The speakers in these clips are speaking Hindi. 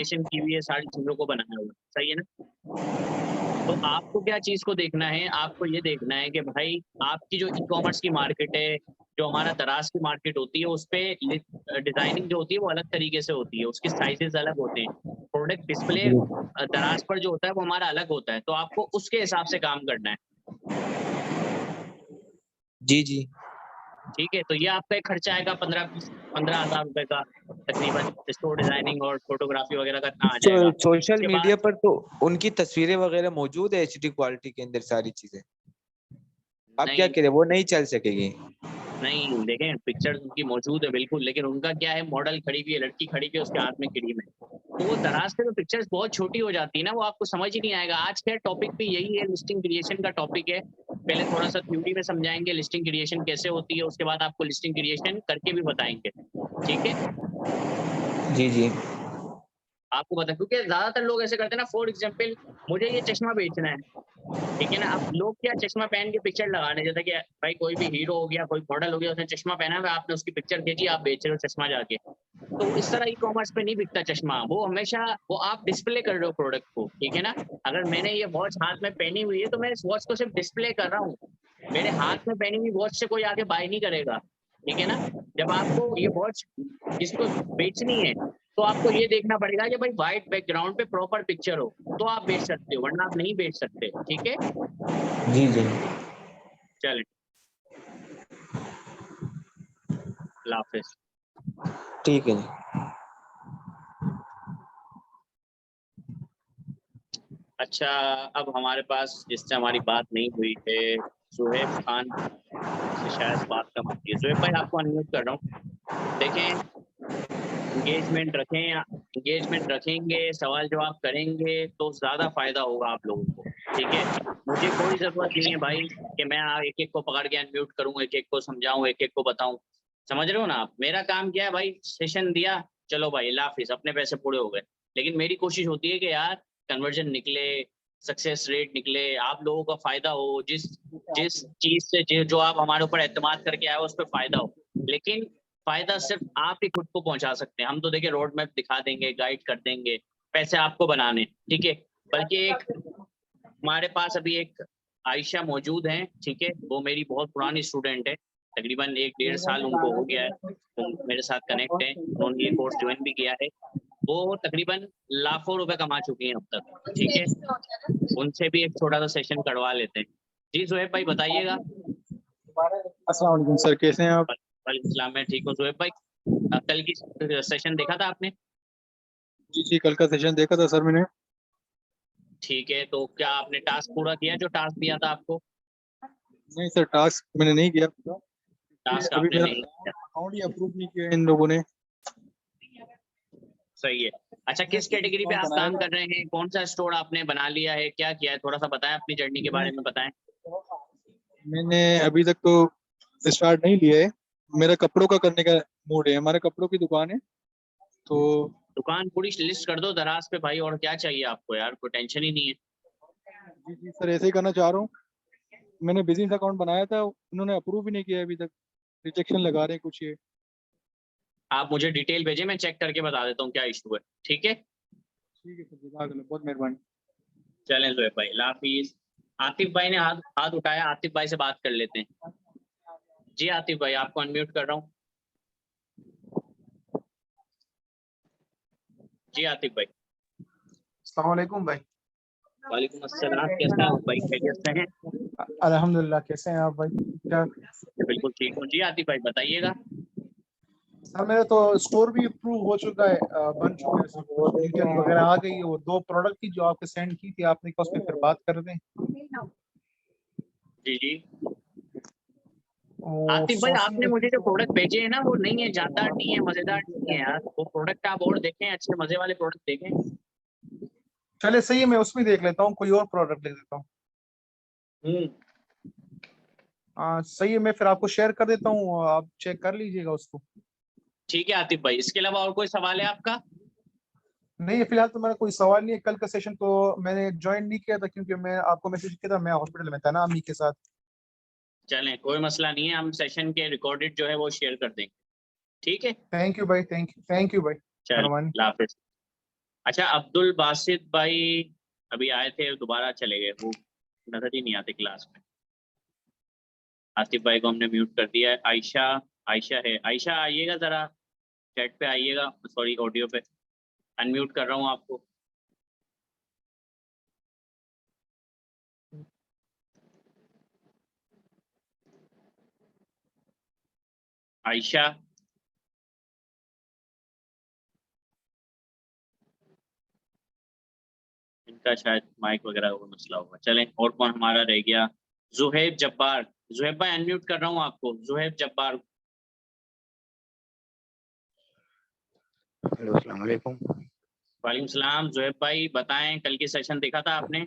क्रिएशन की हुई है, सारी चीज़ों को बनाया हुआ है, सही है ना? तो आपको क्या चीज़ को देखना है, आपको ये देखना है कि भाई आपकी जो ई-कॉमर्स की मार्केट है, जो हमारा दराज़ की मार्केट होती है, उसपे डिज़ाइनिंग जो होती है वो अलग तरीके से होती है, उसके साइज़ेज़ अलग होते हैं। प्रोडक्ट डिस्प्ले दराज़ पर जो होता है वो हमारा अलग होता है, तो आपको उसके हिसाब से काम करना है। जी, जी। ठीक है, तो ये आपका एक खर्चा आएगा 15,000 रुपए का तकरीबन, स्टोर डिज़ाइनिंग और फ़ोटोग्राफ़ी वगैरह का इतना आ जाएगा। सोशल उसके बाद मीडिया पर तो उनकी तस्वीरें वगैरह मौजूद है एचडी क्वालिटी के अंदर सारी चीज़ें। आप क्या नहीं, कह रहे हैं वो नहीं चल सकेगी? नहीं, देखें पिक्चर्स उनकी मौजूद है बिल्कुल, लेकिन उनका क्या है मॉडल खड़ी हुई है, लड़की खड़ी हुई है, उसके हाथ में क्रीम है। तो वो दराज़ से तो पिक्चर्स बहुत छोटी हो जाती है ना, वो आपको समझ ही नहीं आएगा। आज का टॉपिक भी यही है, लिस्टिंग क्रिएशन का टॉपिक है। पहले थोड़ा-सा थ्योरी में समझाएँगे लिस्टिंग क्रिएशन कैसे होती है, उसके बाद आपको लिस्टिंग क्रिएशन करके भी बताएँगे। ठीक है? जी, जी। आपको पता है क्योंकि ज़्यादातर लोग ऐसे करते हैं ना फॉर एग्ज़ाम्पल मुझे ये चश्मा बेचना है, ठीक है ना? अब लोग क्या चश्मा पहन के पिक्चर लगाने जैसे कि भाई कोई भी हीरो हो गया, कोई मॉडल हो गया, उसने चश्मा पहना है, आपने उसकी पिक्चर भेजी, आप बेच रहे हो चश्मा जाके। तो इस तरह ई-कॉमर्स पे नहीं बिकता चश्मा, वो हमेशा वो आप डिस्प्ले कर रहे हो प्रोडक्ट को, ठीक है ना? अगर मैंने ये वॉच हाथ में पहनी हुई है, तो मैं इस वॉच को सिर्फ़ डिस्प्ले कर रहा हूँ। मेरे हाथ में पहनी हुई वॉच से कोई आके बाय नहीं करेगा, ठीक है ना? जब आपको ये वॉच किसी को बेचनी है, तो आपको ये देखना पड़ेगा कि भाई व्हाइट बैकग्राउंड पे प्रॉपर पिक्चर हो, तो आप बेच सकते हो, वरना आप नहीं बेच सकते, ठीक है? जी, जी। चलें, अल्लाह हाफ़िज़। ठीक है जी। अच्छा, अब हमारे पास जिससे हमारी बात नहीं हुई है, ज़ुहैब खान से शायद बात कम होती है। ज़ुहैब भाई आपको अनम्यूट कर रहा हूँ। देखें एंगेजमेंट रखेंगे, सवाल-जवाब करेंगे, तो ज़्यादा फ़ायदा होगा आप लोगों को, ठीक है? मुझे कोई ज़रूरत नहीं है भाई कि मैं एक-एक को पकड़ के अनम्यूट करूँ, एक-एक को समझाऊँ, एक-एक को बताऊँ। समझ रहे हो ना आप? मेरा काम क्या है भाई, सेशन दिया, चलो भाई अल्लाह हाफ़िज़, अपने पैसे पूरे हो गए। लेकिन मेरी कोशिश होती है कि यार कन्वर्जन निकले, सक्सेस रेट निकले, आप लोगों का फ़ायदा हो, जिस जिस चीज़ से जो आप हमारे ऊपर एतमाद करके आए हो, उस पे फ़ायदा हो। लेकिन फ़ायदा सिर्फ़ आप ही खुद को पहुँचा सकते हैं। हम तो देखिए रोड मैप दिखा देंगे, गाइड कर देंगे, पैसे आपको बनाने, ठीक है? बल्कि एक हमारे पास अभी एक आयशा मौजूद हैं, ठीक है? वो मेरी बहुत पुरानी स्टूडेंट है, तकरीबन 1 डेढ़ साल उनको हो गया है, वो मेरे साथ कनेक्ट हैं, उन्होंने ये कोर्स जॉइन भी किया है। वो तकरीबन लाखों रुपए कमा चुकी हैं अब तक, ठीक है? उनसे भी एक छोटा-सा सेशन करवा लेते हैं। जी, ज़ुहैब भाई बताइएगा? अस्सलाम वालेकुम सर, कैसे हैं आप? वालेकुम सलाम, मैं ठीक हूँ। ज़ुहैब भाई कल की सेशन देखा था आपने? जी, जी, कल का सेशन देखा था सर मैंने। ठीक है, तो क्या आपने टास्क पूरा किया जो टास्क दिया था आपको? नहीं सर, टास्क मैंने नहीं किया पूरा, क्योंकि टास्क अभी आपने मेरा नहीं किया, अकाउंट ही अप्रूव नहीं किया इन लोगों ने। सही है। अच्छा मैंने किस बिज़नेस कैटेगरी पे अकाउंट आप बनाया काम था। कर रहे हैं? कौन-सा स्टोर आपने बना लिया है? क्या किया है? थोड़ा-सा बताएँ अपनी जर्नी के बारे नहीं, में बताएँ। मैंने अभी तक तो स्टार्ट नहीं लिया है। मेरा कपड़ों का करने का मूड है, हमारे कपड़ों की दुकान है, तो दुकान पूरी लिस्ट कर दो दराज़ पे भाई और क्या चाहिए आपको यार? कोई टेंशन ही नहीं है। जी, जी सर, ऐसे ही करना चाह रहा हूँ। मैंने बिज़नेस अकाउंट बनाया था, उन्होंने अप्रूव ही नहीं किया अभी तक, रिजेक्शन लगा रहे हैं कुछ ये। आप मुझे डिटेल भेजें, मैं चेक करके बता देता हूँ क्या इश्यू है। ठीक है? ठीक है सर, जज़ाकल्लाह, बहुत मेहरबानी। चलें ज़ुहैब भाई, अल्लाह हाफ़िज़। आतिफ़ भाई ने हाथ हाथ उठाया, आतिफ़ भाई से बात कर लेते हैं। जी आतिफ़ भाई, आपको अनम्यूट कर रहा हूँ। जी आतिफ़ भाई। अस्सलाम वालेकुम भाई। वालेकुम अस्सलाम, कैसे हैं आप भाई? खैरियत से हैं? अल्हम्दुलिल्लाह, कैसे हैं आप भाई? ठीक-ठाक? बिल्कुल ठीक हूँ। जी आतिफ़ भाई बताइएगा। सर मेरा तो स्टोर भी अप्रूव हो चुका है, बन चुका है सब कुछ, डिटेल वगैरह आ गई है। वो 2 प्रोडक्ट की जो आपको सेंड की थी आपने, क्या उस पे फिर बात कर दें? जी, जी। वो आतिफ़ भाई आपने सोशल मुझे जो प्रोडक्ट भेजे हैं ना वो नहीं है, जानदार नहीं है, मज़ेदार नहीं है यार। वो प्रोडक्ट आप और देखें, अच्छे मज़े वाले प्रोडक्ट देखें। चलिए सही है, मैं उसमें देख लेता हूँ, कोई और प्रोडक्ट ले लेता हूँ। हुँ। सही है, मैं फिर आपको शेयर कर देता हूँ, आप चेक कर लीजिएगा उसको। ठीक है आतिफ़ भाई, इसके अलावा और कोई सवाल है आपका? नहीं, फिलहाल तो मेरा कोई सवाल नहीं है। कल का सेशन तो मैंने जॉइन नहीं किया था क्योंकि मैं आपको मैसेज किया था, मैं हॉस्पिटल में था ना अम्मी के साथ। चलें, कोई मसला नहीं है, हम सेशन के रिकॉर्डेड जो है वो शेयर कर देंगे। ठीक है? थैंक यू भाई, थैंक यू भाई, चलें, मेहरबानी। अल्लाह हाफ़िज़। अच्छा, अब्दुल बासित भाई अभी आए थे, दोबारा चले गए, वो नजर ही नहीं आते क्लास में। आसिफ भाई को हमने म्यूट कर दिया है। आयशा, आयशा है, आयशा आइएगा जरा, चैट पे आइएगा, सॉरी ऑडियो पे, अनम्यूट कर रहा हूँ आपको। आयशा, इनका शायद माइक वगैरह का मसला होगा। चलें, और कौन हमारा रह गया? जुहैब जब्बार, जुहैब भाई अनम्यूट कर रहा हूँ आपको, जुहैब जब्बार। हेलो, अस्सलाम वालेकुम। वालेकुम सलाम। जुहैब भाई बताएं, कल की सेशन देखा था आपने?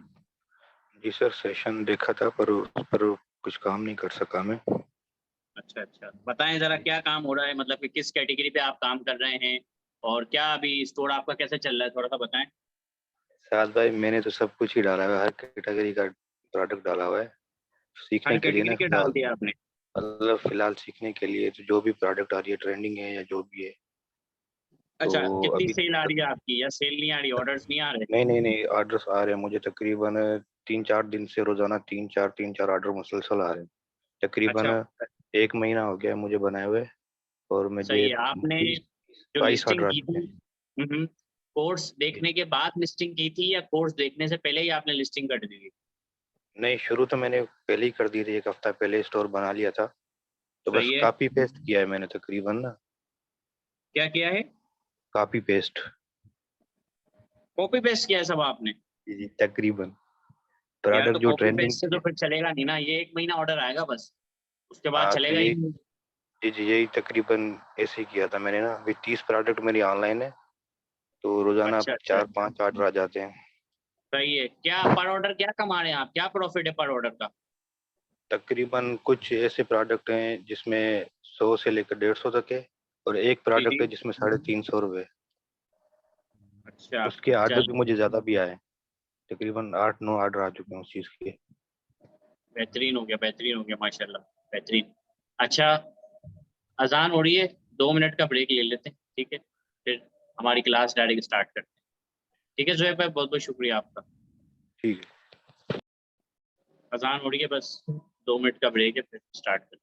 जी सर, सेशन देखा था पर उस पर कुछ काम नहीं कर सका मैं। अच्छा अच्छा, बताएं जरा क्या काम हो रहा है, मतलब कि किस कैटेगरी पे आप काम कर रहे हैं, और क्या अभी स्टोर आपका कैसे चल रहा है, थोड़ा सा बताएं। साद भाई, मैंने तो सब कुछ ही डाला हुआ है, हर कैटेगरी का प्रोडक्ट डाला हुआ है हर सीखने के लिए ना। कैटेगरी के डाल फिलहाल दिया आपने? मतलब फिलहाल सीखने के लिए तो जो भी प्रोडक्ट आ रही है, ट्रेंडिंग है या जो भी है, तो अच्छा, कितनी अभी सेल आ रही है आपकी, या सेल नहीं आ रही, ऑर्डर्स नहीं आ रहे? नहीं नहीं नहीं, ऑर्डर्स आ रहे हैं मुझे तकरीबन 3-4 दिन से, रोजाना 3-4 ऑर्डर मुसलसल आ रहे हैं। अच्छा, तकरीबन 1 महीना हो गया है मुझे बनाए हुए, और मुझे सही है। आपने 20-22 ऑर्डर लिस्टिंग आ की चुके थी, हैं। कोर्स देखने के बाद लिस्टिंग की थी, या कोर्स देखने से पहले ही आपने लिस्टिंग कर दी थी? नहीं, शुरू तो मैंने पहले ही कर दी थी, 1 हफ्ता पहले स्टोर बना लिया था, तो बस सही है। कॉपी पेस्ट किया है मैंने तकरीबन ना। क्या किया है? Copy paste. कॉपी पेस्ट किया है सब आपने? जी जी, तकरीबन यार तो प्रोडक्ट जो कॉपी ट्रेंडिंग पेस्ट से तो थे। फिर चलेगा नहीं ना, ये 1 महीना ऑर्डर आएगा बस, उसके बाद हाँ, तो चलेगा ही यही, नहीं। जी जी, यही तकरीबन ऐसे ही किया था मैंने ना। अभी 30 प्रोडक्ट मेरी ऑनलाइन है, तो रोजाना अच्छा अच्छा, 4-5 ऑर्डर आ जाते हैं। सही है। क्या पर ऑर्डर क्या कमा रहे हैं आप, क्या प्रॉफिट है पर ऑर्डर का? तकरीबन कुछ ऐसे प्रोडक्ट हैं जिसमें 100 से लेकर 150 तक है, और एक जी प्रोडक्ट जी। है जिसमें 350 रुपये। अच्छा, उसके ऑर्डर चल, भी मुझे ज्यादा भी आए, तकरीबन 8-9 ऑर्डर आ चुके हैं उस चीज के। बेहतरीन हो गया, बेहतरीन हो गया, माशाल्लाह, बेहतरीन। अच्छा, अजान हो रही है, 2 मिनट का ब्रेक ले लेते हैं, ठीक है, फिर हमारी क्लास डायरेक्ट स्टार्ट करते हैं। ठीक है जोएब भाई, बहुत बहुत शुक्रिया आपका। ठीक है। अजान हो रही है, बस 2 मिनट का ब्रेक है, फिर स्टार्ट करते हैं।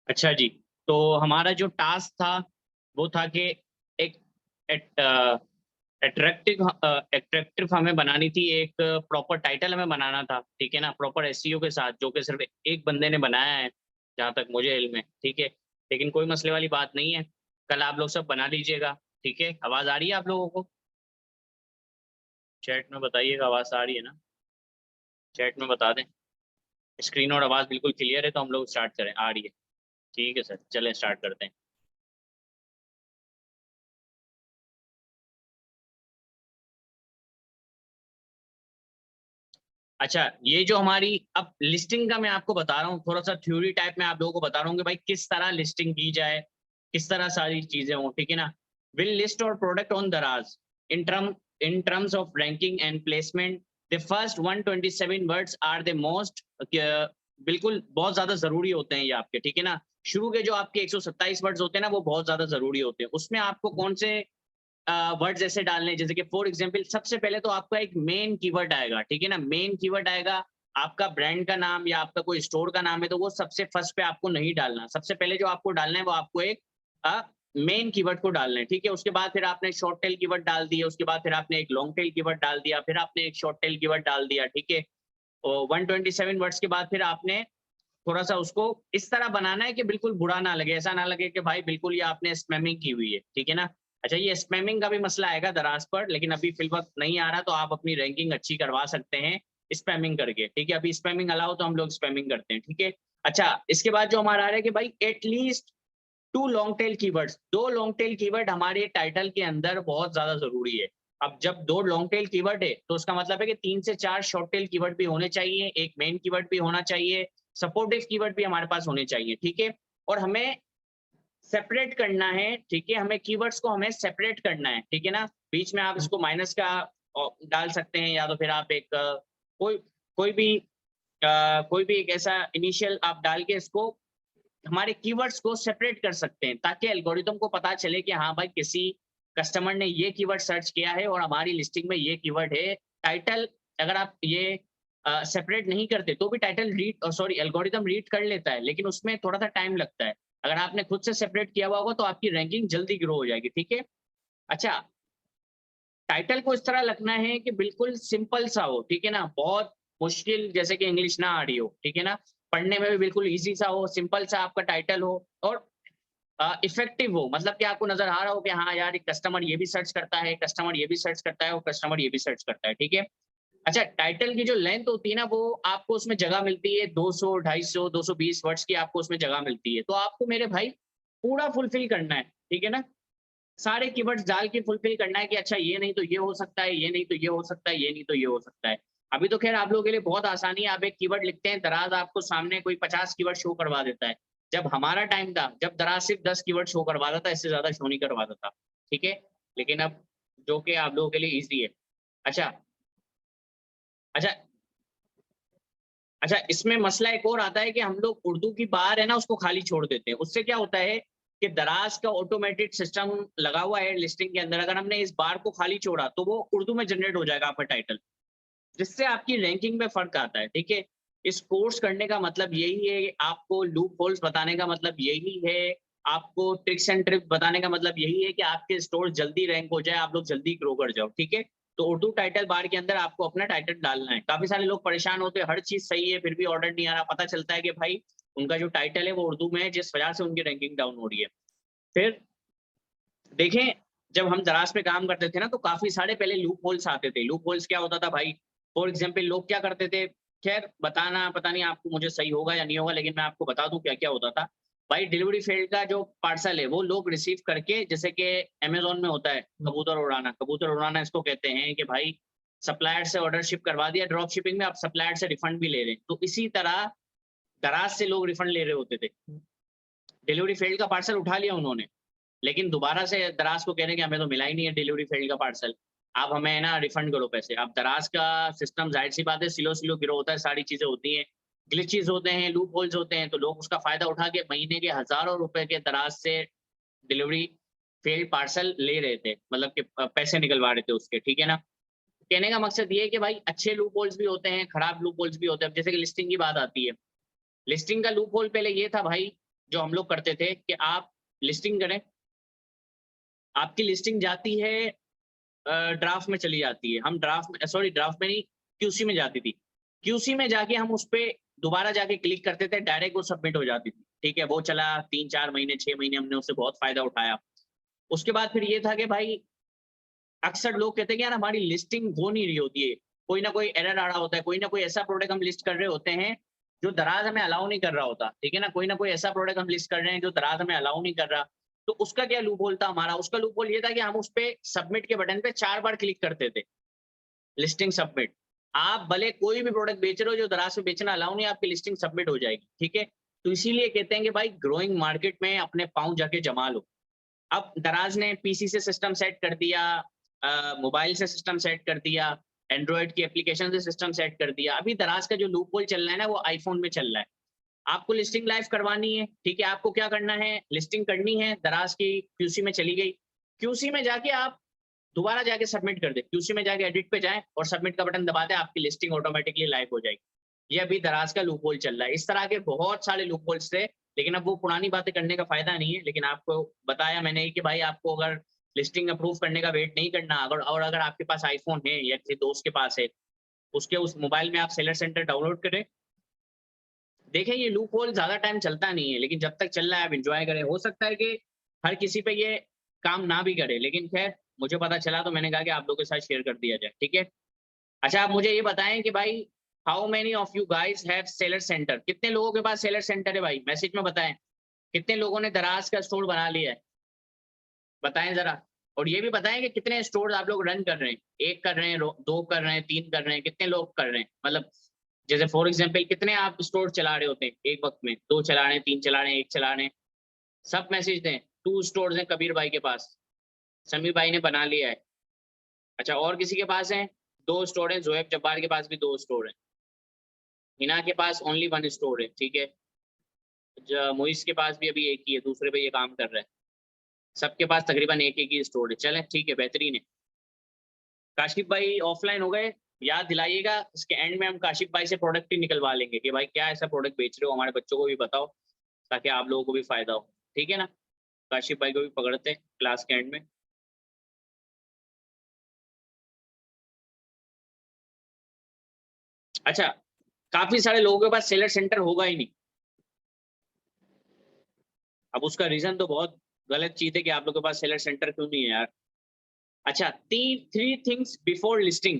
अच्छा जी, तो हमारा जो टास्क था वो था कि एक अट्रैक्टिव अट्रैक्टिव हमें बनानी थी, एक प्रॉपर टाइटल हमें बनाना था, ठीक है ना, प्रॉपर एसईओ के साथ, जो कि सिर्फ एक बंदे ने बनाया है जहाँ तक मुझे इल्म है, ठीक है। लेकिन कोई मसले वाली बात नहीं है, कल आप लोग सब बना लीजिएगा, ठीक है। आवाज़ आ रही है आप लोगों को? चैट में बताइएगा, आवाज़ आ रही है ना? चैट में बता दें। स्क्रीन और आवाज़ बिल्कुल क्लियर है तो हम लोग स्टार्ट करें, आ रही है? ठीक है सर, चलें स्टार्ट करते हैं। अच्छा, ये जो हमारी अब लिस्टिंग का मैं आपको बता रहा हूँ, थोड़ा सा थ्योरी टाइप में आप लोगों को बता रहा हूँ कि भाई किस तरह लिस्टिंग की जाए, किस तरह सारी चीजें हों, ठीक है ना। Will list our product on Daraz in terms of ranking and placement the first 127 words are the most, बिल्कुल बहुत ज्यादा जरूरी होते हैं ये आपके, ठीक है ना। शुरू के जो आपके 127 वर्ड्स होते हैं ना वो बहुत ज्यादा जरूरी होते हैं। उसमें आपको कौन से वर्ड्स ऐसे डालने हैं, जैसे कि फॉर एग्जांपल सबसे पहले तो आपका एक मेन कीवर्ड आएगा, ठीक है ना। मेन कीवर्ड आएगा, आपका ब्रांड का नाम या आपका कोई स्टोर का नाम है तो वो सबसे फर्स्ट पे आपको नहीं डालना। सबसे पहले जो आपको डालना है वो आपको एक मेन कीवर्ड को डालना है, ठीक है। उसके बाद फिर आपने शॉर्ट टेल कीवर्ड डाल दिया, उसके बाद फिर आपने एक लॉन्ग टेल कीवर्ड डाल दिया, फिर आपने एक शॉर्ट टेल कीवर्ड डाल दिया, ठीक है। और 127 वर्ड्स के बाद फिर आपने थोड़ा सा उसको इस तरह बनाना है कि बिल्कुल बुरा ना लगे, ऐसा ना लगे कि भाई बिल्कुल ये आपने स्पैमिंग की हुई है, ठीक है ना। अच्छा, ये स्पैमिंग का भी मसला आएगा दराज पर, लेकिन अभी फिल वक्त नहीं आ रहा, तो आप अपनी रैंकिंग अच्छी करवा सकते हैं स्पैमिंग करके, ठीक है। अभी स्पैमिंग अलाउ तो हम लोग स्पैमिंग करते हैं, ठीक है। अच्छा, इसके बाद जो हमारा आ रहा है कि भाई at least 2 long tail keywords, 2 long tail keyword हमारे टाइटल के अंदर बहुत ज्यादा जरूरी है। अब जब 2 लॉन्ग टेल कीवर्ड है तो उसका मतलब है कि 3 से 4 शॉर्ट टेल कीवर्ड भी होने चाहिए, एक मेन कीवर्ड भी होना चाहिए, सपोर्टिव कीवर्ड भी हमारे पास होने चाहिए, ठीक है। और हमें सेपरेट करना है, ठीक है, हमें कीवर्ड्स को हमें सेपरेट करना है, ठीक है ना। बीच में आप इसको माइनस का डाल सकते हैं, या तो फिर आप एक कोई भी एक ऐसा इनिशियल आप डाल के इसको हमारे कीवर्ड्स को सेपरेट कर सकते हैं, ताकि एल्गोरिथम को पता चले कि हाँ भाई किसी कस्टमर ने ये कीवर्ड सर्च किया है और हमारी लिस्टिंग में ये कीवर्ड है। टाइटल अगर आप ये सेपरेट नहीं करते तो भी टाइटल एल्गोरिथम रीड कर लेता है, लेकिन उसमें थोड़ा सा टाइम लगता है। अगर आपने खुद से सेपरेट किया हुआ होगा तो आपकी रैंकिंग जल्दी ग्रो हो जाएगी, ठीक है। अच्छा, टाइटल को इस तरह रखना है कि बिल्कुल सिंपल सा हो, ठीक है ना, बहुत मुश्किल जैसे कि इंग्लिश ना आ रही हो, ठीक है ना। पढ़ने में भी बिल्कुल इजी सा हो, सिंपल सा आपका टाइटल हो, और इफेक्टिव हो, मतलब कि आपको नजर आ रहा हो कि हाँ यार एक कस्टमर ये भी सर्च करता है, कस्टमर ये भी सर्च करता है, और कस्टमर ये भी सर्च करता है, ठीक है। अच्छा, टाइटल की जो लेंथ होती है ना वो आपको उसमें जगह मिलती है 200, 250, 220 वर्ड्स की आपको उसमें जगह मिलती है। तो आपको मेरे भाई पूरा फुलफिल करना है, ठीक है ना। सारे कीवर्ड्स डाल के फुलफिल करना है कि अच्छा ये नहीं तो ये हो सकता है, ये नहीं तो ये हो सकता है, ये नहीं तो ये हो सकता है। अभी तो खैर आप लोगों के लिए बहुत आसानी है, आप एक कीवर्ड लिखते हैं, दराज आपको सामने कोई 50 कीवर्ड शो करवा देता है। जब हमारा टाइम था, जब दराज सिर्फ 10 कीवर्ड शो करवाता था, इससे ज्यादा शो नहीं करवाता था, ठीक है। लेकिन अब जो कि आप लोगों के लिए ईजी है। अच्छा अच्छा अच्छा, इसमें मसला एक और आता है कि हम लोग उर्दू की बार है ना उसको खाली छोड़ देते हैं। उससे क्या होता है कि दराज का ऑटोमेटेड सिस्टम लगा हुआ है लिस्टिंग के अंदर, अगर हमने इस बार को खाली छोड़ा तो वो उर्दू में जनरेट हो जाएगा आपका टाइटल, जिससे आपकी रैंकिंग में फर्क आता है, ठीक है। इस कोर्स करने का मतलब यही है, आपको लूप होल्स बताने का मतलब यही है, आपको ट्रिक्स एंड ट्रिक्स बताने का मतलब यही है कि आपके स्टोर जल्दी रैंक हो जाए, आप लोग जल्दी ग्रो कर जाओ, ठीक है। तो उर्दू टाइटल बार के अंदर आपको अपना टाइटल डालना है। काफी सारे लोग परेशान होते हैं, हर चीज सही है फिर भी ऑर्डर नहीं आ रहा, पता चलता है कि भाई उनका जो टाइटल है वो उर्दू में है, जिस वजह से उनकी रैंकिंग डाउन हो रही है। फिर देखें, जब हम दराज पे काम करते थे ना तो काफी सारे पहले लूप होल्स आते थे। लूप होल्स क्या होता था भाई, फॉर एग्जाम्पल लोग क्या करते थे, खैर बताना पता नहीं आपको मुझे सही होगा या नहीं होगा, लेकिन मैं आपको बता दूं क्या क्या होता था। भाई डिलीवरी फील्ड का जो पार्सल है वो लोग रिसीव करके, जैसे कि अमेजोन में होता है कबूतर उड़ाना इसको कहते हैं, कि भाई सप्लायर से ऑर्डर शिप करवा दिया, ड्रॉप शिपिंग में आप सप्लायर से रिफंड भी ले रहे हैं, तो इसी तरह दराज से लोग रिफंड ले रहे होते थे। डिलीवरी फील्ड का पार्सल उठा लिया उन्होंने, लेकिन दोबारा से दराज को कह रहे हैं कि हमें तो मिला ही नहीं है डिलीवरी फील्ड का पार्सल, आप हमें ना रिफंड करो पैसे। अब दराज का सिस्टम जाहिर सी बात है सिलो गिरो होता है, सारी चीजें होती हैं, ग्लिचेस होते हैं, लूप होल्स होते हैं, तो लोग उसका फायदा उठा के महीने के हजारों रुपए के दराज से डिलीवरी फील्ड पार्सल ले रहे थे, मतलब कि पैसे निकलवा रहे थे उसके, ठीक है ना। कहने का मकसद ये है कि भाई अच्छे लूप होल्स भी होते हैं, खराब लूप होल्स भी होते हैं। जैसे कि लिस्टिंग की बात आती है, लिस्टिंग का लूप होल पहले ये था भाई, जो हम लोग करते थे कि आप लिस्टिंग करें, आपकी लिस्टिंग जाती है ड्राफ्ट में चली जाती है, हम ड्राफ्ट में नहीं, क्यूसी में जाती थी। क्यूसी में जाके हम उस पर दोबारा जाके क्लिक करते थे, डायरेक्ट वो सबमिट हो जाती थी, ठीक है। वो चला 3-4 महीने 6 महीने, हमने उससे बहुत फायदा उठाया। उसके बाद फिर ये था कि भाई अक्सर लोग कहते हैं कि यार हमारी लिस्टिंग हो नहीं रही होती है, कोई ना कोई एरर आ रहा होता है, कोई ना कोई ऐसा प्रोडक्ट हम लिस्ट कर रहे होते हैं जो दराज हमें अलाउ नहीं कर रहा होता, ठीक है ना। कोई ना कोई ऐसा प्रोडक्ट हम लिस्ट कर रहे हैं जो दराज हमें अलाउ नहीं कर रहा। तो उसका क्या लूप होल था हमारा, उसका लूप होल ये था कि हम उस पे सबमिट के बटन पे 4 बार क्लिक करते थे, लिस्टिंग सबमिट। आप भले कोई भी प्रोडक्ट बेच रहे हो जो दराज से बेचना अलाउ नहीं, आपकी लिस्टिंग सबमिट हो जाएगी, ठीक है। तो इसीलिए कहते हैं कि भाई ग्रोइंग मार्केट में अपने पाँव जाके जमा लो। अब दराज ने पीसी से सिस्टम सेट कर दिया, मोबाइल से सिस्टम सेट कर दिया, एंड्रॉइड की एप्लीकेशन से सिस्टम सेट कर दिया। अभी दराज का जो लूप होल चल रहा है ना वो आईफोन में चल रहा है। आपको लिस्टिंग लाइव करवानी है, ठीक है, आपको क्या करना है, लिस्टिंग करनी है, दराज की क्यूसी में चली गई, क्यूसी में जाके आप दोबारा जाके सबमिट कर दे, क्यूसी में जाके एडिट पे जाएं और सबमिट का बटन दबा दें, आपकी लिस्टिंग ऑटोमेटिकली लाइव हो जाएगी। ये अभी दराज का लूप होल चल रहा है। इस तरह के बहुत सारे लूप होल्स थे, लेकिन अब वो पुरानी बातें करने का फायदा नहीं है। लेकिन आपको बताया मैंने कि भाई आपको अगर लिस्टिंग अप्रूव करने का वेट नहीं करना, अगर आपके पास आईफोन है या किसी दोस्त के पास है, उसके उस मोबाइल में आप सेलर सेंटर डाउनलोड करें। देखें ये लूप होल ज्यादा टाइम चलता नहीं है, लेकिन जब तक चल रहा है आप एंजॉय करें। हो सकता है कि हर किसी पे ये काम ना भी करे, लेकिन खैर मुझे पता चला तो मैंने कहा कि आप लोगों के साथ शेयर कर दिया जाए, ठीक है। अच्छा, आप मुझे ये बताएं कि भाई how many of you guys have seller centre? कितने लोगों के पास सेलर सेंटर है भाई? मैसेज में बताएं। कितने लोगों ने दराज का स्टोर बना लिया है, बताएं जरा। और ये भी बताएं कि कितने स्टोर आप लोग रन कर रहे हैं, 1 कर रहे हैं, 2 कर रहे हैं, 3 कर रहे हैं, कितने लोग कर रहे हैं। मतलब जैसे फॉर एग्जांपल कितने आप स्टोर चला रहे होते हैं एक वक्त में? 2 चला रहे हैं, 3 चला रहे हैं, 1 चला रहे हैं। सब मैसेज दें। 2 स्टोर्स हैं कबीर भाई के पास, समीर भाई ने बना लिया है। अच्छा, और किसी के पास है? 2 स्टोर हैं, जोएब जब्बार के पास भी 2 स्टोर हैं, हिना के पास ओनली 1 स्टोर है, ठीक है। मोइस के पास भी अभी 1 ही है, दूसरे पे ये काम कर रहा है। सबके पास तकरीबन 1 ही स्टोर है। चलें ठीक है, बेहतरीन है। काशिफ भाई ऑफलाइन हो गए, याद दिलाइएगा, इसके एंड में हम काशिफ भाई से प्रोडक्ट ही निकलवा लेंगे कि भाई क्या ऐसा प्रोडक्ट बेच रहे हो, हमारे बच्चों को भी बताओ ताकि आप लोगों को भी फायदा हो, ठीक है ना। काशिफ भाई को भी पकड़ते हैं क्लास के एंड में। अच्छा, काफी सारे लोगों के पास सेलर सेंटर होगा ही नहीं। अब उसका रीजन तो बहुत गलत चीज है कि आप लोगों के पास सेलर सेंटर क्यों नहीं है यार। अच्छा, 3 things before listing.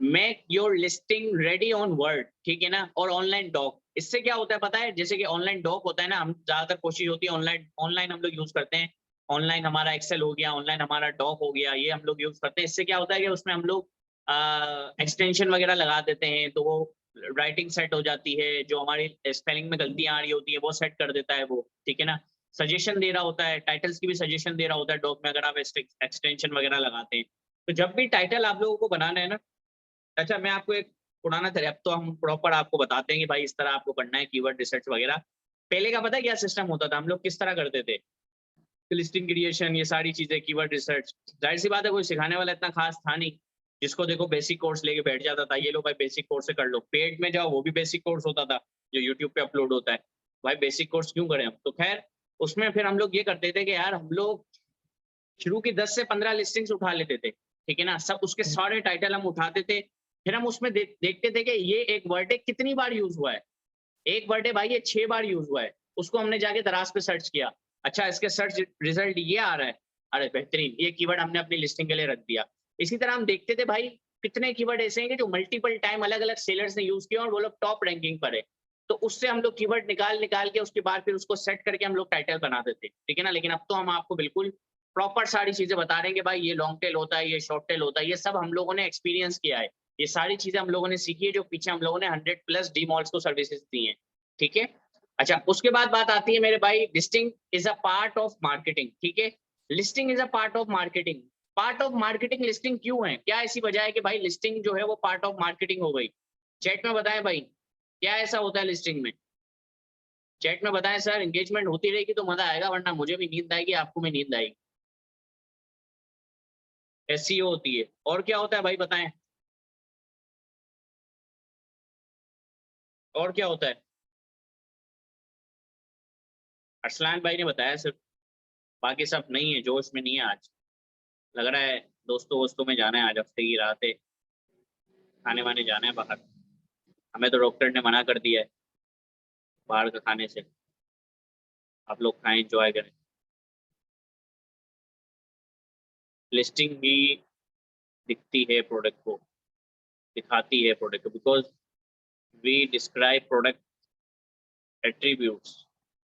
Make your listing ready on word, ठीक है ना, और ऑनलाइन डॉक। इससे क्या होता है पता है? जैसे कि ऑनलाइन डॉक होता है ना, हम ज्यादातर कोशिश होती है ऑनलाइन हम लोग यूज करते हैं। ऑनलाइन हमारा एक्सेल हो गया, ऑनलाइन हमारा डॉक हो गया, ये हम लोग यूज करते हैं। इससे क्या होता है कि उसमें हम लोग एक्सटेंशन वगैरह लगा देते हैं, तो वो राइटिंग सेट हो जाती है, जो हमारी स्पेलिंग में गलतियां आ रही होती है वो सेट कर देता है वो, ठीक है ना। सजेशन दे रहा होता है, टाइटल्स की भी सजेशन दे रहा होता है डॉक में, अगर आप एक्सटेंशन वगैरह लगाते हैं। तो जब भी टाइटल आप लोगों को बनाना है ना, अच्छा मैं आपको एक पुराना तरीका, अब तो हम प्रॉपर आपको बताते हैं कि भाई इस तरह आपको करना है, कीवर्ड रिसर्च वगैरह। पहले का पता है क्या सिस्टम होता था? हम लोग किस तरह करते थे? लिस्टिंग क्रिएशन, ये सारी चीजें, कीवर्ड रिसर्च, जाहिर सी बात है कोई सिखाने वाला इतना खास था नहीं, जिसको देखो बेसिक कोर्स लेके बैठ जाता था, ये लो भाई बेसिक कोर्स से कर लो। पेड में जाओ वो भी बेसिक कोर्स होता था जो यूट्यूब पे अपलोड होता है। भाई बेसिक कोर्स क्यों करें हम? तो खैर उसमें फिर हम लोग ये करते थे कि यार हम लोग शुरू की 10 से 15 लिस्टिंग्स उठा लेते थे, ठीक है ना, सब उसके सारे टाइटल हम उठाते थे। फिर हम उसमें देखते थे कि ये एक वर्ड है कितनी बार यूज हुआ है। एक वर्ड है भाई ये 6 बार यूज हुआ है, उसको हमने जाके दराज पे सर्च किया। अच्छा, इसके सर्च रिजल्ट ये आ रहा है, अरे बेहतरीन, ये कीवर्ड हमने अपनी लिस्टिंग के लिए रख दिया। इसी तरह हम देखते थे भाई कितने कीवर्ड ऐसे हैं कि जो मल्टीपल टाइम अलग अलग सेलर्स ने यूज किया और वो लोग टॉप रैंकिंग पर है। तो उससे हम लोग कीवर्ड निकाल के उसके बाद फिर उसको सेट करके हम लोग टाइटल बनाते थे, ठीक है ना। लेकिन अब तो हम आपको बिल्कुल प्रॉपर सारी चीजें बता रहे हैं कि भाई ये लॉन्ग टेल होता है, ये शॉर्ट टेल होता है, ये सब हम लोगों ने एक्सपीरियंस किया है। ये सारी चीजें हम लोगों ने सीखी है, जो पीछे हम लोगों ने 100+ डी मॉल्स को सर्विसेज दी हैं, ठीक है। अच्छा, उसके बाद बात आती है मेरे भाई, listing is a part of marketing, ठीक है। Listing is a part of marketing. Part of marketing listing क्यों है? क्या ऐसी वजह है कि भाई लिस्टिंग जो है वो पार्ट ऑफ मार्केटिंग हो गई? चैट में बताएं भाई, क्या ऐसा होता है लिस्टिंग में? चैट में बताएं सर, एंगेजमेंट होती रहेगी तो मजा आएगा, वरना मुझे भी नींद आएगी, आपको भी नींद आएगी। एसईओ होती है, और क्या होता है भाई बताएं, और क्या होता है? अरसलान भाई ने बताया सिर्फ, बाकी सब नहीं है, जोश में नहीं है आज। लग रहा है दोस्तों में जाना है आज, हफ्ते की रात है, खाने वाने जाना है बाहर। हमें तो डॉक्टर ने मना कर दिया है बाहर का खाने से। आप लोग खाएं, एंजॉय करें। लिस्टिंग भी दिखती है प्रोडक्ट को, दिखाती है प्रोडक्ट को, because we describe product attributes.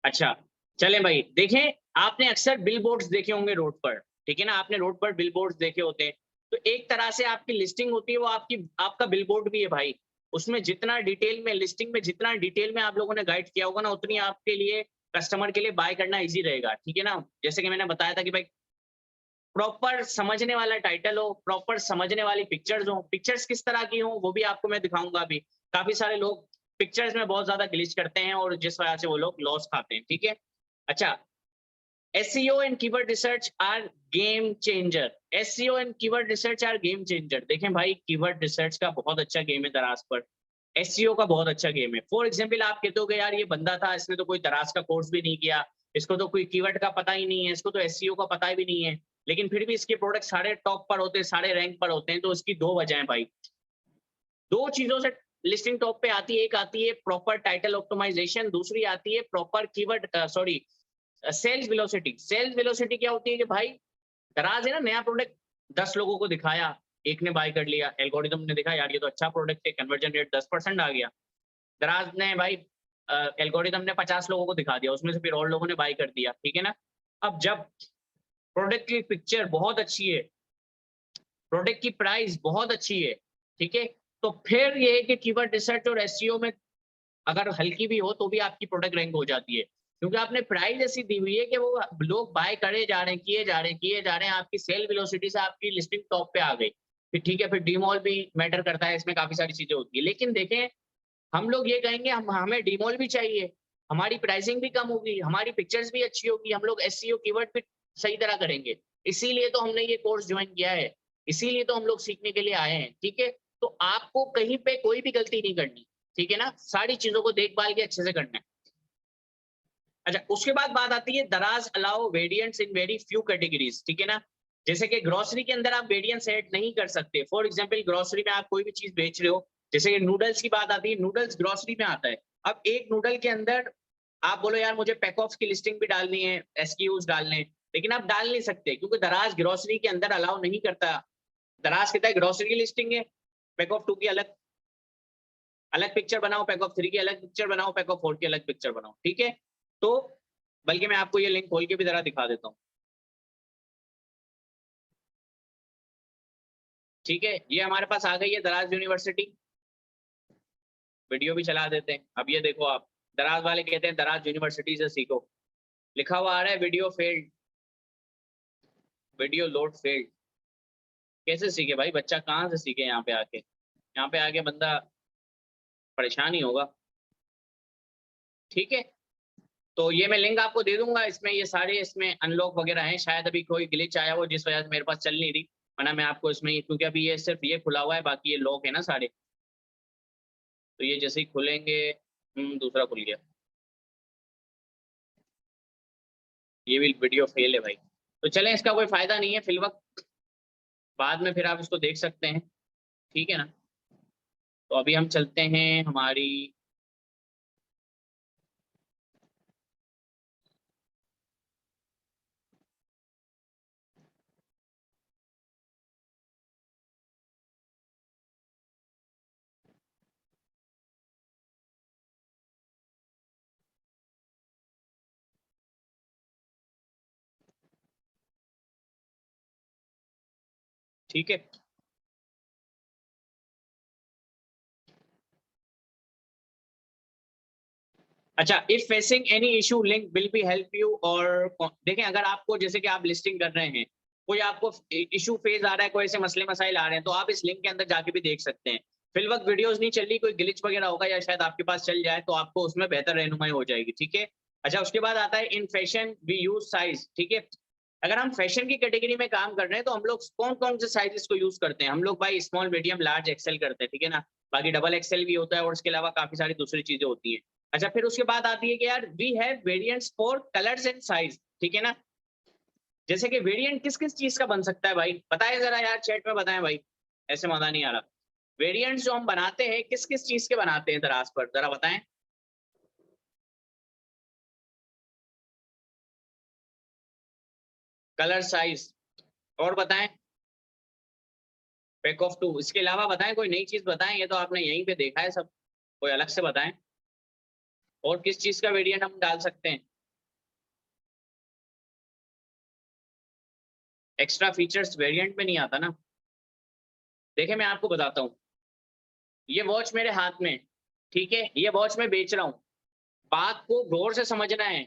अच्छा चलें भाई, देखें आपने अक्सर बिल बोर्ड्स देखे होंगे रोड पर, ठीक है ना, आपने रोड पर बिल बोर्ड्स देखे होते हैं। तो एक तरह से आपकी लिस्टिंग होती है, वो आपका बिल बोर्ड भी है भाई। उसमें जितना डिटेल में, लिस्टिंग में जितना डिटेल में आप लोगों ने गाइड किया होगा ना, उतनी आपके लिए, कस्टमर के लिए बाय करना इजी रहेगा, ठीक है ना। जैसे कि मैंने बताया था कि भाई प्रॉपर समझने वाला टाइटल हो, प्रॉपर समझने वाली पिक्चर्स हो। पिक्चर्स किस तरह की हो वो भी आपको मैं दिखाऊंगा अभी। काफी सारे लोग पिक्चर्स में बहुत ज्यादा ग्लिच करते हैं और जिस वजह से वो लोग लॉस खाते हैं, ठीक है। अच्छा, SEO and keyword research are game changer. SEO and keyword research are game changer. देखें भाई, कीवर्ड रिसर्च का बहुत अच्छा गेम है दराज पर, SEO का बहुत अच्छा गेम है। फॉर एग्जाम्पल आप कहते हो यार ये बंदा था, इसने तो कोई दराज का कोर्स भी नहीं किया, इसको तो कोई कीवर्ड का पता ही नहीं है, इसको तो SEO का पता भी नहीं है, लेकिन फिर भी इसके प्रोडक्ट सारे टॉप पर होते हैं, सारे रैंक पर होते हैं। तो इसकी दो वजह है भाई, दो चीजों से लिस्टिंग टॉप पे आती है। एक आती है प्रॉपर टाइटल ऑप्टिमाइजेशन, दूसरी आती है proper keyword sales velocity. Sales velocity क्या होती है कि भाई दराज है ना, नया प्रोडक्ट 10 लोगों को दिखाया, एक ने बाय कर लिया, एल्गोरिथम ने देखा यार ये तो अच्छा प्रोडक्ट है, कन्वर्जन रेट 10% आ गया। दराज ने भाई एल्गोरिथम ने 50 लोगों को दिखा दिया, उसमें से फिर और लोगों ने बाय कर दिया, ठीक है ना। अब जब प्रोडक्ट की पिक्चर बहुत अच्छी है, प्रोडक्ट की प्राइस बहुत अच्छी है, ठीक है, तो फिर ये है कि कीवर्ड रिसर्च और SEO में अगर हल्की भी हो तो भी आपकी प्रोडक्ट रैंक हो जाती है, क्योंकि आपने प्राइस ऐसी दी हुई है कि वो लोग बाय करे जा रहे हैं, किए जा रहे हैं, आपकी सेल वेलोसिटी से आपकी लिस्टिंग टॉप पे आ गई। फिर ठीक है, फिर डीमॉल भी मैटर करता है, इसमें काफी सारी चीजें होती है। लेकिन देखें, हम लोग ये कहेंगे हमें डीमॉल भी चाहिए, हमारी प्राइसिंग भी कम होगी, हमारी पिक्चर्स भी अच्छी होगी, हम लोग SEO कीवर्ड भी सही तरह करेंगे। इसीलिए तो हमने ये कोर्स ज्वाइन किया है, इसीलिए तो हम लोग सीखने के लिए आए हैं, ठीक है। तो आपको कहीं पे कोई भी गलती नहीं करनी, ठीक है ना, सारी चीजों को देखभाल के अच्छे से करना है। अच्छा, उसके बाद बात आती है दराज allow variants in very few categories, ठीक है ना। जैसे कि ग्रोसरी के अंदर आप वेरिएंट्स ऐड नहीं कर सकते। फॉर एग्जांपल ग्रोसरी में आप कोई भी चीज बेच रहे हो, जैसे कि नूडल्स की बात आती है, नूडल्स ग्रोसरी में आता है। अब एक नूडल के अंदर आप बोलो यार मुझे पैक ऑफ की लिस्टिंग भी डालनी है, SKUs डालने, लेकिन आप डाल नहीं सकते क्योंकि दराज ग्रोसरी के अंदर अलाउ नहीं करता। दराज कहता है ग्रोसरी की लिस्टिंग है, पैक ऑफ 2 की अलग अलग पिक्चर बनाओ, पैक ऑफ 3 की अलग पिक्चर बनाओ, पैक ऑफ 4 की अलग पिक्चर बनाओ, ठीक है। तो बल्कि मैं आपको ये लिंक खोल के भी जरा दिखा देता हूँ, ठीक है। ये हमारे पास आ गई है दराज यूनिवर्सिटी, वीडियो भी चला देते हैं। अब ये देखो आप, दराज वाले कहते हैं दराज यूनिवर्सिटी से सीखो, लिखा हुआ आ रहा है video failed, video load failed. कैसे सीखे भाई, बच्चा कहाँ से सीखे? यहाँ पे आके, यहाँ पे आके बंदा परेशान ही होगा, ठीक है। तो ये मैं लिंक आपको दे दूंगा, इसमें ये सारे इसमें अनलॉक वगैरह हैं। शायद अभी कोई ग्लिच आया हो जिस वजह से मेरे पास चल नहीं रही, वरना मैं आपको इसमें, क्योंकि अभी ये सिर्फ ये खुला हुआ है, बाकी ये लॉक है ना सारे, तो ये जैसे ही खुलेंगे, दूसरा खुल गया, ये भी वीडियो फेल है भाई। तो चलें, इसका कोई फायदा नहीं है फिलवक्त, बाद में फिर आप इसको देख सकते हैं, ठीक है ना। तो अभी हम चलते हैं हमारी, ठीक है। अच्छा, if facing any issue link will be help you. और देखें, अगर आपको जैसे कि आप लिस्टिंग कर रहे हैं, कोई आपको इशू फेज आ रहा है, कोई ऐसे मसले मसाइल आ रहे हैं, तो आप इस लिंक के अंदर जाके भी देख सकते हैं। फिल वक्त वीडियोस नहीं चल रही, कोई ग्लिच वगैरह होगा या शायद आपके पास चल जाए, तो आपको उसमें बेहतर रहनुमाई हो जाएगी, ठीक है। अच्छा, उसके बाद आता है in fashion we use size, ठीक है। अगर हम फैशन की कैटेगरी में काम कर रहे हैं तो हम लोग कौन कौन से साइजेस को यूज करते हैं? हम लोग भाई स्मॉल, मीडियम, लार्ज, एक्सेल करते हैं, ठीक है ना। बाकी डबल XL भी होता है और इसके अलावा काफी सारी दूसरी चीजें होती हैं। अच्छा, फिर उसके बाद आती है कि यार we have variants for colours and size, ठीक है ना। जैसे कि वेरिएंट किस किस चीज का बन सकता है भाई, बताएं जरा यार, चैट में बताएं भाई, ऐसे मजा नहीं आ रहा। वेरिएंट्स जो हम बनाते हैं किस किस चीज के बनाते हैं दराज पर, जरा बताएं। कलर, साइज, और बताएं पैक ऑफ 2, इसके अलावा बताएं कोई नई चीज बताएं। ये तो आपने यहीं पे देखा है सब, कोई अलग से बताएं। और किस चीज का वेरिएंट हम डाल सकते हैं? एक्स्ट्रा फीचर्स वेरिएंट में नहीं आता ना। देखिए मैं आपको बताता हूँ, ये वॉच मेरे हाथ में, ठीक है, ये वॉच मैं बेच रहा हूँ। बात को गौर से समझना है,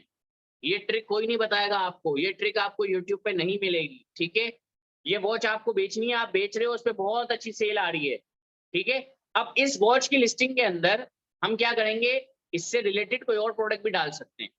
ये ट्रिक कोई नहीं बताएगा आपको, ये ट्रिक आपको यूट्यूब पे नहीं मिलेगी, ठीक है। ये वॉच आपको बेचनी है, आप बेच रहे हो, उस पर बहुत अच्छी सेल आ रही है, ठीक है। अब इस वॉच की लिस्टिंग के अंदर हम क्या करेंगे, इससे रिलेटेड कोई और प्रोडक्ट भी डाल सकते हैं,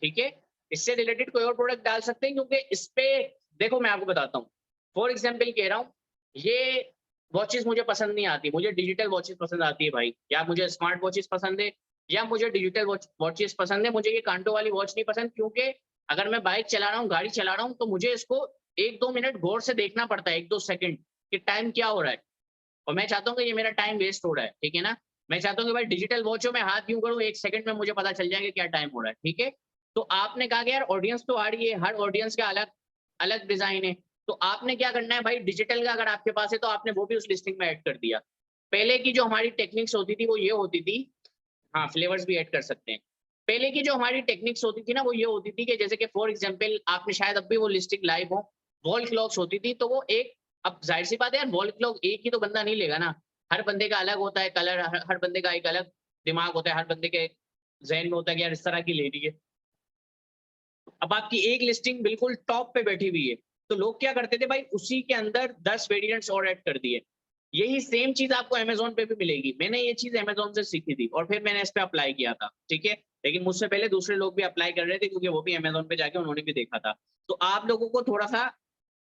ठीक है। इससे रिलेटेड कोई और प्रोडक्ट डाल सकते हैं, क्योंकि इस पे देखो मैं आपको बताता हूँ, फॉर एग्जाम्पल कह रहा हूँ, ये वॉचेस मुझे पसंद नहीं आती, मुझे डिजिटल वॉचेस पसंद आती है भाई, या मुझे स्मार्ट वॉचेस पसंद है, या मुझे डिजिटल वॉचेस पसंद है, मुझे ये कांटो वाली वॉच नहीं पसंद, क्योंकि अगर मैं बाइक चला रहा हूँ, गाड़ी चला रहा हूँ, तो मुझे इसको 1-2 मिनट गौर से देखना पड़ता है, 1-2 सेकंड कि टाइम क्या हो रहा है, और मैं चाहता हूँ कि ये मेरा टाइम वेस्ट हो रहा है, ठीक है ना। मैं चाहता हूँ कि भाई डिजिटल वॉचों में हाथ यूं करूँ, 1 सेकंड में मुझे पता चल जाएगा क्या टाइम हो रहा है, ठीक है। तो आपने कहा कि यार ऑडियंस तो आ रही है, हर ऑडियंस का अलग अलग डिजाइन है, तो आपने क्या करना है भाई, डिजिटल का अगर आपके पास है तो आपने वो भी उस लिस्टिंग में ऐड कर दिया। पहले की जो हमारी टेक्निक्स होती थी वो ये होती थी, हाँ फ्लेवर्स भी ऐड कर सकते हैं। पहले की जो हमारी टेक्निक्स होती थी ना, वो ये होती थी कि जैसे कि फॉर एग्जांपल आपने शायद अब भी वो लिस्टिंग लाइव हो, वॉल क्लॉक्स होती थी, तो वो एक, अब जाहिर सी बात है यार, वॉल क्लॉक एक ही तो बंदा नहीं लेगा ना, हर बंदे का अलग होता है कलर, हर बंदे का एक अलग दिमाग होता है, हर बंदे के जहन में होता है कि यार इस तरह की लेनी है। अब आपकी एक लिस्टिंग बिल्कुल टॉप पे बैठी हुई है, तो लोग क्या करते थे भाई, उसी के अंदर 10 वेरिएंट्स और ऐड कर दिए। यही सेम चीज आपको अमेज़न पे भी मिलेगी। मैंने ये चीज अमेज़न से सीखी थी और फिर मैंने इस पे अप्लाई किया था, ठीक है। लेकिन मुझसे पहले दूसरे लोग भी अप्लाई कर रहे थे, क्योंकि वो भी अमेज़न पे जाके उन्होंने भी देखा था। तो आप लोगों को थोड़ा सा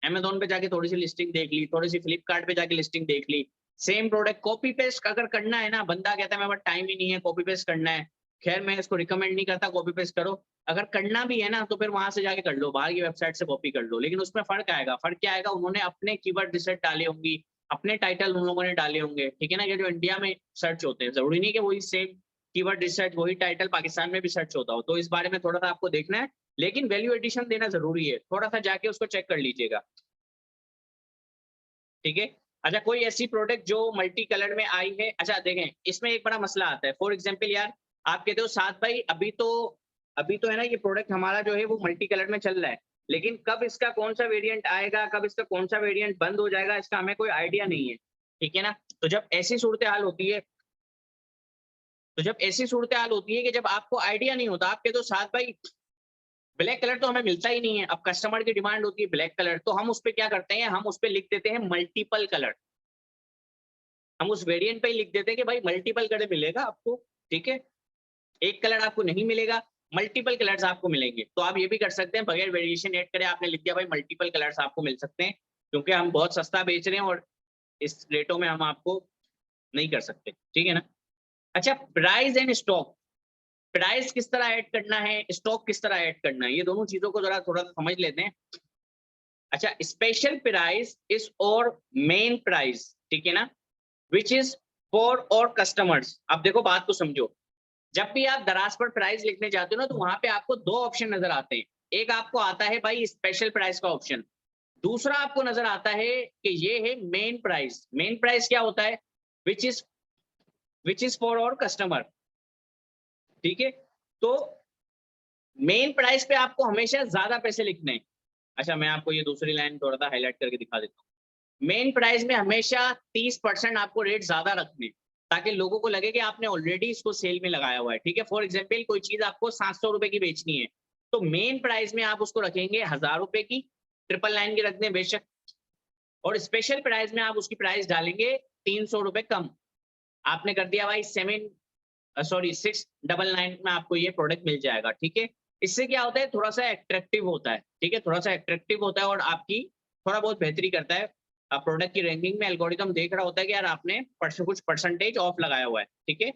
अमेज़न पे जाके थोड़ी सी लिस्टिंग देख ली, थोड़ी सी फ्लिपकार्ट पे जाके लिस्टिंग देख ली, सेम प्रोडक्ट कॉपी पेस्ट अगर करना है ना, बंदा कहता है मेरे पास टाइम ही नहीं है कॉपी पेस्ट करना है, खैर मैं इसको रिकमेंड नहीं करता कॉपी पेस्ट करो। अगर करना भी है ना तो फिर वहां से जाके कर लो, बाहर की वेबसाइट से कॉपी कर लो, लेकिन उसमें फर्क आएगा। फर्क क्या आएगा, उन्होंने अपने कीवर्ड रिसर्च डाली होंगी, अपने टाइटल उन लोगों ने डाले होंगे, ठीक है ना। ये जो इंडिया में सर्च होते हैं, जरूरी नहीं कि वही सेम कीवर्ड रिसर्च वही टाइटल पाकिस्तान में भी सर्च होता हो, तो इस बारे में थोड़ा सा आपको देखना है, लेकिन वैल्यू एडिशन देना जरूरी है, थोड़ा सा जाके उसको चेक कर लीजिएगा, ठीक है। अच्छा, कोई ऐसी प्रोडक्ट जो मल्टी कलर में आई है, अच्छा देखें इसमें एक बड़ा मसला आता है। फॉर एग्जांपल यार आप कहते हो साथ भाई अभी तो है ना, ये प्रोडक्ट हमारा जो है वो मल्टी कलर में चल रहा है, लेकिन कब इसका कौन सा वेरिएंट आएगा, कब इसका कौन सा वेरिएंट बंद हो जाएगा, इसका हमें कोई आइडिया नहीं है, ठीक है ना। तो जब ऐसी सूरत हाल होती है, कि जब आपको आइडिया नहीं होता, आप कहते हो साथ भाई ब्लैक कलर तो हमें मिलता ही नहीं है, अब कस्टमर की डिमांड होती है ब्लैक कलर, तो हम उस पर क्या करते हैं, हम उस पर लिख देते हैं मल्टीपल कलर, हम उस वेरिएंट पे ही लिख देते हैं कि भाई मल्टीपल कलर मिलेगा आपको, ठीक है। एक कलर आपको नहीं मिलेगा, मल्टीपल कलर्स आपको मिलेंगे। तो आप ये भी कर सकते हैं, बगैर वेरिएशन ऐड करे आपने लिख दिया भाई मल्टीपल कलर्स आपको मिल सकते हैं, क्योंकि हम बहुत सस्ता बेच रहे हैं और इस रेटों में हम आपको नहीं कर सकते, ठीक है ना। अच्छा, प्राइस एंड स्टॉक, प्राइस किस तरह ऐड करना है, स्टॉक किस तरह ऐड करना है, ये दोनों चीजों को जरा थोड़ा सा समझ लेते हैं। अच्छा, स्पेशल प्राइस इज और मेन प्राइस, ठीक है ना, विच इज फॉर और कस्टमर्स। अब देखो बात को समझो, जब भी आप दराज पर प्राइस लिखने जाते हो ना, तो वहां पे आपको दो ऑप्शन नजर आते हैं। एक आपको आता है भाई स्पेशल प्राइस का ऑप्शन, दूसरा आपको नजर आता है कि ये है मेन प्राइस। मेन प्राइस क्या होता है, विच इज फॉर और कस्टमर, ठीक है। तो मेन प्राइस पे आपको हमेशा ज्यादा पैसे लिखने हैं। अच्छा, मैं आपको ये दूसरी लाइन थोड़ा सा हाईलाइट करके दिखा देता हूँ। मेन प्राइस में हमेशा 30% आपको रेट ज्यादा रखने, ताकि लोगों को लगे कि आपने ऑलरेडी इसको सेल में लगाया हुआ है, ठीक है। फॉर एग्जाम्पल कोई चीज आपको 700 रुपए की बेचनी है, तो मेन प्राइस में आप उसको रखेंगे 1000 रुपए की, 999 की रख दें बेशक, और स्पेशल प्राइस में आप उसकी प्राइस डालेंगे 300 रुपए कम। आपने कर दिया भाई 699 में आपको ये प्रोडक्ट मिल जाएगा, ठीक है। इससे क्या होता है, थोड़ा सा अट्रैक्टिव होता है, ठीक है, थोड़ा सा अट्रैक्टिव होता है और आपकी थोड़ा बहुत बेहतरी करता है। प्रोडक्ट की रैंकिंग में एल्गोरिथम देख रहा होता है कि यार आपने कुछ परसेंटेज ऑफ लगाया हुआ है, ठीक है।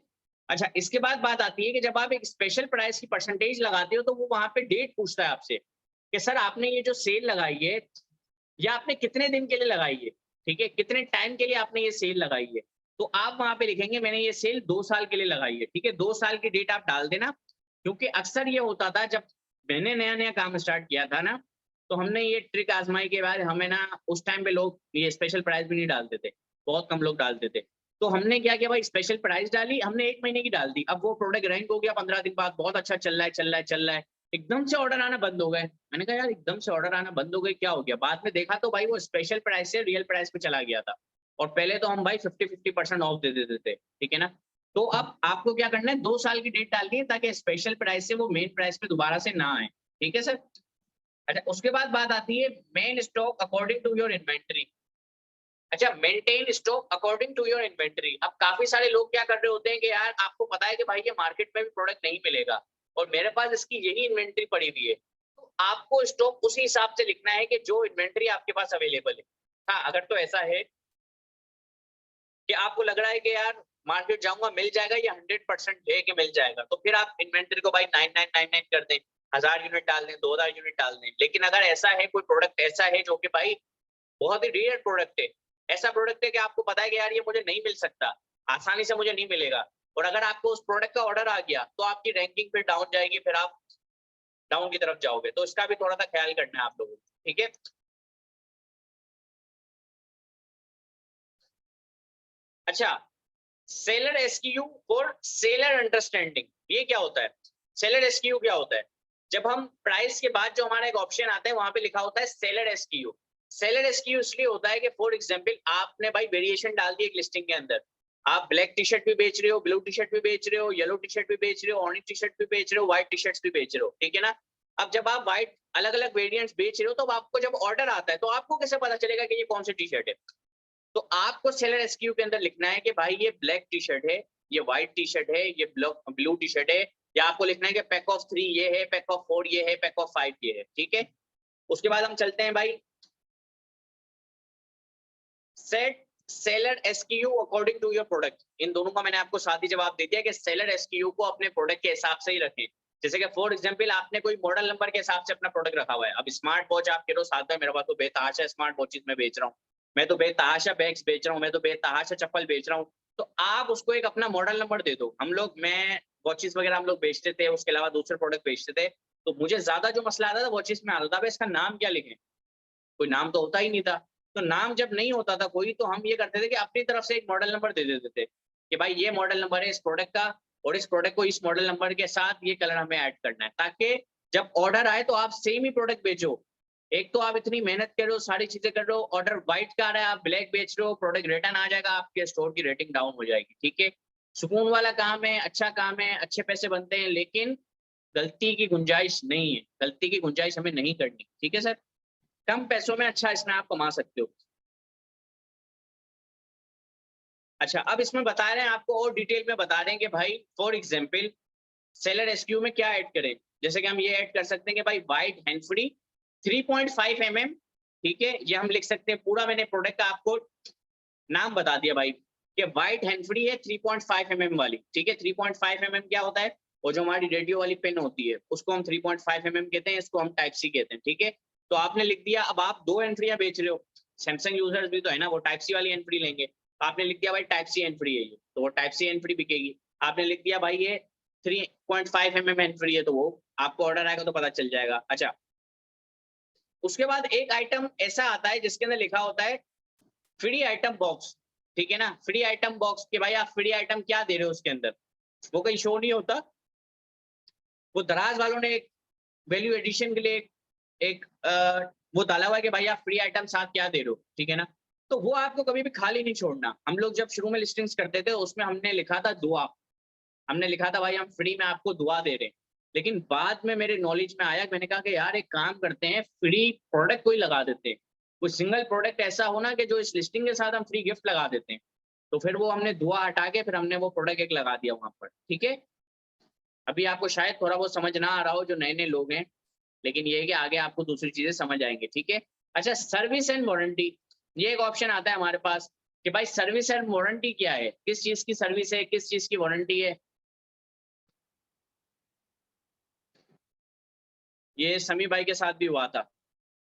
अच्छा, इसके बाद बात आती है कि जब आप एक स्पेशल प्राइस की परसेंटेज लगाते हो, तो वो वहां पे डेट पूछता है आपसे कि सर आपने ये जो सेल लगाई है, या आपने कितने दिन के लिए लगाई है, ठीक है, कितने टाइम के लिए आपने ये सेल लगाई है। तो आप वहां पे लिखेंगे मैंने ये सेल 2 साल के लिए लगाई है, ठीक है। 2 साल की डेट आप डाल देना, क्योंकि अक्सर ये होता था जब मैंने नया नया काम स्टार्ट किया था ना, तो हमने ये ट्रिक आजमाई के बाद हमें ना उस टाइम पे लोग ये स्पेशल प्राइस भी नहीं डालते थे, बहुत कम लोग डालते थे। तो हमने क्या किया भाई, स्पेशल प्राइस डाली हमने, 1 महीने की डाल दी। अब वो प्रोडक्ट रैंक हो गया, 15 दिन बाद बहुत अच्छा चल रहा है, एकदम से ऑर्डर आना बंद हो गए। मैंने कहा यार एकदम से ऑर्डर आना बंद हो गए, क्या हो गया। बाद में देखा तो भाई वो स्पेशल प्राइस से रियल प्राइस पे चला गया था, और पहले तो हम भाई 50-50% ऑफ दे देते थे, ठीक है ना। तो अब आपको क्या करना है, 2 साल की डेट डालनी है ताकि स्पेशल प्राइस से वो मेन प्राइस पे दोबारा से ना आए। ठीक है सर। अच्छा, उसके बाद बात आती है main stock according to your inventory. अच्छा, maintain stock according to your inventory. अब काफी सारे लोग क्या कर रहे होते हैं कि यार आपको पता है कि भाई ये मार्केट में भी प्रोडक्ट नहीं मिलेगा और मेरे पास इसकी यही इन्वेंटरी पड़ी हुई है, तो आपको स्टॉक उसी हिसाब से लिखना है कि जो इन्वेंटरी आपके पास अवेलेबल है। हाँ, अगर तो ऐसा है कि आपको लग रहा है कि यार मार्केट जाऊंगा मिल जाएगा, ये 100% है कि मिल जाएगा, तो फिर आप इन्वेंटरी को भाई 9999 कर दें, 1000 यूनिट डाल दें, 2000 यूनिट डाल दें। लेकिन अगर ऐसा है, कोई प्रोडक्ट ऐसा है जो कि भाई बहुत ही रेयर प्रोडक्ट है, ऐसा प्रोडक्ट है कि आपको पता है कि यार ये मुझे नहीं मिल सकता, आसानी से मुझे नहीं मिलेगा, और अगर आपको उस प्रोडक्ट का ऑर्डर आ गया तो आपकी रैंकिंग फिर डाउन जाएगी, फिर आप डाउन की तरफ जाओगे। तो इसका भी थोड़ा सा ख्याल करना है आप लोगों को। ठीक है। अच्छा, seller SQ for seller understanding, ये क्या होता है? सेलर एसक्यू क्या होता है? जब हम प्राइस के बाद जो हमारा एक ऑप्शन आता है वहां पे लिखा होता है सेलर एसक्यू। सेलर एसक्यू इसलिए होता है कि फॉर एग्जांपल आपने भाई वेरिएशन डाल दी एक लिस्टिंग के अंदर, आप ब्लैक टी शर्ट भी बेच रहे हो, ब्लू टी शर्ट भी बेच रहे हो, येलो टी शर्ट भी बेच रहे हो, ऑरेंज टी शर्ट भी बेच रहे हो, व्हाइट टी शर्ट्स भी बेच रहे हो। ठीक है ना। अब जब आप व्हाइट अलग अलग वेरिएंट्स बेच रहे हो तो आपको जब ऑर्डर आता है तो आपको कैसे पता चलेगा कि ये कौन सी टी शर्ट है? तो आपको सेलर एसक्यू के अंदर लिखना है कि भाई ये ब्लैक टी शर्ट है, ये व्हाइट टी शर्ट है, ये ब्लू टी शर्ट है, या आपको लिखना है कि पैक ऑफ 3 ये है, पैक ऑफ 4 ये है, पैक ऑफ 5 ये है। ठीक है। उसके बाद हम चलते हैं भाई set seller SKU according to your product. इन दोनों का मैंने आपको साथ ही जवाब दे दिया कि सेलर एसक्यू को अपने प्रोडक्ट के हिसाब से ही रखें। जैसे कि फॉर एग्जांपल आपने कोई मॉडल नंबर के हिसाब से अपना प्रोडक्ट रखा हुआ है। अब स्मार्ट वॉच आप कह रहे हो साथ में मेरे पास तो बेतहाशा स्मार्ट वॉचेस में बेच रहा हूँ, मैं तो बेतहाशा बैग्स बेच रहा हूँ, मैं तो बेतहाशा चप्पल बेच रहा हूँ, तो आप उसको एक अपना मॉडल नंबर दे दो। मैं वॉचेस वगैरह हम लोग बेचते थे, उसके अलावा दूसरे प्रोडक्ट बेचते थे, तो मुझे ज्यादा जो मसला आता था वॉचेस में आता था, इसका नाम क्या लिखें, कोई नाम तो होता ही नहीं था। तो नाम जब नहीं होता था कोई, तो हम ये करते थे कि अपनी तरफ से एक मॉडल नंबर दे देते थे कि भाई ये मॉडल नंबर है इस प्रोडक्ट का, और इस प्रोडक्ट को इस मॉडल नंबर के साथ ये कलर हमें ऐड करना है, ताकि जब ऑर्डर आए तो आप सेम ही प्रोडक्ट बेचो। एक तो आप इतनी मेहनत कर रहे हो, सारी चीजें कर रहे हो, ऑर्डर व्हाइट का आ रहा है, आप ब्लैक बेच रहे हो, प्रोडक्ट रिटर्न आ जाएगा, आपके स्टोर की रेटिंग डाउन हो जाएगी। ठीक है। सुकून वाला काम है, अच्छा काम है, अच्छे पैसे बनते हैं, लेकिन गलती की गुंजाइश नहीं है, गलती की गुंजाइश हमें नहीं करनी। ठीक है सर। कम पैसों में अच्छा इसमें आप कमा सकते हो। अच्छा, अब इसमें बता रहे हैं आपको और डिटेल में बता दें कि भाई फॉर एग्जांपल सेलर एसक्यू में क्या ऐड करें। जैसे कि हम ये ऐड कर सकते हैं कि भाई वाइट हैंड फ्री 3.5 mm। ठीक है, ये हम लिख सकते हैं। पूरा मैंने प्रोडक्ट का आपको नाम बता दिया भाई कि वाइट हैंड फ्री है 3.5 mm वाली। ठीक है, 3.5 mm क्या होता है? वो जो हमारी रेडियो वाली पेन होती है उसको हम 3.5 mm कहते हैं, इसको हम टाइप सी कहते हैं। ठीक है, तो आपने लिख दिया। अब आप 2 एंट्रियां बेच रहे हो, सैमसंग यूजर्स भी तो है ना, वो टाइप सी वाली एंट्री लेंगे। आपने लिख दिया भाई टाइप सी एंट्री है ये, तो वो टाइप सी एंट्री बिकेगी। आपने लिख दिया भाई ये 3.5 mm एंट्री है, तो वो आपको ऑर्डर आएगा तो पता चल जाएगा। अच्छा, उसके बाद एक आइटम ऐसा आता है जिसके अंदर लिखा होता है फ्री आइटम बॉक्स। ठीक है ना, फ्री आइटम बॉक्स के भाई आप फ्री आइटम क्या दे रहे हो उसके अंदर, वो कहीं शो नहीं होता। वो दराज वालों ने एक वैल्यू एडिशन के लिए एक वो डाला हुआ है कि भाई आप फ्री आइटम साथ क्या दे रहे हो। ठीक है ना, तो वो आपको कभी भी खाली नहीं छोड़ना। हम लोग जब शुरू में लिस्टिंग्स करते थे उसमें हमने लिखा था दुआ, हमने लिखा था भाई हम फ्री में आपको दुआ दे रहे हैं। लेकिन बाद में मेरे नॉलेज में आया, मैंने कहा कि यार एक काम करते हैं, फ्री प्रोडक्ट कोई लगा देते हैं, कोई सिंगल प्रोडक्ट ऐसा होना कि जो इस लिस्टिंग के साथ हम फ्री गिफ्ट लगा देते हैं। तो फिर वो हमने दुआ हटा के फिर हमने वो प्रोडक्ट एक लगा दिया वहां पर। ठीक है, अभी आपको शायद थोड़ा बहुत समझ ना आ रहा हो जो नए नए लोग हैं, लेकिन ये है कि आगे आपको दूसरी चीजें समझ आएंगे। ठीक है। अच्छा, सर्विस एंड वारंटी, ये एक ऑप्शन आता है हमारे पास कि भाई सर्विस एंड वारंटी क्या है, किस चीज की सर्विस है, किस चीज की वारंटी है। ये समी भाई के साथ भी हुआ था,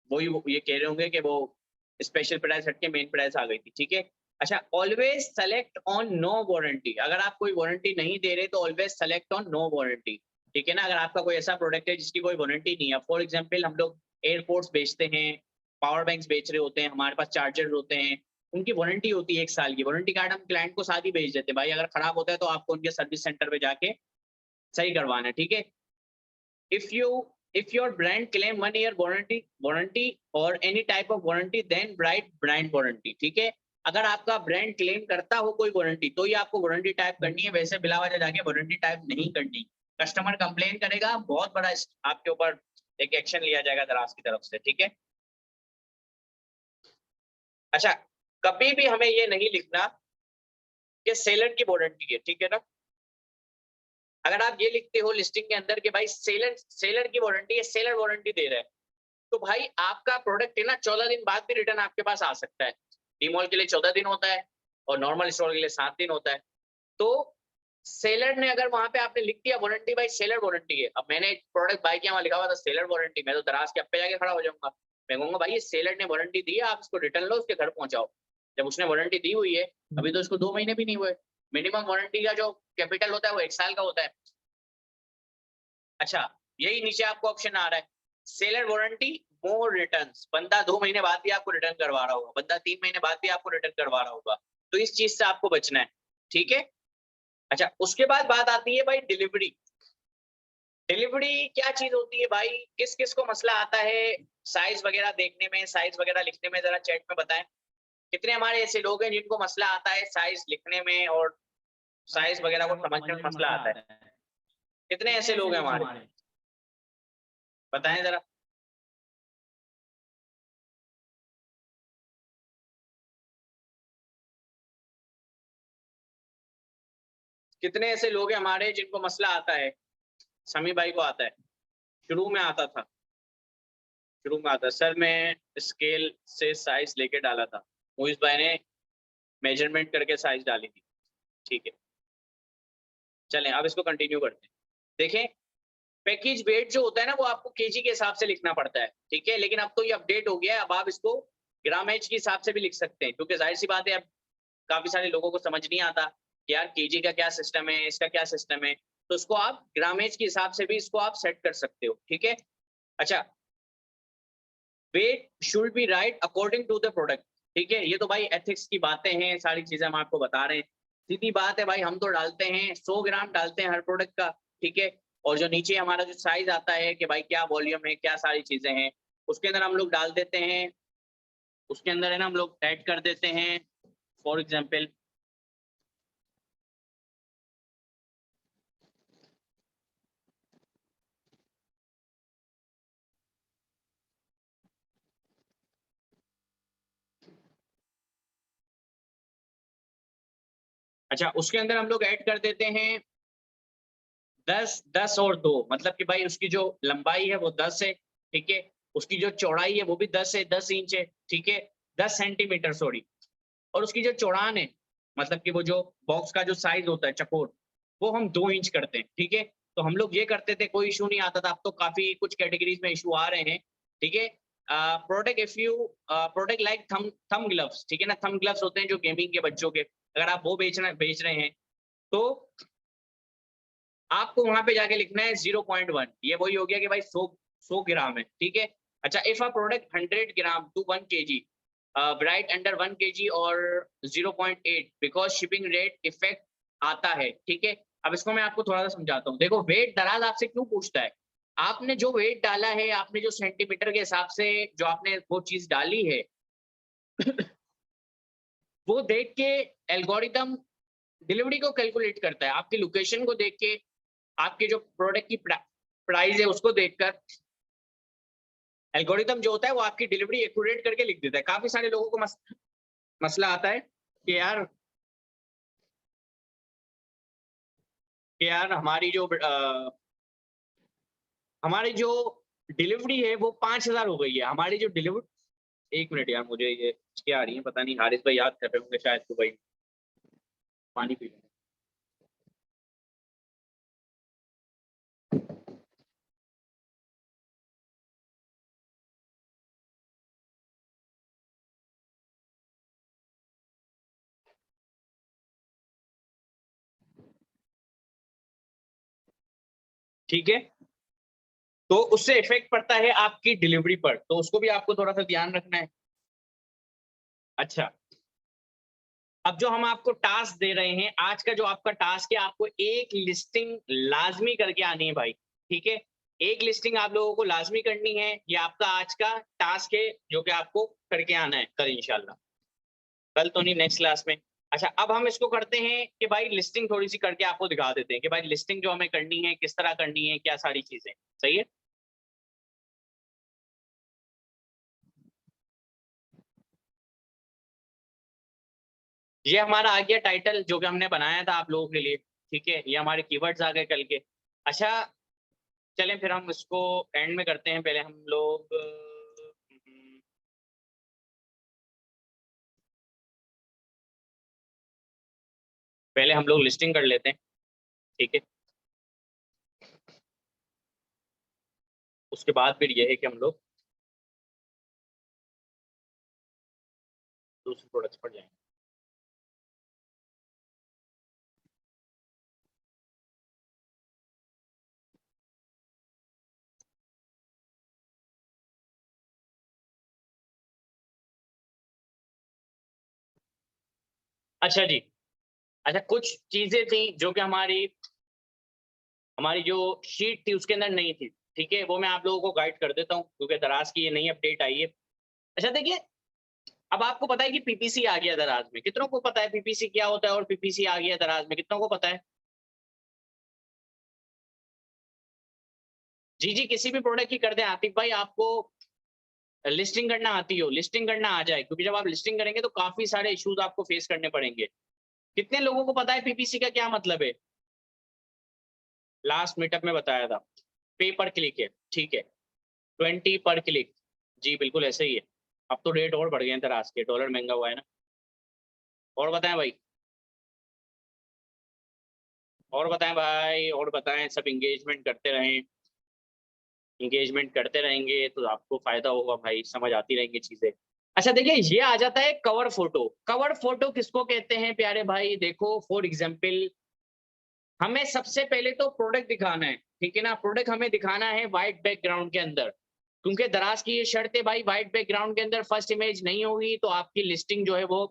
वही ये कह रहे होंगे कि वो स्पेशल प्राइस हट के मेन प्राइस आ गई थी। ठीक है। अच्छा, always select on no warranty, अगर आप कोई वारंटी नहीं दे रहे तो always select on no warranty. ठीक है ना, अगर आपका कोई ऐसा प्रोडक्ट है जिसकी कोई वारंटी नहीं है, फॉर एग्जांपल हम लोग एयरपोर्ट्स बेचते हैं, पावर बैंक्स बेच रहे होते हैं, हमारे पास चार्जर होते हैं, उनकी वारंटी होती है 1 साल की। वारंटी कार्ड हम क्लाइंट को साथ ही भेज देते हैं, भाई अगर खराब होता है तो आपको उनके सर्विस सेंटर पे जाके सही करवाना है। ठीक है। if your brand claim 1 year warranty or any type of warranty then write brand warranty। ठीक है, अगर आपका ब्रांड क्लेम करता हो कोई वारंटी तो ही आपको वारंटी टाइप करनी है, वैसे बिला वजह जाके वारंटी टाइप नहीं करनी। कस्टमर कंप्लेन करेगा, बहुत बड़ा आपके ऊपर एक एक्शन लिया जाएगा दराज की तरफ से, ठीक है। अच्छा, कभी भी हमें ये नहीं लिखना कि सेलर की वारंटी है, ठीक है ना। अगर आप ये लिखते हो लिस्टिंग के अंदर कि भाई सेलर की वारंटी है, सेलर वारंटी दे रहा है, तो भाई आपका प्रोडक्ट है ना 14 दिन बाद भी रिटर्न आपके पास आ सकता है। डीमॉल के लिए 14 दिन होता है और नॉर्मल स्टोर के लिए 7 दिन होता है। तो सेलर ने अगर वहां पे आपने लिख दिया वारंटी बाई सेलर वारंटी है, अब मैंने प्रोडक्ट बाय किया, वहां लिखा हुआ था सेलर वारंटी, मैं तो दराज के अब पे जाके खड़ा हो जाऊंगा। मैं कहूंगा भाई ये सेलर ने वारंटी दी है, आप इसको रिटर्न लो, उसके घर पहुंचाओ। जब उसने वारंटी दी हुई है, अभी तो इसको 2 महीने भी नहीं हुए। मिनिमम वारंटी का जो कैपिटल होता है वो 1 साल का होता है। अच्छा, यही नीचे आपको ऑप्शन आ रहा है, सेलर वारंटी मोर रिटर्न्स। बंदा 2 महीने बाद भी आपको रिटर्न करवा रहा होगा, बंदा 3 महीने बाद भी आपको रिटर्न करवा रहा होगा, तो इस चीज से आपको बचना है, ठीक है। अच्छा, उसके बाद बात आती है भाई डिलीवरी। डिलीवरी क्या चीज होती है भाई, किस किस को मसला आता है साइज वगैरह देखने में, साइज वगैरह लिखने में, जरा चैट में बताएं कितने हमारे ऐसे लोग हैं जिनको मसला आता है साइज लिखने में और साइज वगैरह को समझने में मसला आता है। कितने ऐसे लोग हैं हमारे, बताएं जरा। कितने ऐसे लोग हैं हमारे जिनको मसला आता है। समी भाई को आता है, शुरू में आता था, शुरू में आता सर मैं स्केल से साइज लेके डाला था, मोहित भाई ने मेजरमेंट करके साइज डाली थी, ठीक है। चलें अब इसको कंटिन्यू करते हैं। देखें, पैकेज वेट जो होता है ना वो आपको केजी के हिसाब से लिखना पड़ता है, ठीक है। लेकिन अब तो ये अपडेट हो गया है, अब आप इसको ग्रामेज के हिसाब से भी लिख सकते हैं, क्योंकि जाहिर सी बात है अब काफी सारे लोगों को समझ नहीं आता कि यार केजी का क्या सिस्टम है, इसका क्या सिस्टम है, तो उसको आप ग्रामेज के हिसाब से भी इसको आप सेट कर सकते हो, ठीक है। अच्छा, weight should be right according to the product, ठीक है। ये तो भाई एथिक्स की बातें हैं, सारी चीजें हम आपको बता रहे हैं। सीधी बात है भाई, हम तो डालते हैं 100 ग्राम डालते हैं हर प्रोडक्ट का, ठीक है। और जो नीचे हमारा जो साइज आता है कि भाई क्या वॉल्यूम है, क्या सारी चीजें हैं, उसके अंदर हम लोग डाल देते हैं, उसके अंदर है ना हम लोग ऐड कर देते हैं। फॉर एग्जाम्पल अच्छा, उसके अंदर हम लोग ऐड कर देते हैं 10, 10 और 2, मतलब कि भाई उसकी जो लंबाई है वो 10 है, ठीक है। उसकी जो चौड़ाई है वो भी 10 है, 10 इंच है, ठीक है, 10 सेंटीमीटर सॉरी। और उसकी जो चौड़ान है, मतलब कि वो जो बॉक्स का जो साइज होता है चकोर, वो हम 2 इंच करते हैं, ठीक है। तो हम लोग ये करते थे, कोई इशू नहीं आता था, अब तो काफी कुछ कैटेगरीज में इशू आ रहे हैं, ठीक है। Product if you product like थम ग्लव्स, ठीक है ना, थम ग्लव्स होते हैं जो गेमिंग के बच्चों के, अगर आप वो बेच रहे हैं तो आपको वहां पे जाके लिखना है 0.1, ये वही हो गया कि भाई 100 ग्राम है, ठीक है। अच्छा, if a product 100 gram to 1 kg right under 1 kg और 0.8 बिकॉज शिपिंग रेट इफेक्ट आता है, ठीक है। अब इसको मैं आपको थोड़ा सा समझाता हूँ। देखो, वेट दराज आपसे क्यों पूछता है, आपने जो वेट डाला है, आपने जो सेंटीमीटर के हिसाब से जो आपने वो चीज डाली है वो देख के एल्गोरिदम डिलीवरी को कैलकुलेट करता है, आपकी लोकेशन को देख के, आपके जो प्रोडक्ट की प्राइस है उसको देखकर एल्गोरिदम जो होता है वो आपकी डिलीवरी एक्यूरेट करके लिख देता है। काफी सारे लोगों को मसला आता है कि यार हमारी जो डिलीवरी है वो 5000 हो गई है, हमारी जो डिलीवरी, एक मिनट यार, मुझे ये क्या आ रही है पता नहीं, हारिस भाई याद कर रहे होंगे शायद, तो भाई पानी पी लें। ठीक है, तो उससे इफेक्ट पड़ता है आपकी डिलीवरी पर, तो उसको भी आपको थोड़ा सा ध्यान रखना है। अच्छा, अब जो हम आपको टास्क दे रहे हैं, आज का जो आपका टास्क है, आपको एक लिस्टिंग लाजमी करके आनी है भाई, ठीक है। एक लिस्टिंग आप लोगों को लाजमी करनी है, ये आपका आज का टास्क है जो कि आपको करके आना है कल इंशाल्लाह। कल तो नहीं, नेक्स्ट क्लास में। अच्छा, अब हम इसको करते हैं कि भाई लिस्टिंग थोड़ी सी करके आपको दिखा देते हैं कि भाई लिस्टिंग जो हमें करनी है किस तरह करनी है, क्या सारी चीजें। सही है। ये हमारा आ गया टाइटल जो कि हमने बनाया था आप लोगों के लिए। ठीक है, ये हमारे कीवर्ड्स आ गए कल के। अच्छा, चलें फिर हम इसको एंड में करते हैं। पहले हम लोग लिस्टिंग कर लेते हैं। ठीक है, उसके बाद फिर ये है कि हम लोग दूसरे प्रोडक्ट्स पर जाएंगे। अच्छा जी, अच्छा कुछ चीजें थी जो कि हमारी जो शीट थी उसके अंदर नहीं थी। ठीक है, वो मैं आप लोगों को गाइड कर देता हूँ क्योंकि दराज की ये नई अपडेट आई है। अच्छा देखिए, अब आपको पता है कि पीपीसी आ गया दराज में। कितनों को पता है पीपीसी क्या होता है और पीपीसी आ गया दराज में? कितनों को पता है? जी जी, किसी भी प्रोडक्ट की कर दें। आतिफ भाई, आपको लिस्टिंग करना आती हो, लिस्टिंग करना आ जाए, क्योंकि जब आप लिस्टिंग करेंगे तो काफी सारे इश्यूज आपको फेस करने पड़ेंगे। कितने लोगों को पता है पीपीसी का क्या मतलब है? लास्ट मीटअप में बताया था, पे पर क्लिक है। ठीक है, 20 पर क्लिक। जी बिल्कुल ऐसे ही है। अब तो रेट और बढ़ गए हैं दराज के, डॉलर महंगा हुआ है ना। और बताएं भाई, और बताएं भाई, और बताएं। सब इंगेजमेंट करते रहें, इंगेजमेंट करते रहेंगे तो आपको फायदा होगा भाई, समझ आती रहेंगी चीजें। अच्छा देखिए, ये आ जाता है कवर फोटो। कवर फोटो किसको कहते हैं प्यारे भाई? देखो, फॉर एग्जाम्पल हमें सबसे पहले तो प्रोडक्ट दिखाना है। ठीक है ना, प्रोडक्ट हमें दिखाना है व्हाइट बैकग्राउंड के अंदर, क्योंकि दराज की ये शर्त है भाई, व्हाइट बैकग्राउंड के अंदर फर्स्ट इमेज नहीं होगी तो आपकी लिस्टिंग जो है वो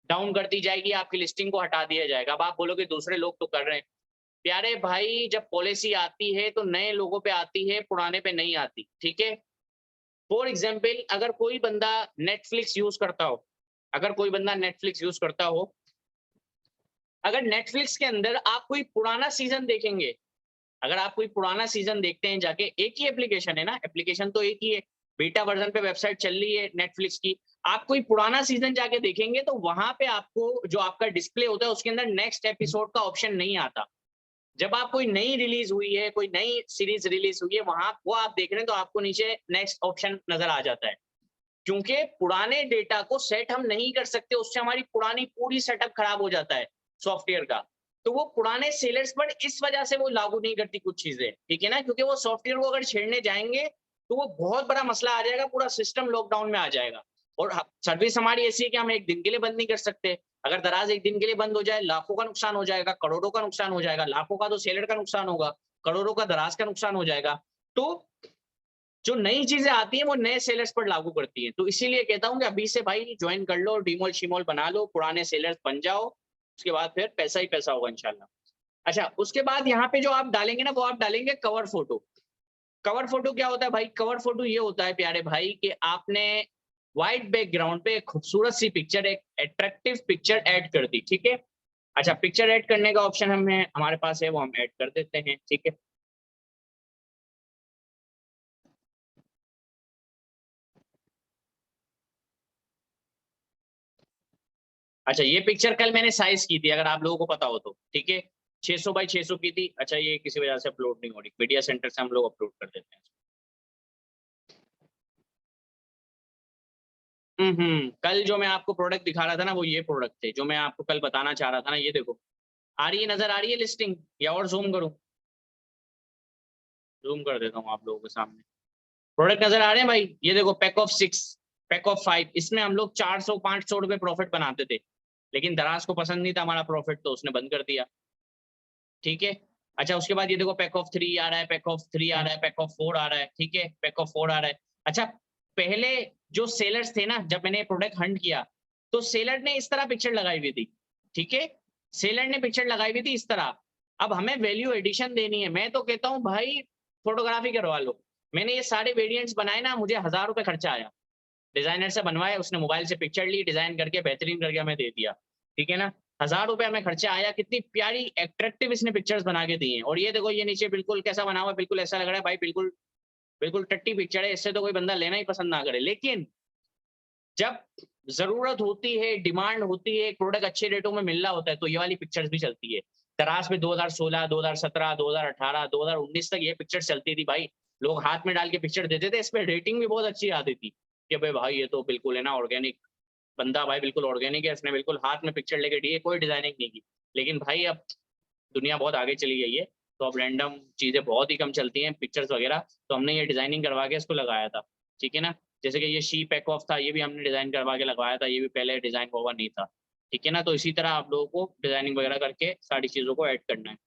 डाउन कर दी जाएगी, आपकी लिस्टिंग को हटा दिया जाएगा। अब आप बोलोगे दूसरे लोग तो कर रहे हैं। प्यारे भाई, जब पॉलिसी आती है तो नए लोगों पे आती है, पुराने पे नहीं आती। ठीक है, फॉर एग्जाम्पल अगर कोई बंदा नेटफ्लिक्स यूज करता हो, अगर कोई बंदा नेटफ्लिक्स यूज करता हो, अगर नेटफ्लिक्स के अंदर आप कोई पुराना सीजन देखेंगे, अगर आप कोई पुराना सीजन देखते हैं जाके, एक ही एप्लीकेशन है ना, एप्लीकेशन तो एक ही है, बीटा वर्जन पे वेबसाइट चल रही है नेटफ्लिक्स की। आप कोई पुराना सीजन जाके देखेंगे तो वहां पे आपको जो आपका डिस्प्ले होता है उसके अंदर नेक्स्ट एपिसोड का ऑप्शन नहीं आता। जब आप कोई नई रिलीज हुई है, कोई नई सीरीज रिलीज हुई है, वहां वो आप देख रहे हैं तो आपको नीचे नेक्स्ट ऑप्शन नजर आ जाता है। क्योंकि पुराने डेटा को सेट हम नहीं कर सकते, उससे हमारी पुरानी पूरी सेटअप खराब हो जाता है सॉफ्टवेयर का। तो वो पुराने सेलर्स पर इस वजह से वो लागू नहीं करती कुछ चीजें। ठीक है ना, क्योंकि वो सॉफ्टवेयर को अगर छेड़ने जाएंगे तो वो बहुत बड़ा मसला आ जाएगा, पूरा सिस्टम लॉकडाउन में आ जाएगा। और सर्विस हमारी ऐसी है कि हम एक दिन के लिए बंद नहीं कर सकते। अगर दराज एक दिन के लिए बंद हो जाए, लाखों का नुकसान हो जाएगा, करोड़ों का नुकसान हो जाएगा। लाखों का तो सेलर का नुकसान होगा, करोड़ों का दराज का नुकसान हो जाएगा। तो जो नई चीजें आती हैं वो नए सेलर्स पर लागू करती हैं। तो इसीलिए कहता हूं कि अभी से भाई ज्वाइन कर लो, डीमोल शीमोल बना लो, पुराने सेलर्स बन जाओ, उसके बाद फिर पैसा ही पैसा होगा इंशाल्लाह। अच्छा, उसके बाद यहाँ पे जो आप डालेंगे ना, वो आप डालेंगे कवर फोटो। कवर फोटो क्या होता है भाई? कवर फोटो ये होता है प्यारे भाई कि आपने व्हाइट बैकग्राउंड पे एक खूबसूरत सी पिक्चर, एक अट्रैक्टिव पिक्चर ऐड कर दी। ठीक है, अच्छा पिक्चर ऐड करने का ऑप्शन हमें हमारे पास है, वो हम ऐड कर देते हैं। ठीक है, अच्छा ये पिक्चर कल मैंने साइज की थी, अगर आप लोगों को पता हो तो। ठीक है, 600 बाई 600 की थी। अच्छा, ये किसी वजह से अपलोड नहीं हो रही, मीडिया सेंटर से हम लोग अपलोड कर देते हैं। कल जो मैं आपको प्रोडक्ट दिखा रहा था ना, वो ये प्रोडक्ट थे जो मैं आपको कल बताना चाह रहा था ना। ये देखो, आ रही है, नजर आ रही है लिस्टिंग, या और जूम करूं? जूम कर देता हूँ आप लोगों के सामने। प्रोडक्ट नजर आ रहे हैं भाई? ये देखो, पैक ऑफ 6, पैक ऑफ 5, इसमें हम लोग 400-500 रुपए प्रॉफिट बनाते थे, लेकिन दराज को पसंद नहीं था हमारा प्रॉफिट, तो उसने बंद कर दिया। ठीक है, अच्छा उसके बाद ये देखो, पैक ऑफ 3 आ रहा है, पैक ऑफ 3 आ रहा है, पैक ऑफ 4 आ रहा है। ठीक है, पैक ऑफ 4 आ रहा है। अच्छा, पहले जो सेलर्स थे ना, जब मैंने प्रोडक्ट हंट किया तो सेलर ने इस तरह पिक्चर लगाई हुई थी। ठीक है, सेलर ने पिक्चर लगाई हुई थी इस तरह। अब हमें वैल्यू एडिशन देनी है। मैं तो कहता हूँ भाई फोटोग्राफी करवा लो। मैंने ये सारे वेरिएंट्स बनाए ना, मुझे 1000 रुपए खर्चा आया। डिजाइनर से बनवाए, उसने मोबाइल से पिक्चर ली, डिजाइन करके बेहतरीन करके हमें दे दिया, ठीक है ना। 1000 रुपए हमें खर्चा आया, कितनी प्यारी एट्रैक्टिव इसने पिक्चर्स बना के दी हैं। और ये देखो ये नीचे बिल्कुल कैसा बना हुआ है, बिल्कुल ऐसा लग रहा है भाई बिल्कुल बिल्कुल टट्टी पिक्चर है, इससे तो कोई बंदा लेना ही पसंद ना करे। लेकिन जब जरूरत होती है, डिमांड होती है, प्रोडक्ट अच्छे रेटों में मिल रहा होता है, तो ये वाली पिक्चर्स भी चलती है। दराज पे 2016, 2017, 2018, 2019 तक ये पिक्चर चलती थी भाई। लोग हाथ में डाल के पिक्चर देते थे, इस पे रेटिंग भी बहुत अच्छी आती थी कि भाई ये तो बिल्कुल है ना ऑर्गेनिक बंदा, भाई बिल्कुल ऑर्गेनिक है, इसने बिल्कुल हाथ में पिक्चर लेके दी है, कोई डिजाइनिंग नहीं की। लेकिन भाई अब दुनिया बहुत आगे चली गई है, तो अब रैंडम चीजें बहुत ही कम चलती हैं पिक्चर्स वगैरह। तो हमने ये डिजाइनिंग करवा के इसको लगाया था, ठीक है ना। जैसे कि ये शी पैक ऑफ था, ये भी हमने डिजाइन करवा के लगवाया था, ये भी पहले डिजाइन हुआ नहीं था, ठीक है ना। तो इसी तरह आप लोगों को डिजाइनिंग वगैरह करके सारी चीजों को ऐड करना है,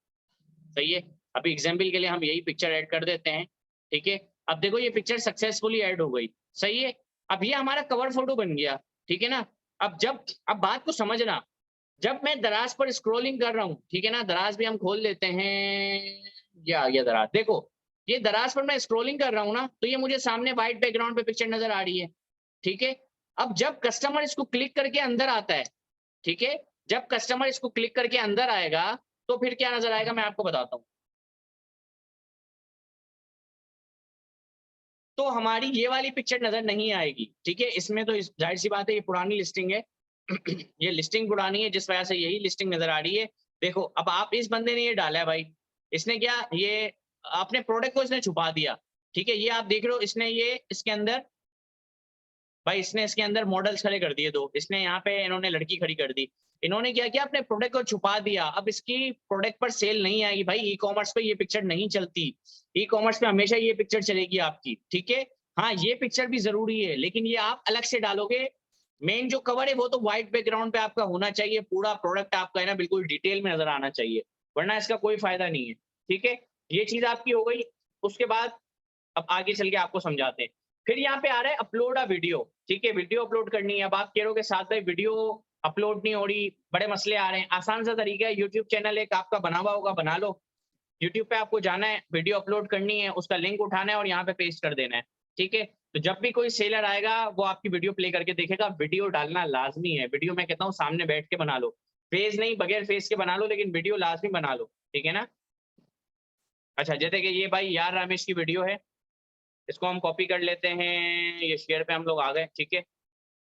सही है। अभी एग्जाम्पल के लिए हम यही पिक्चर ऐड कर देते हैं, ठीक है। अब देखो ये पिक्चर सक्सेसफुली ऐड हो गई, सही है। अब ये हमारा कवर फोटो बन गया, ठीक है ना। अब बात को समझना, जब मैं दराज पर स्क्रॉलिंग कर रहा हूँ, ठीक है ना, दराज भी हम खोल लेते हैं, ये आ गया दराज। देखो ये दराज पर मैं स्क्रॉलिंग कर रहा हूँ ना, तो ये मुझे सामने व्हाइट बैकग्राउंड पे पिक्चर नजर आ रही है, ठीक है। अब जब कस्टमर इसको क्लिक करके अंदर आता है, ठीक है, जब कस्टमर इसको क्लिक करके अंदर आएगा तो फिर क्या नजर आएगा मैं आपको बताता हूँ। तो हमारी ये वाली पिक्चर नजर नहीं आएगी, ठीक है। इसमें तो जाहिर सी बात है ये पुरानी लिस्टिंग है ये लिस्टिंग पुरानी है, जिस वजह से यही लिस्टिंग नजर आ रही है। देखो अब आप इस बंदे ने ये डाला है भाई, इसने क्या, ये अपने प्रोडक्ट को इसने छुपा दिया, ठीक है। ये आप देख रहे हो, इसने ये इसके अंदर भाई इसने इसके अंदर मॉडल्स खड़े कर दिए दो, इसने यहाँ पे इन्होंने लड़की खड़ी कर दी। इन्होंने क्या किया, अपने प्रोडक्ट को छुपा दिया। अब इसकी प्रोडक्ट पर सेल नहीं आएगी भाई, ई कॉमर्स पे ये पिक्चर नहीं चलती। ई कॉमर्स पे हमेशा ये पिक्चर चलेगी आपकी, ठीक है। हाँ ये पिक्चर भी जरूरी है, लेकिन ये आप अलग से डालोगे। मेन जो कवर है वो तो व्हाइट बैकग्राउंड पे आपका होना चाहिए, पूरा प्रोडक्ट आपका है ना बिल्कुल डिटेल में नजर आना चाहिए, वरना इसका कोई फायदा नहीं है, ठीक है। ये चीज आपकी हो गई। उसके बाद अब आगे चल के आपको समझाते हैं। फिर यहाँ पे आ रहा है अपलोड अ वीडियो, ठीक है, वीडियो अपलोड करनी है। अब आप कह रहे हो कि साथ में वीडियो अपलोड नहीं हो रही, बड़े मसले आ रहे हैं। आसान सा तरीका है, यूट्यूब चैनल एक आपका बना हुआ होगा, बना लो। यूट्यूब पे आपको जाना है, वीडियो अपलोड करनी है, उसका लिंक उठाना है और यहाँ पे पेस्ट कर देना है, ठीक है। तो जब भी कोई सेलर आएगा वो आपकी वीडियो प्ले करके देखेगा। वीडियो डालना लाजमी है, वीडियो मैं कहता हूँ सामने बैठ के बना लो, फेस नहीं बगैर फेस के बना लो, लेकिन वीडियो लाजमी बना लो, ठीक है ना। अच्छा जैसे कि ये भाई यार रामेश की वीडियो है, इसको हम कॉपी कर लेते हैं, ये शेयर पे हम लोग आ गए, ठीक है।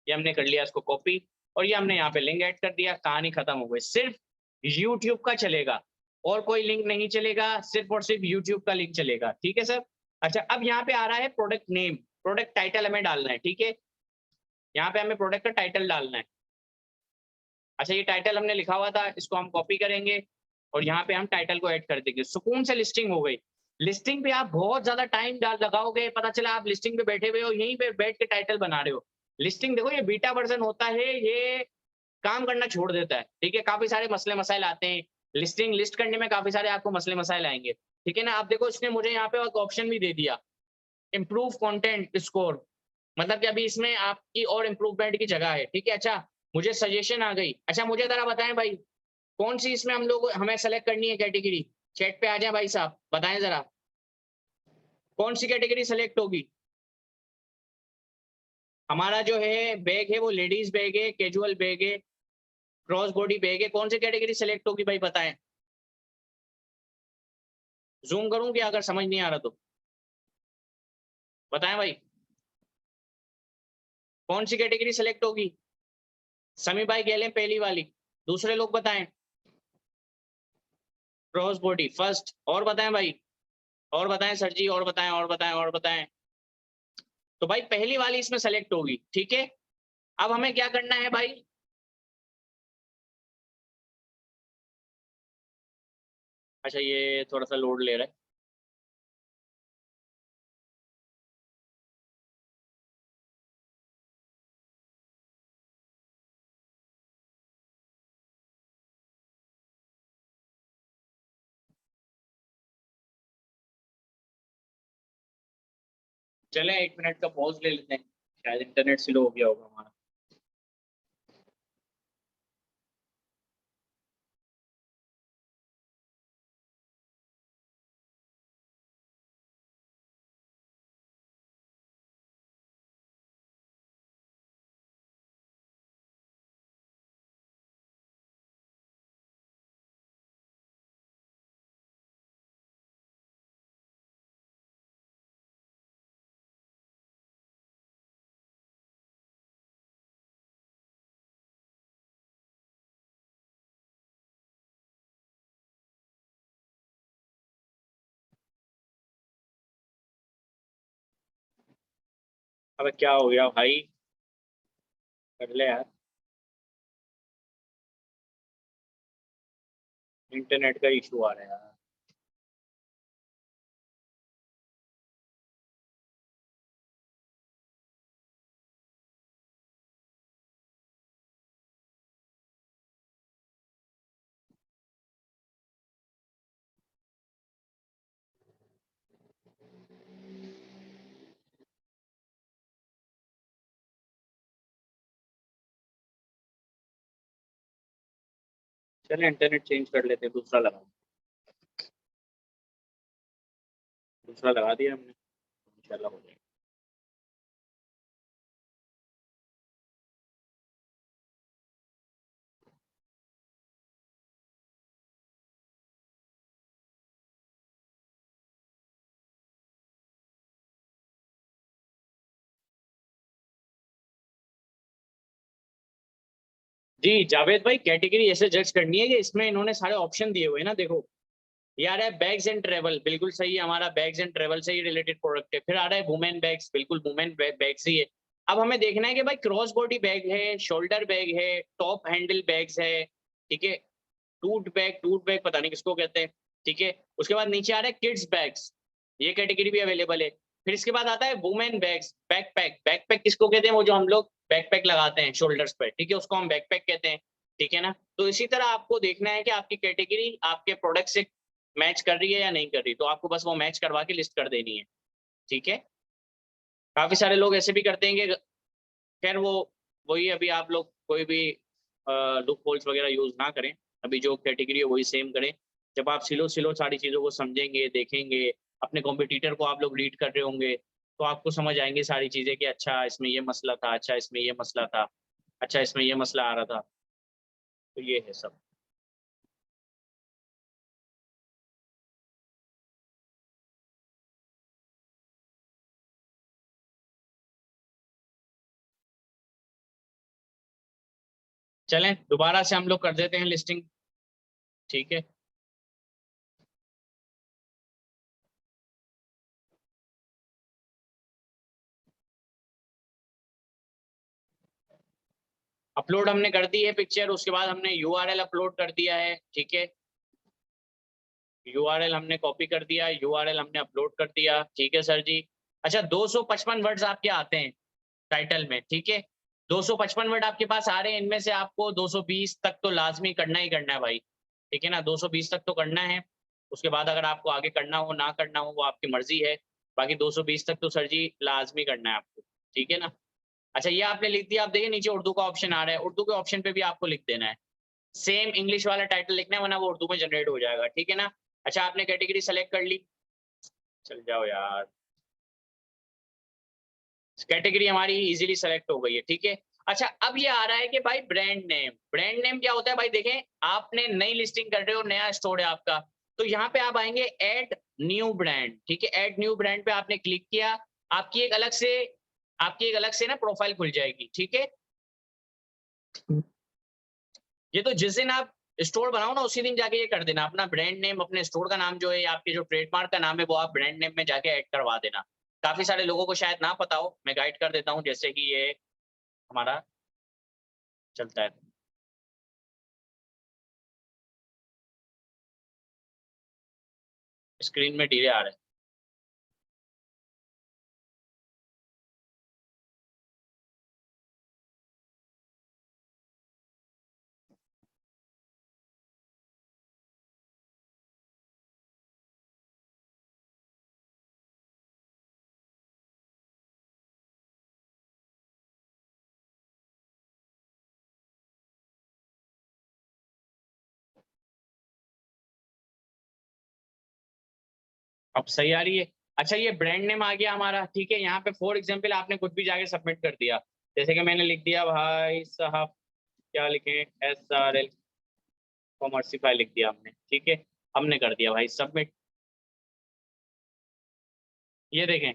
ये हमने कर लिया इसको कॉपी, और ये हमने यहाँ पे लिंक ऐड कर दिया, कहानी खत्म हो गई। सिर्फ यूट्यूब का चलेगा और कोई लिंक नहीं चलेगा, सिर्फ और सिर्फ यूट्यूब का लिंक चलेगा, ठीक है सर। अच्छा अब यहाँ पे आ रहा है प्रोडक्ट नेम, प्रोडक्ट टाइटल हमें डालना है, ठीक है। यहाँ पे हमें प्रोडक्ट का टाइटल डालना है। अच्छा ये टाइटल हमने लिखा हुआ था, इसको हम कॉपी करेंगे और यहाँ पे हम टाइटल को ऐड कर देंगे। सुकून से लिस्टिंग हो गई। लिस्टिंग पे आप बहुत ज्यादा टाइम डाल लगाओगे, पता चला आप लिस्टिंग पे बैठे हुए हो, यहीं पे बैठ के टाइटल बना रहे हो। लिस्टिंग देखो ये बीटा वर्जन होता है, ये काम करना छोड़ देता है, ठीक है। काफी सारे मसले मसाइल आते हैं, लिस्टिंग लिस्ट करने में काफी सारे आपको मसले मसाइल आएंगे, ठीक है ना। आप देखो इसने मुझे यहाँ पे एक ऑप्शन भी दे दिया, इम्प्रूव कंटेंट स्कोर, मतलब कि अभी इसमें आपकी और इम्प्रूवमेंट की जगह है, ठीक है। अच्छा मुझे सजेशन आ गई। अच्छा मुझे जरा बताएं भाई, कौन सी इसमें हम लोग हमें सेलेक्ट करनी है कैटेगरी। चैट पे आ जाए भाई साहब, बताएं जरा कौन सी कैटेगरी सेलेक्ट होगी। हमारा जो है बैग है वो लेडीज बैग है, कैजुअल बैग है, क्रॉस बॉडी बैग है, कौन सी कैटेगरी सेलेक्ट होगी भाई बताएं। जूम करूं क्या अगर समझ नहीं आ रहा तो बताएं भाई, कौन सी कैटेगरी सेलेक्ट होगी। समी भाई कह लें पहली वाली, दूसरे लोग बताएं। क्रॉस बॉडी फर्स्ट, और बताएं भाई, और बताएं सर जी, और बताएं और बताएं और बताएं। तो भाई पहली वाली इसमें सेलेक्ट होगी, ठीक है। अब हमें क्या करना है भाई, अच्छा ये थोड़ा सा लोड ले रहा है। चलें 1 मिनट का पॉज ले लेते हैं, शायद इंटरनेट स्लो हो गया होगा हमारा। अबे क्या हो गया भाई, कर ले यार, इंटरनेट का इशू आ रहा है यार। चले इंटरनेट चेंज कर लेते हैं, दूसरा लगा दिया हमने, इंशाल्लाह हो जाएगा। जी जावेद भाई, कैटेगरी ऐसे जज करनी है कि इसमें इन्होंने सारे ऑप्शन दिए हुए हैं ना, देखो ये आ रहा है बैग्स एंड ट्रेवल, बिल्कुल सही है, हमारा बैग्स एंड ट्रेवल से ही रिलेटेड प्रोडक्ट है। फिर आ रहा है वुमेन बैग्स, बिल्कुल वुमेन बैग्स ही है। अब हमें देखना है कि भाई क्रॉस बॉडी बैग है, शोल्डर बैग है, टॉप हैंडल बैग्स है, ठीक है, टूट बैग पता नहीं किसको कहते हैं, ठीक है। उसके बाद नीचे आ रहा है किड्स बैग्स, ये कैटेगरी भी अवेलेबल है। फिर इसके बाद आता है वुमेन बैग्स, बैकपैक किसको कहते हैं, वो जो हम लोग बैकपैक लगाते हैं शोल्डर्स पे, ठीक है, उसको हम बैकपैक कहते हैं, ठीक है ना। तो इसी तरह आपको देखना है कि आपकी कैटेगरी आपके प्रोडक्ट से मैच कर रही है या नहीं कर रही, तो आपको बस वो मैच करवा के लिस्ट कर देनी है, ठीक है। काफी सारे लोग ऐसे भी करते हैं कि खैर वो वही, अभी आप लोग कोई भी लूप होल्स वगैरह यूज ना करें, अभी जो कैटेगरी है वही सेम करें। जब आप सिलो सारी चीज़ों को समझेंगे, देखेंगे, अपने कॉम्पिटिटर को आप लोग रीड कर रहे होंगे, तो आपको समझ आएंगे सारी चीज़ें कि अच्छा इसमें ये मसला था, अच्छा इसमें ये मसला था, अच्छा इसमें ये मसला आ रहा था। तो ये है सब। चलें दोबारा से हम लोग कर देते हैं लिस्टिंग, ठीक है। अपलोड हमने कर दी है पिक्चर, उसके बाद हमने यूआरएल अपलोड कर दिया है, ठीक है। यूआरएल हमने कॉपी कर दिया, यूआरएल हमने अपलोड कर दिया, ठीक है सर जी। अच्छा 255 वर्ड्स आपके आते हैं टाइटल में, ठीक है। 255 वर्ड आपके पास आ रहे हैं, इनमें से आपको 220 तक तो लाजमी करना ही करना है भाई, ठीक है ना, 220 तक तो करना है। उसके बाद अगर आपको आगे करना हो ना करना हो वो आपकी मर्जी है, बाकी 220 तक तो सर जी लाजमी करना है आपको, ठीक है ना। अच्छा ये आपने लिख दिया, आप देखिए नीचे उर्दू का ऑप्शन आ रहा है, उर्दू के ऑप्शन पे भी आपको लिख देना है, सेम इंग्लिश वाला टाइटल लिखना है, वरना वो उर्दू में जनरेट हो जाएगा, ठीक है ना। अच्छा आपने कैटेगरी सेलेक्ट कर ली, चल जाओ यार, कैटेगरी हमारी इजीली सेलेक्ट हो गई है, ठीक है। अच्छा अब ये आ रहा है कि भाई ब्रांड नेम क्या होता है भाई, देखें आपने नई लिस्टिंग कर रहे हो, नया स्टोर है आपका, तो यहाँ पे आप आएंगे ऐड न्यू ब्रांड, ठीक है, ऐड न्यू ब्रांड पे आपने क्लिक किया, आपकी एक अलग से ना प्रोफाइल खुल जाएगी, ठीक है। ये तो जिस दिन आप स्टोर बनाओ ना उसी दिन जाके ये कर देना, अपना ब्रांड नेम, अपने स्टोर का नाम जो है, आपके जो ट्रेडमार्क का नाम है वो आप ब्रांड नेम में जाके ऐड करवा देना। काफी सारे लोगों को शायद ना पता हो, मैं गाइड कर देता हूँ, जैसे कि ये हमारा चलता है। स्क्रीन में डिले आ रहा है। अब सही आ रही है। अच्छा ये ब्रांड नेम आ गया हमारा, ठीक है। यहाँ पे फॉर एग्जांपल आपने कुछ भी जाके सबमिट कर दिया, जैसे कि मैंने लिख दिया भाई साहब, क्या लिखे, SRL कॉमर्सिफाई लिख दिया हमने, ठीक है, हमने कर दिया भाई सबमिट। ये देखें,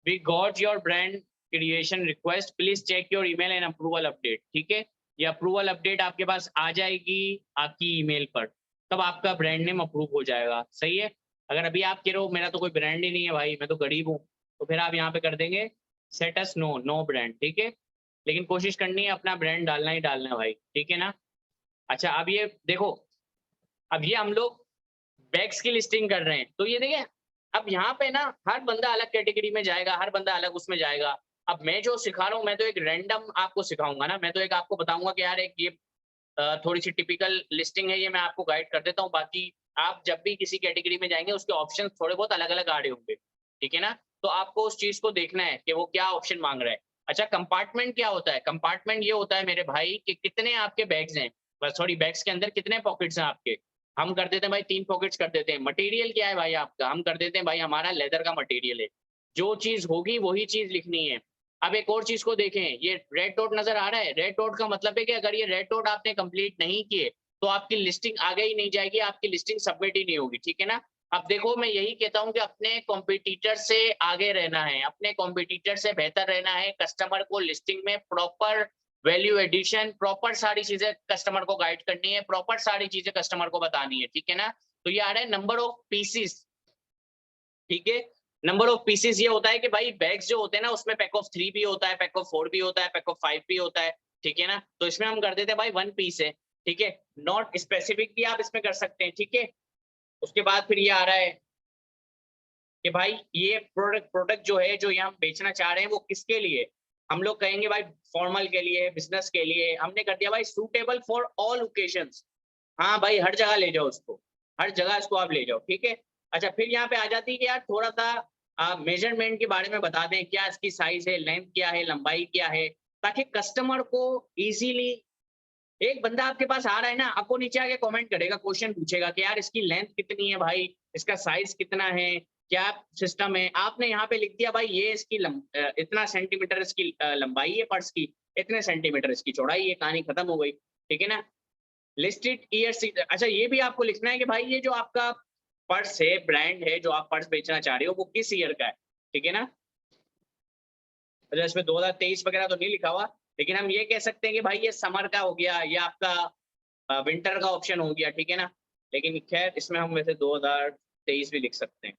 we got your brand creation request, please check your email and approval update, ठीक है। ये अप्रूवल अपडेट आपके पास आ जाएगी आपकी ईमेल पर, तब आपका ब्रांड नेम अप्रूव हो जाएगा, सही है। अगर अभी आप कह रहे हो मेरा तो कोई ब्रांड ही नहीं है भाई, मैं तो गरीब हूँ, तो फिर आप यहाँ पे कर देंगे सेट अस नो ब्रांड, ठीक है। लेकिन कोशिश करनी है अपना ब्रांड डालना ही डालना है भाई, ठीक है ना। अच्छा अब ये देखो, अब ये हम लोग बैग्स की लिस्टिंग कर रहे हैं, तो ये देखिए अब यहाँ पे ना हर बंदा अलग कैटेगरी में जाएगा, हर बंदा अलग उसमें जाएगा। अब मैं जो सिखा रहा हूँ, मैं तो एक रैंडम आपको सिखाऊंगा ना, मैं तो एक आपको बताऊंगा कि यार एक ये थोड़ी सी टिपिकल लिस्टिंग है, ये मैं आपको गाइड कर देता हूँ। बाकी आप जब भी किसी कैटेगरी में जाएंगे उसके ऑप्शन थोड़े बहुत अलग अलग आ रहे होंगे, ठीक है ना। तो आपको उस चीज को देखना है कि वो क्या ऑप्शन मांग रहा है। अच्छा कंपार्टमेंट क्या होता है? कंपार्टमेंट ये होता है मेरे भाई कि कितने आपके बैग्स हैं, सॉरी बैग्स के अंदर कितने पॉकेट्स हैं आपके। हम कर देते हैं भाई 3 पॉकेट्स कर देते हैं। मटेरियल क्या है भाई आपका? हम कर देते हैं भाई हमारा लेदर का मटेरियल है। जो चीज होगी वही चीज लिखनी है। अब एक और चीज को देखें, ये रेड डॉट नजर आ रहा है। रेड डॉट का मतलब है कि अगर ये रेड डॉट आपने कंप्लीट नहीं किए तो आपकी लिस्टिंग आगे ही नहीं जाएगी, आपकी लिस्टिंग सबमिट ही नहीं होगी, ठीक है ना। अब देखो मैं यही कहता हूं कि अपने कॉम्पिटिटर से आगे रहना है, अपने कॉम्पिटिटर से बेहतर रहना है। कस्टमर को लिस्टिंग में प्रॉपर वैल्यू एडिशन, प्रॉपर सारी चीजें कस्टमर को गाइड करनी है, प्रॉपर सारी चीजें कस्टमर को बतानी है, ठीक है ना। तो ये आ रहा है नंबर ऑफ पीसीस, ठीक है। नंबर ऑफ पीसेस ये होता है कि भाई बैग्स जो होते हैं ना उसमें पैक ऑफ 3 भी होता है, पैक ऑफ 4 भी होता है, पैक ऑफ 5 भी होता है, ठीक है ना। तो इसमें हम कर देते हैं भाई 1 पीस है, ठीक है। नॉट स्पेसिफिक भी आप इसमें कर सकते हैं, ठीक है। उसके बाद फिर ये आ रहा है कि भाई ये प्रोडक्ट जो है, जो ये हम बेचना चाह रहे हैं वो किसके लिए। हम लोग कहेंगे भाई फॉर्मल के लिए, बिजनेस के लिए। हमने कर दिया भाई सूटेबल फॉर ऑल ओकेजन्स। हाँ भाई हर जगह ले जाओ उसको, हर जगह इसको आप ले जाओ, ठीक है। अच्छा फिर यहाँ पे आ जाती है कि यार थोड़ा सा मेजरमेंट के बारे में बता दें, क्या इसकी साइज है, लेंथ क्या है, लंबाई क्या है, ताकि कस्टमर को इजीली। एक बंदा आपके पास आ रहा है ना, आपको नीचे आके कमेंट करेगा, क्वेश्चन पूछेगा कि यार इसकी लेंथ कितनी है भाई, इसका साइज कितना है, क्या सिस्टम है। आपने यहाँ पे लिख दिया भाई ये इसकी इतना सेंटीमीटर इसकी लंबाई है पर्स की, इतने सेंटीमीटर इसकी चौड़ाई है, कहानी खत्म हो गई, ठीक है ना। Listed year. अच्छा ये भी आपको लिखना है कि भाई ये जो आपका पर्स है, ब्रांड है, जो आप पर्स बेचना चाह रहे हो वो किस ईयर का है, ठीक है ना। अच्छा इसमें 2023 वगैरह तो नहीं लिखा हुआ, लेकिन हम ये कह सकते हैं कि भाई ये समर का हो गया या आपका विंटर का ऑप्शन हो गया, ठीक है ना। लेकिन खैर इसमें हम वैसे 2023 भी लिख सकते हैं।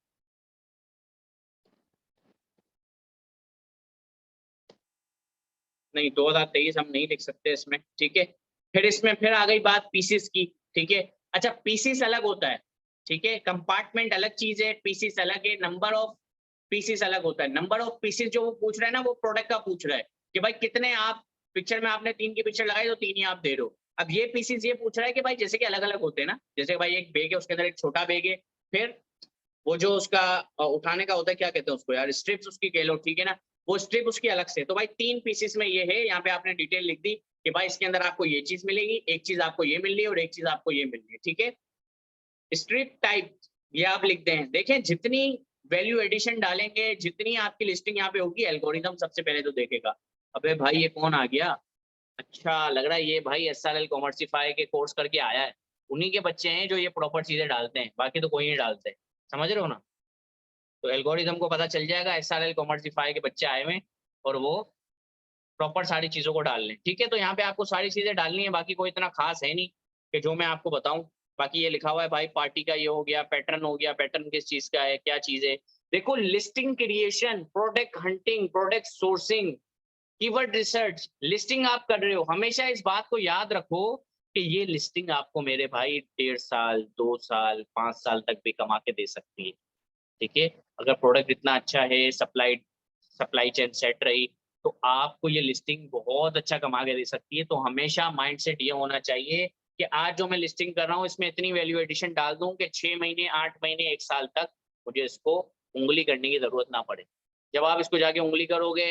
नहीं 2023 हम नहीं लिख सकते इसमें, ठीक है। फिर इसमें फिर आ गई बात पीसीस की, ठीक है। अच्छा पीसीस अलग होता है, ठीक है। कंपार्टमेंट अलग चीज है, पीसीस अलग है, नंबर ऑफ पीसीस अलग होता है। नंबर ऑफ पीसीस जो वो पूछ रहा है ना, वो प्रोडक्ट का पूछ रहा है कि भाई कितने आप पिक्चर में, आपने 3 की पिक्चर लगाई तो 3 ही आप दे रहे हो। अब ये पीसीस ये पूछ रहा है कि भाई जैसे कि अलग अलग होते हैं ना, जैसे भाई एक बैग है उसके अंदर एक छोटा बैग है, फिर वो जो उसका उठाने का होता है, क्या कहते हैं उसको यार, स्ट्रिप्स उसकी कह लो, ठीक है ना। वो स्ट्रिप उसकी अलग से। तो भाई 3 पीसेस में ये है, यहाँ पे आपने डिटेल लिख दी कि भाई इसके अंदर आपको ये चीज मिलेगी, एक चीज आपको ये मिल रही है और एक चीज आपको ये मिल रही है, ठीक है। स्ट्रिप टाइप ये आप लिखते हैं। देखें जितनी वैल्यू एडिशन डालेंगे, जितनी आपकी लिस्टिंग यहाँ पे होगी, एल्गोरिथम सबसे पहले तो देखेगा अबे भाई ये कौन आ गया, अच्छा लग रहा है ये भाई SRL कॉमर्सिफाई के कोर्स करके आया है। उन्हीं के बच्चे हैं जो ये प्रॉपर चीजें डालते हैं, बाकी तो कोई नहीं डालते, समझ रहे हो ना। तो एल्गोरिथम को पता चल जाएगा SRL कॉमर्सिफाई के बच्चे आए हुए और वो प्रॉपर सारी चीजों को डाल लें, ठीक है। तो यहाँ पे आपको सारी चीजें डालनी है, बाकी कोई इतना खास है नहीं कि जो मैं आपको बताऊं। बाकी ये लिखा हुआ है भाई पार्टी का ये हो गया, पैटर्न हो गया, पैटर्न किस चीज का है, क्या चीज है। देखो listing creation, product hunting, product sourcing, keyword research, listing आप कर रहे हो, हमेशा इस बात को याद रखो कि ये लिस्टिंग आपको मेरे भाई 1.5 साल, 2 साल, 5 साल तक भी कमा के दे सकती है, ठीक है। अगर प्रोडक्ट इतना अच्छा है, सप्लाई चेन सेट रही, तो आपको ये लिस्टिंग बहुत अच्छा कमा के दे सकती है। तो हमेशा माइंडसेट ये होना चाहिए कि आज जो मैं लिस्टिंग कर रहा हूँ इसमें इतनी वैल्यू एडिशन डाल दूं कि 6 महीने, 8 महीने, 1 साल तक मुझे इसको उंगली करने की जरूरत ना पड़े। जब आप इसको जाके उंगली करोगे,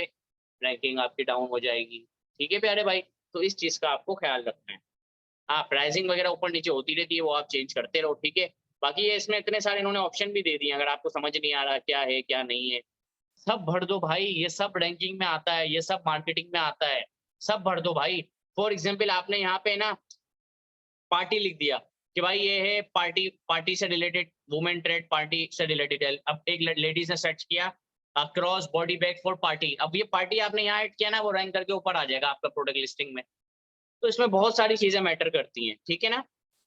रैंकिंग आपकी डाउन हो जाएगी, ठीक है प्यारे भाई। तो इस चीज का आपको ख्याल रखना है। हाँ प्राइसिंग वगैरह ऊपर नीचे होती रहती है, वो आप चेंज करते रहो, ठीक है। बाकी ये इसमें इतने सारे इन्होंने ऑप्शन भी दे दिए, अगर आपको समझ नहीं आ रहा क्या है क्या नहीं है, सब भर दो भाई। ये सब रैंकिंग में आता है, ये सब मार्केटिंग में आता है, सब भर दो भाई। फॉर एग्जाम्पल आपने यहाँ पे ना पार्टी लिख दिया कि भाई ये है पार्टी, पार्टी से रिलेटेड, वुमेन ट्रेड पार्टी से रिलेटेड है। अब एक लेडीज ने सर्च किया cross body bag for party, अब ये पार्टी आपने यहाँ ऐड किया ना, वो रैंक करके ऊपर आ जाएगा आपका प्रोडक्ट लिस्टिंग में। तो इसमें बहुत सारी चीजें मैटर करती हैं, ठीक है ना।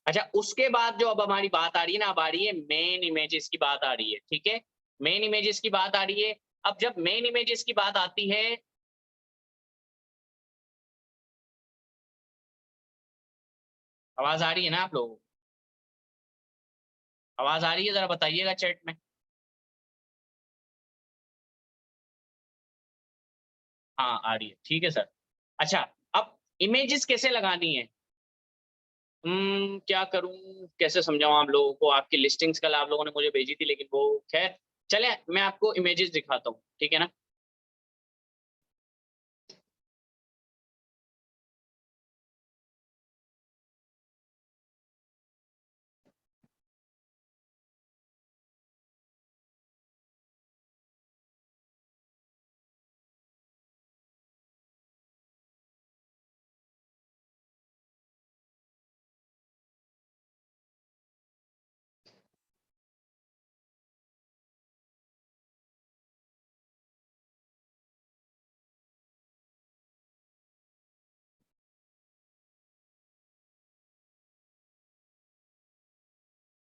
अच्छा उसके बाद जो अब हमारी बात आ रही है ना, अब आ रही है मेन इमेजेस की बात आ रही है, ठीक है। मेन इमेजेस की बात आ रही है। अब जब मेन इमेजेस की बात आती है, आवाज आ रही है ना आप लोगों को? आवाज आ रही है? जरा बताइएगा चैट में। हाँ आ रही है, ठीक है सर। अच्छा, अब इमेजेस कैसे लगानी है? क्या करूं, कैसे समझाऊं आप लोगों को? आपकी लिस्टिंग्स कल आप लोगों ने मुझे भेजी थी, लेकिन वो खैर चले, मैं आपको इमेजेस दिखाता हूँ, ठीक है ना।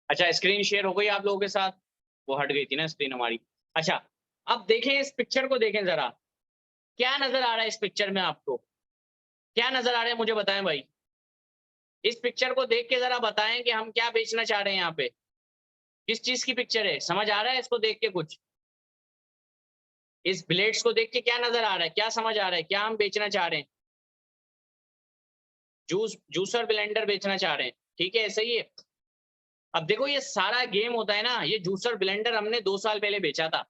अच्छा, स्क्रीन शेयर हो गई आप लोगों के साथ? वो हट गई थी ना स्क्रीन हमारी। अच्छा, अब देखें इस पिक्चर को, देखें जरा, क्या नजर आ रहा है इस पिक्चर में आपको? क्या नजर आ रहा है मुझे बताएं भाई। इस पिक्चर को देख के जरा बताएं कि हम क्या बेचना चाह रहे हैं यहाँ पे। किस चीज की पिक्चर है, समझ आ रहा है इसको देख के कुछ? इस ब्लेड्स को देख के क्या नजर आ रहा है, क्या समझ आ रहा है, क्या हम बेचना चाह रहे हैं? जूसर ब्लेंडर बेचना चाह रहे हैं, ठीक है, सही है। अब देखो ये सारा गेम होता है ना, ये जूसर ब्लेंडर हमने 2 साल पहले बेचा था,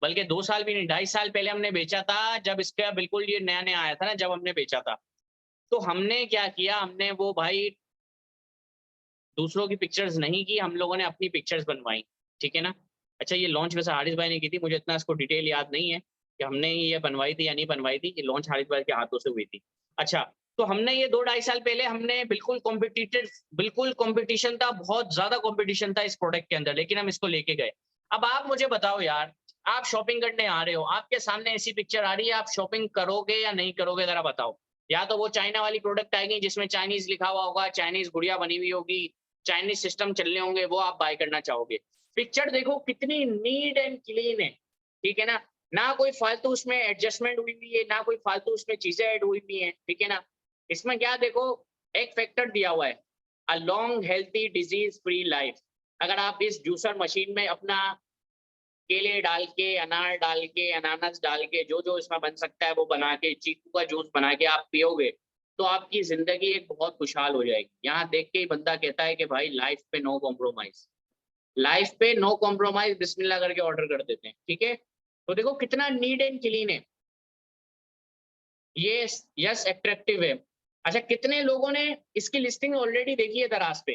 बल्कि 2 साल भी नहीं, 2.5 साल पहले हमने बेचा था, जब इसका बिल्कुल ये नया नया आया था ना, जब हमने बेचा था। तो हमने क्या किया, हमने वो भाई दूसरों की पिक्चर्स नहीं की, हम लोगों ने अपनी पिक्चर्स बनवाई, ठीक है ना। अच्छा, ये लॉन्च वैसे हारिस भाई ने की थी, मुझे इतना इसको डिटेल याद नहीं है कि हमने ये बनवाई थी या नहीं बनवाई थी, कि लॉन्च हारिस भाई के हाथों से हुई थी। अच्छा, तो हमने ये 2-2.5 साल पहले हमने बिल्कुल कॉम्पिटिटिव, बिल्कुल कॉम्पिटिशन था, बहुत ज्यादा कॉम्पिटिशन था इस प्रोडक्ट के अंदर, लेकिन हम इसको लेके गए। अब आप मुझे बताओ यार, आप शॉपिंग करने आ रहे हो, आपके सामने ऐसी पिक्चर आ रही है, आप शॉपिंग करोगे या नहीं करोगे, जरा बताओ। या तो वो चाइना वाली प्रोडक्ट आएगी जिसमें चाइनीज लिखा हुआ होगा, चाइनीज गुड़िया बनी हुई होगी, चाइनीज सिस्टम चलने होंगे, वो आप बाय करना चाहोगे। पिक्चर देखो कितनी नीट एंड क्लीन है, ठीक है ना। ना कोई फालतू उसमें एडजस्टमेंट हुई हुई है, ना कोई फालतू उसमें चीजें ऐड हुई हुई हैं, ठीक है ना। इसमें क्या देखो, एक फैक्टर दिया हुआ है, a long healthy disease free life. अगर आप इस जूसर मशीन में अपना केले डाल के, अनार डाल के, अनानास डाल के, जो जो इसमें बन सकता है वो बना के, चीकू का जूस बना के आप पियोगे, तो आपकी जिंदगी एक बहुत खुशहाल हो जाएगी। यहाँ देख के ही बंदा कहता है कि भाई लाइफ पे नो कॉम्प्रोमाइज, लाइफ पे नो कॉम्प्रोमाइज, बिस्मिल्लाह करके ऑर्डर कर देते हैं, ठीक है। तो देखो कितना नीट एंड क्लीन है ये, यस अट्रैक्टिव है। अच्छा, कितने लोगों ने इसकी लिस्टिंग ऑलरेडी देखी है दराज पे?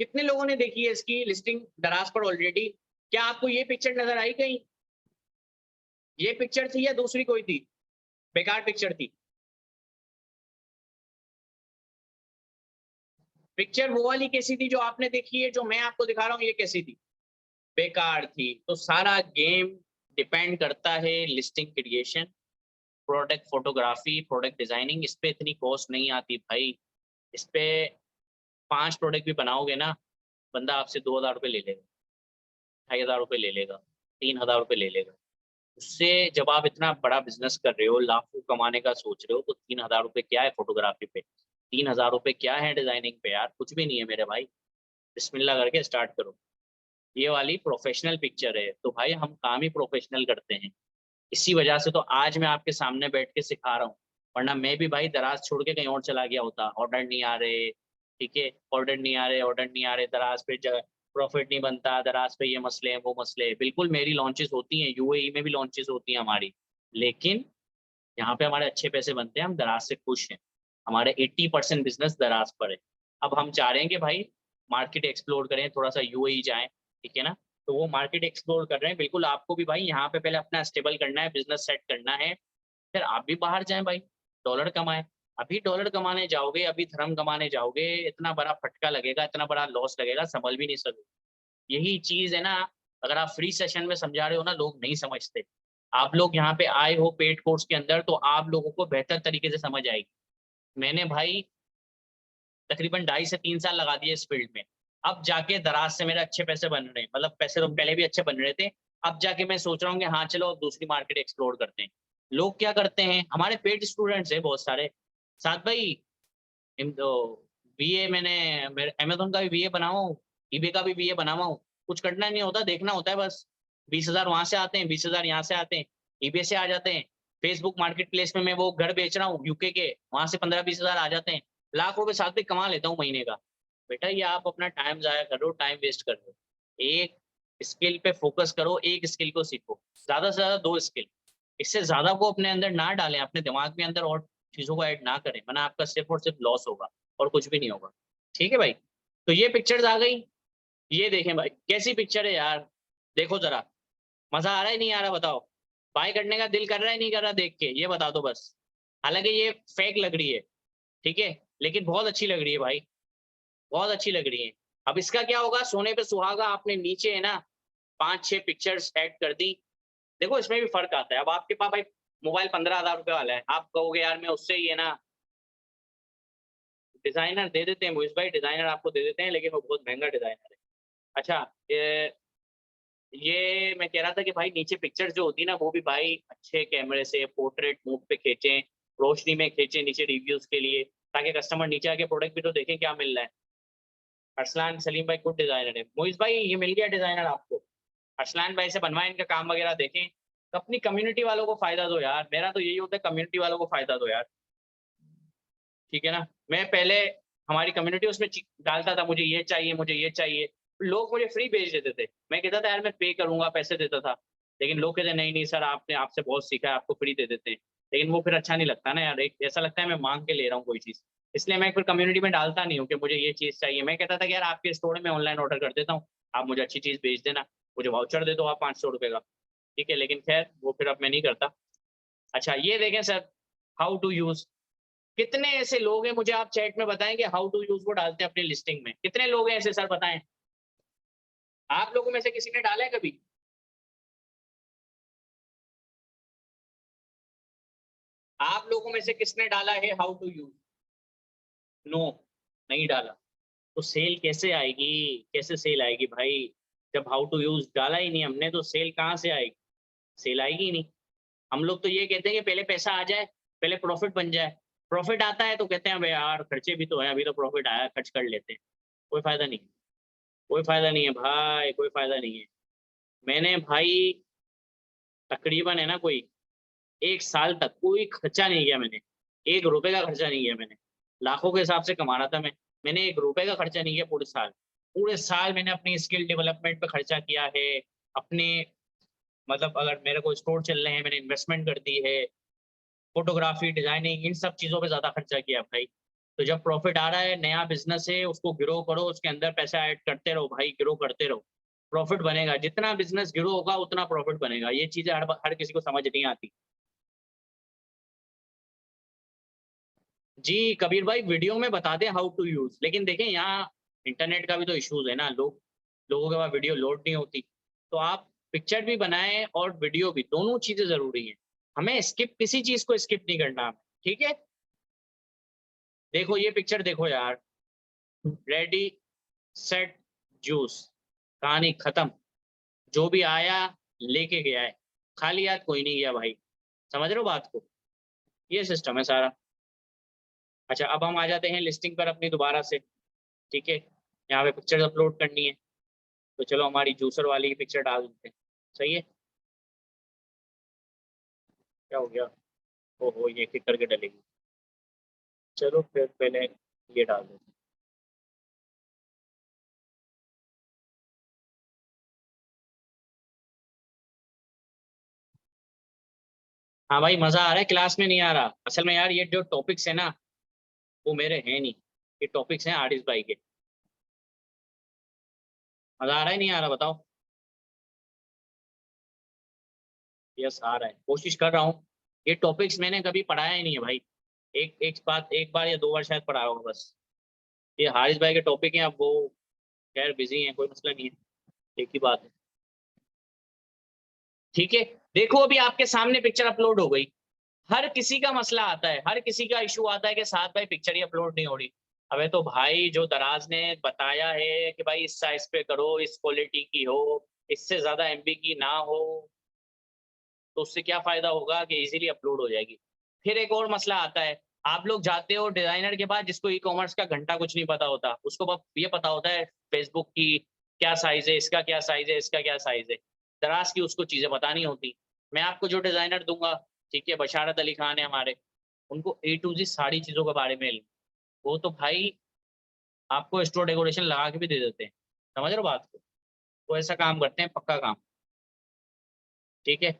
कितने लोगों ने देखी है इसकी लिस्टिंग दराज पर ऑलरेडी? क्या आपको ये पिक्चर नजर आई कहीं? ये पिक्चर थी या दूसरी कोई थी? बेकार पिक्चर थी। पिक्चर वो वाली कैसी थी जो आपने देखी है, जो मैं आपको दिखा रहा हूँ, ये कैसी थी? बेकार थी। तो सारा गेम डिपेंड करता है listing creation, product photography, product designing. इस पे इतनी कॉस्ट नहीं आती भाई। इस पे 5 प्रोडक्ट भी बनाओगे ना, बंदा आपसे 2,000 रुपये ले लेगा, 2,500 रुपये ले लेगा, 3,000 रुपये ले लेगा। उससे जब आप इतना बड़ा बिजनेस कर रहे हो, लाखों कमाने का सोच रहे हो, तो 3,000 रुपये क्या है फोटोग्राफी पे? 3,000 रुपये क्या है डिजाइनिंग पे यार? कुछ भी नहीं है मेरे भाई। बिस्मिल्लाह करके स्टार्ट करो। ये वाली प्रोफेशनल पिक्चर है, तो भाई हम काम ही प्रोफेशनल करते हैं। इसी वजह से तो आज मैं आपके सामने बैठ के सिखा रहा हूँ, वरना मैं भी भाई दराज छोड़ के कहीं और चला गया होता। ऑर्डर नहीं आ रहे, ठीक है, ऑर्डर नहीं आ रहे, ऑर्डर नहीं आ रहे, दराज पे प्रॉफिट नहीं बनता, दराज पे ये मसले हैं, वो मसले हैं। बिल्कुल मेरी लॉन्चेस होती हैं, यूएई में भी लॉन्चेस होती हैं हमारी, लेकिन यहाँ पे हमारे अच्छे पैसे बनते हैं, हम दराज से खुश हैं। हमारे 80% बिजनेस दराज पर है। अब हम चाह रहे हैं कि भाई मार्केट एक्सप्लोर करें, थोड़ा सा यूएई जाएं, ठीक है ना। तो वो मार्केट एक्सप्लोर कर रहे हैं, बिल्कुल आपको भी भाई यहाँ पे पहले अपना स्टेबल करना है, बिजनेस सेट करना है, फिर आप भी बाहर जाएं भाई, डॉलर कमाएं। अभी डॉलर कमाने जाओगे, अभी धर्म कमाने जाओगे, इतना बड़ा फटका लगेगा, इतना बड़ा लॉस लगेगा, संभल भी नहीं सकोगे। यही चीज है ना, अगर आप फ्री सेशन में समझा रहे हो ना, लोग नहीं समझते। आप लोग यहाँ पे आए हो पेड कोर्स के अंदर, तो आप लोगों को बेहतर तरीके से समझ आएगी। मैंने भाई तकरीबन 2.5 से 3 साल लगा दिए इस फील्ड में, अब जाके दराज से मेरे अच्छे पैसे बन रहे हैं। मतलब पैसे तो पहले भी अच्छे बन रहे थे, अब जाके मैं सोच रहा हूँ कि हाँ चलो अब दूसरी मार्केट एक्सप्लोर करते हैं। लोग क्या करते हैं, हमारे पेड स्टूडेंट्स हैं बहुत सारे, साथ भाई बीए मैंने अमेज़न का भी बीए बनाऊं, ईबे का भी बीए बनाऊं, कुछ करना नहीं होता, देखना होता है बस। 20,000 वहां से आते हैं, 20,000 यहाँ से आते हैं, ईबे से आ जाते हैं, फेसबुक मार्केट प्लेस में मैं वो घर बेच रहा हूँ यूके के, वहां से 15-20,000 आ जाते हैं, लाख रुपए साथ में कमा लेता हूँ महीने का। बेटा ये आप अपना टाइम जाया कर रहे हो, टाइम वेस्ट कर रहे हो। एक स्किल पे फोकस करो, एक स्किल को सीखो, ज्यादा से ज्यादा 2 स्किल, इससे ज्यादा को अपने अंदर ना डालें, अपने दिमाग में अंदर और चीजों को ऐड ना करें, वरना आपका सिर्फ और सिर्फ लॉस होगा और कुछ भी नहीं होगा। ठीक है भाई, तो ये पिक्चर्स आ गई, ये देखें भाई कैसी पिक्चर है यार, देखो जरा, मजा आ रहा है नहीं आ रहा बताओ, बाय करने का दिल कर रहा है नहीं कर रहा देख के, ये बता दो बस। हालांकि ये फेक लग रही है, ठीक है, लेकिन बहुत अच्छी लग रही है भाई, बहुत अच्छी लग रही है। अब इसका क्या होगा, सोने पे सुहागा आपने नीचे है ना 5-6 पिक्चर्स ऐड कर दी। देखो इसमें भी फर्क आता है, अब आपके पास भाई मोबाइल 15,000 रुपए वाला है, आप कहोगे यार मैं उससे ही है ना, डिजाइनर दे देते हैं मुझे भाई, डिजाइनर आपको दे देते हैं, लेकिन वो बहुत महंगा डिजाइनर है। अच्छा ये मैं कह रहा था कि भाई नीचे पिक्चर्स जो होती है ना, वो भी भाई अच्छे कैमरे से पोर्ट्रेट मोड पे खींचें, रोशनी में खींचें नीचे रिव्यूज के लिए, ताकि कस्टमर नीचे आके प्रोडक्ट भी तो देखें क्या मिल रहा है। अरसलान सलीम भाई गुड डिजाइनर है, मोइज भाई ये मिल गया डिजाइनर आपको, अरसलान भाई से बनवाएं, इनका काम वगैरह देखें, तो अपनी कम्युनिटी वालों को फायदा दो यार, मेरा तो यही होता है कम्युनिटी वालों को फायदा दो यार, ठीक है ना। मैं पहले हमारी कम्युनिटी उसमें डालता था, मुझे ये चाहिए मुझे ये चाहिए, लोग मुझे फ्री भेज देते थे, मैं कहता था यार मैं पे करूंगा, पैसे देता था, लेकिन लोग कहते नहीं नहीं सर आपने आपसे बहुत सीखा है, आपको फ्री दे देते हैं, लेकिन वो फिर अच्छा नहीं लगता ना यार, एक ऐसा लगता है मैं मांग के ले रहा हूँ कोई चीज़, इसलिए मैं फिर कम्युनिटी में डालता नहीं हूँ कि मुझे ये चीज़ चाहिए, मैं कहता था कि यार आपके स्टोर में ऑनलाइन ऑर्डर कर देता हूँ, आप मुझे अच्छी चीज़ भेज देना, मुझे वाउचर दे दो आप 500 रुपये का, ठीक है, लेकिन खैर वो फिर अब मैं नहीं करता। अच्छा ये देखें सर, हाउ टू यूज, कितने ऐसे लोग हैं मुझे आप चैट में बताएं कि हाउ टू यूज वो डालते हैं अपनी लिस्टिंग में, कितने लोग हैं ऐसे सर बताएं, आप लोगों में से किसी ने डाला है कभी? आप लोगों में से किसने डाला है हाउ टू यूज? नो, नहीं डाला, तो सेल कैसे आएगी, कैसे सेल आएगी भाई, जब हाउ टू यूज डाला ही नहीं हमने तो सेल कहाँ से आएगी, सेल आएगी ही नहीं। हम लोग तो ये कहते हैं कि पहले पैसा आ जाए, पहले प्रॉफिट बन जाए, प्रॉफिट आता है तो कहते हैं अबे यार खर्चे भी तो है, अभी तो प्रॉफिट आया खर्च कर लेते हैं, कोई फायदा नहीं, कोई फायदा नहीं है भाई, कोई फायदा नहीं है। मैंने भाई तकरीबन है ना कोई 1 साल तक कोई खर्चा नहीं किया मैंने, 1 रुपए का खर्चा नहीं किया मैंने, लाखों के हिसाब से कमा रहा था मैंने 1 रुपए का खर्चा नहीं किया पूरे साल मैंने अपनी स्किल डेवलपमेंट पे खर्चा किया है, अपने मतलब अगर मेरे को स्टोर चल रहे हैं मैंने इन्वेस्टमेंट कर दी है, फोटोग्राफी डिजाइनिंग इन सब चीज़ों पे ज़्यादा खर्चा किया भाई। तो जब प्रॉफिट आ रहा है, नया बिजनेस है, उसको ग्रो करो, उसके अंदर पैसा ऐड करते रहो भाई, ग्रो करते रहो, प्रॉफिट बनेगा, जितना बिजनेस ग्रो होगा उतना प्रॉफिट बनेगा, ये चीज़ें हर किसी को समझ नहीं आती। जी कबीर भाई वीडियो में बता दें हाउ टू यूज, लेकिन देखें यहाँ इंटरनेट का भी तो इश्यूज है ना, लोगों के पास वीडियो लोड नहीं होती, तो आप पिक्चर भी बनाएं और वीडियो भी, दोनों चीजें जरूरी हैं, हमें स्किप किसी चीज को स्किप नहीं करना, ठीक है। देखो ये पिक्चर देखो यार, रेडी सेट जूस, कहानी खत्म, जो भी आया लेके गया है, खाली हाथ कोई नहीं गया भाई, समझ रहे हो बात को, ये सिस्टम है सारा। अच्छा अब हम आ जाते हैं लिस्टिंग पर अपनी दोबारा से, ठीक है, यहाँ पे पिक्चर अपलोड करनी है, तो चलो हमारी जूसर वाली पिक्चर डाल देते हैं, सही है। क्या हो गया, ओहो ये क्लिक करके डलेगी, चलो फिर पहले ये डाल देते हैं। हाँ भाई मजा आ रहा है, क्लास में नहीं आ रहा, असल में यार ये जो टॉपिक्स है ना वो मेरे हैं नहीं, ये टॉपिक्स हैं आरिस भाई के, मजा आ रहा है नहीं आ रहा बताओ? यस आ रहा है, कोशिश कर रहा हूँ, ये टॉपिक्स मैंने कभी पढ़ाया ही नहीं है भाई, एक बार या 2 बार शायद पढ़ाया होगा बस, ये हारिस भाई के टॉपिक हैं, अब वो खैर बिजी हैं, कोई मसला नहीं है, एक ही बात है, ठीक है। देखो अभी आपके सामने पिक्चर अपलोड हो गई, हर किसी का मसला आता है, हर किसी का इशू आता है कि साथ भाई पिक्चर ही अपलोड नहीं हो रही, अबे तो भाई जो दराज ने बताया है कि भाई इस साइज पे करो, इस क्वालिटी की हो, इससे ज़्यादा MB की ना हो तो उससे क्या फ़ायदा होगा कि इजीली अपलोड हो जाएगी। फिर एक और मसला आता है, आप लोग जाते हो डिज़ाइनर के पास जिसको ई-कॉमर्स का घंटा कुछ नहीं पता होता, उसको बस ये पता होता है फेसबुक की क्या साइज़ है, इसका क्या साइज़ है, इसका क्या साइज़ है। दराज़ की उसको चीज़ें पता नहीं होती। मैं आपको जो डिज़ाइनर दूँगा, ठीक है, बशारत अली खान है हमारे, उनको A to Z सारी चीज़ों के बारे में इल्म, वो तो भाई आपको स्टोर डेकोरेशन लगा के भी दे देते हैं। समझ रहे हो बात को? वो ऐसा काम करते हैं, पक्का काम, ठीक है?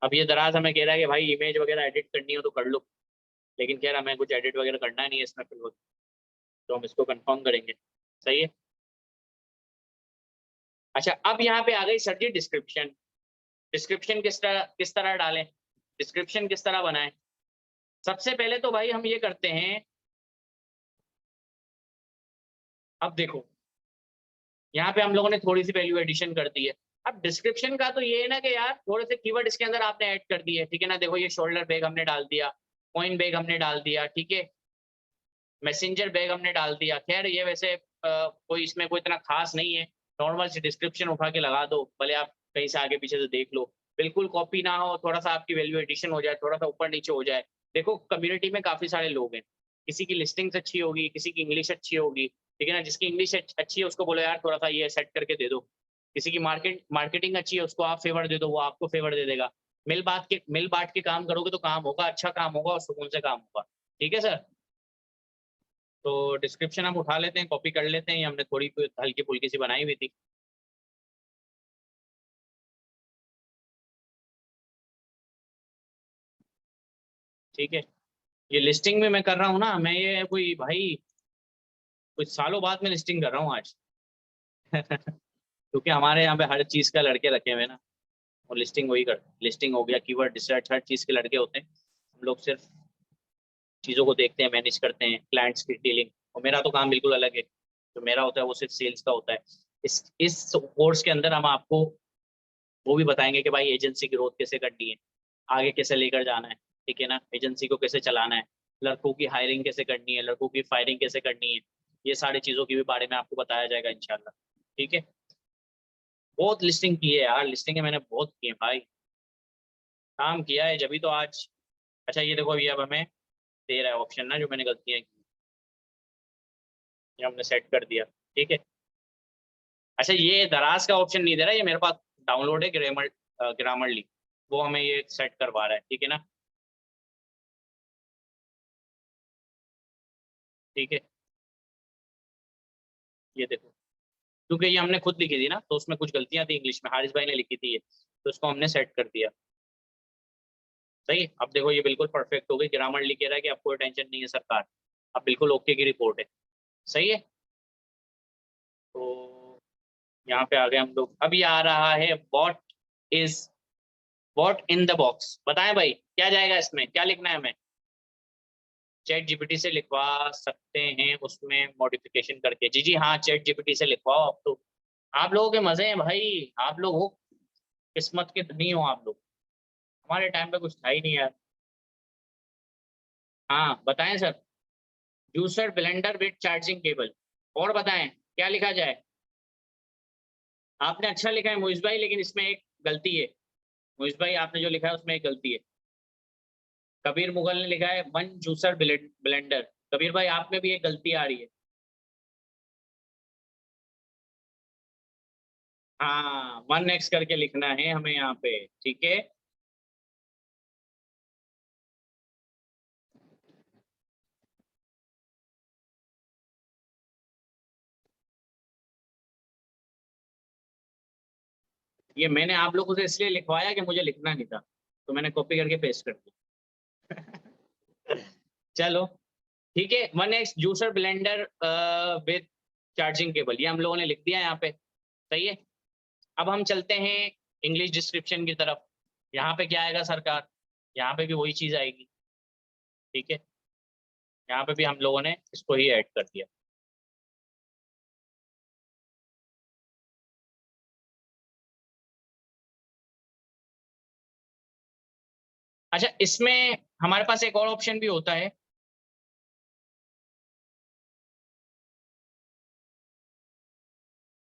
अब ये दराज़ हमें कह रहा है कि भाई इमेज वगैरह एडिट करनी हो तो कर लो, लेकिन कह रहा हमें कुछ एडिट वगैरह करना नहीं है इसमें फिलहाल, तो हम इसको कंफर्म करेंगे। सही है? अच्छा, अब यहाँ पे आ गई सर जी डिस्क्रिप्शन। डिस्क्रिप्शन किस तरह डालें? डिस्क्रिप्शन किस तरह बनाएँ? सबसे पहले तो भाई हम ये करते हैं, अब देखो, यहाँ पे हम लोगों ने थोड़ी-सी वैल्यू एडिशन कर दी है। अब डिस्क्रिप्शन का तो ये है ना कि यार थोड़े से कीवर्ड इसके अंदर आपने ऐड कर दिए, ठीक है ना? देखो ये शोल्डर बैग हमने डाल दिया, कॉइन बैग हमने डाल दिया, ठीक है? मैसेंजर बैग हमने डाल दिया। ख़ैर ये वैसे कोई इसमें कोई इतना ख़ास नहीं है, नॉर्मल सी डिस्क्रिप्शन उठा के लगा दो, भले आप कहीं से आगे-पीछे से देख लो। बिल्कुल कॉपी ना हो, थोड़ा-सा आपकी वैल्यू एडिशन हो जाए, थोड़ा-सा ऊपर-नीचे हो जाए। देखो कम्युनिटी में काफ़ी सारे लोग हैं, किसी की लिस्टिंग्स अच्छी होगी, किसी की इंग्लिश अच्छी होगी, ठीक है ना? जिसकी इंग्लिश अच्छी है उसको बोलो यार थोड़ा-सा ये सेट करके दे दो। किसी की मार्केटिंग अच्छी है उसको आप फ़ेवर दे दो, वो आपको फ़ेवर दे देगा। मिल बाँट के काम करोगे तो काम होगा, अच्छा काम होगा और सुकून से काम होगा। ठीक है सर? तो डिस्क्रिप्शन हम उठा लेते हैं, कॉपी कर लेते हैं, ये हमने थोड़ी हल्की-फुल्की सी बनाई हुई थी। ठीक है? ये लिस्टिंग में मैं कर रहा हूँ ना, मैं ये कोई भाई कुछ सालों बाद में लिस्टिंग कर रहा हूँ आज। क्योंकि हमारे यहाँ पे हर चीज़ का लड़के रखे हुए हैं ना, और लिस्टिंग वही करते हैं। लिस्टिंग हो गया, कीवर्ड रिसर्च, हर चीज़ के लड़के होते हैं। हम लोग सिर्फ चीज़ों को देखते हैं, मैनेज करते हैं, क्लाइंट्स की डीलिंग, और मेरा तो काम बिल्कुल अलग है। जो मेरा होता है वो सिर्फ सेल्स का होता है। इस कोर्स के अंदर हम आपको वो भी बताएँगे कि भाई एजेंसी ग्रोथ कैसे करनी है, आगे कैसे लेकर जाना है, ठीक है ना? एजेंसी को कैसे चलाना है, लड़कों की हायरिंग कैसे करनी है, लड़कों की फायरिंग कैसे करनी है, ये सारी चीज़ों के भी बारे में आपको बताया जाएगा इंशाल्लाह, ठीक है? बहुत लिस्टिंग की है यार, लिस्टिंगें मैंने बहुत की हैं भाई, काम किया है जभी तो आज। अच्छा ये देखो, ये अब हमें दे रहा है ऑप्शन ना, जो मैंने गलतियाँ की, ये हमने सेट कर दिया, ठीक है? अच्छा ये दराज़ का ऑप्शन नहीं दे रहा है, ये मेरे पास डाउनलोड है ग्रामरली, वो हमें ये सेट करवा रहा है, ठीक है ना? ठीक है, ये देखो, क्योंकि ये हमने खुद लिखी थी ना, तो उसमें कुछ गलतियाँ थी इंग्लिश में, हारिस भाई ने लिखी थी ये, तो उसको हमने सेट कर दिया। सही है? अब देखो ये बिल्कुल परफेक्ट हो गई, ग्रामरली कह रहा है कि अब कोई टेंशन नहीं है सरकार, अब बिल्कुल ओके की रिपोर्ट है। सही है? तो यहाँ पे आ गए हम लोग। अब ये आ रहा है is what in the box, बताएँ भाई क्या जाएगा इसमें? क्या लिखना है हमें? चैट जीपीटी से लिखवा सकते हैं उसमें मॉडिफिकेशन करके। जी, जी हाँ, चैट जीपीटी से लिखवाओ अब तो। आप लोगों के मज़े हैं भाई, आप लोग हो किस्मत के धनी हो आप लोग। हमारे टाइम पे कुछ था ही नहीं यार। हाँ, बताएँ sir? Juicer blender with charging cable, और बताएँ क्या लिखा जाए? आपने अच्छा लिखा है मोइज़ भाई, लेकिन इसमें एक गलती है। मोइज़ भाई आपने जो लिखा है उसमें एक गलती है। कबीर मुगल ने लिखा है 1 जूसर ब्लेंडर। कबीर भाई आप में भी एक गलती आ रही है। हाँ, 1x करके लिखना है हमें यहाँ पे, ठीक है? ये मैंने आप लोगों से इसलिए लिखवाया कि मुझे लिखना नहीं था, तो मैंने कॉपी करके पेस्ट कर दिया। चलो, ठीक है, 1x juicer blender with charging cable, ये हम लोगों ने लिख दिया यहाँ पे, सही है? अब हम चलते हैं इंग्लिश डिस्क्रिप्शन की तरफ। यहाँ पे क्या आएगा सरकार? यहाँ पे भी वही चीज़ आएगी, ठीक है? यहाँ पे भी हम लोगों ने इसको ही ऐड कर दिया। अच्छा, इसमें हमारे पास एक और ऑप्शन भी होता है,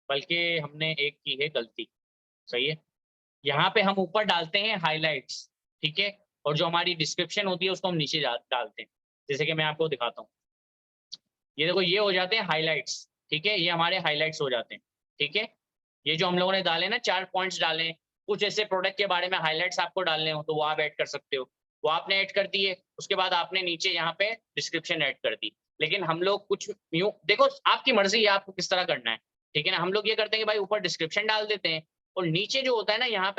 बल्कि हमने एक की है गलती। सही है। यहाँ पे हम ऊपर डालते हैं हाईलाइट्स, ठीक है, और जो हमारी डिस्क्रिप्शन होती है उसको हम नीचे डालते हैं। जैसे कि मैं आपको दिखाता हूँ, ये देखो ये हो जाते हैं हाईलाइट्स, ठीक है, ये हमारे हाईलाइट्स हो जाते हैं, ठीक है। ये जो हम लोगों ने डाले ना 4 पॉइंट्स डाले, कुछ ऐसे प्रोडक्ट के बारे में हाईलाइट्स आपको डालने हो तो वो आप ऐड कर सकते हो, वो आपने ऐड कर दिए। उसके बाद आपने नीचे यहाँ पे डिस्क्रिप्शन ऐड कर दी। लेकिन हम लोग कुछ यूं, देखो आपकी मर्जी है आपको किस तरह करना है, ठीक है ना। हम लोग ये करते हैं कि भाई ऊपर डिस्क्रिप्शन डाल देते हैं और नीचे जो होता है ना यहाँ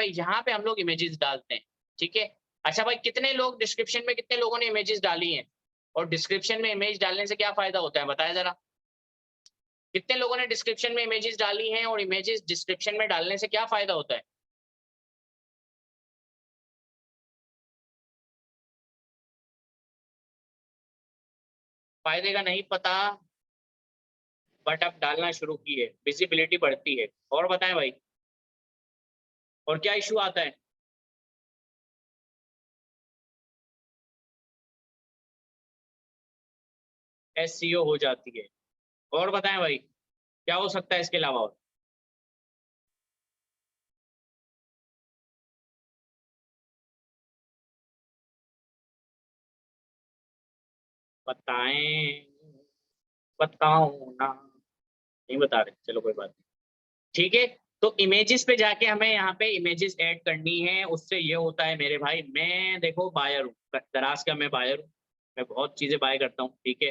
पे हम लोग इमेजेस डालते हैं, ठीक है। अच्छा भाई, कितने लोग डिस्क्रिप्शन में, कितने लोगों ने इमेजेस डाली हैं, और डिस्क्रिप्शन में इमेज डालने से क्या फायदा होता है बताया जरा। कितने लोगों ने डिस्क्रिप्शन में इमेजेस डाली हैं और इमेजेस डिस्क्रिप्शन में डालने से क्या फायदा होता है। फायदे का नहीं पता, बट अब डालना शुरू किए, विजिबिलिटी बढ़ती है। और बताएं भाई, और क्या इशू आता है। एसईओ हो जाती है। और बताएं भाई, क्या हो सकता है इसके अलावा और। बताएं, बताऊं ना, नहीं बता रहे, चलो कोई बात नहीं, ठीक है। तो इमेजेस पे जाके हमें यहाँ पे इमेजेस ऐड करनी है। उससे ये होता है मेरे भाई, मैं देखो बायर हूँ, दराज का मैं बायर हूँ, मैं बहुत चीजें बाय करता हूँ, ठीक है।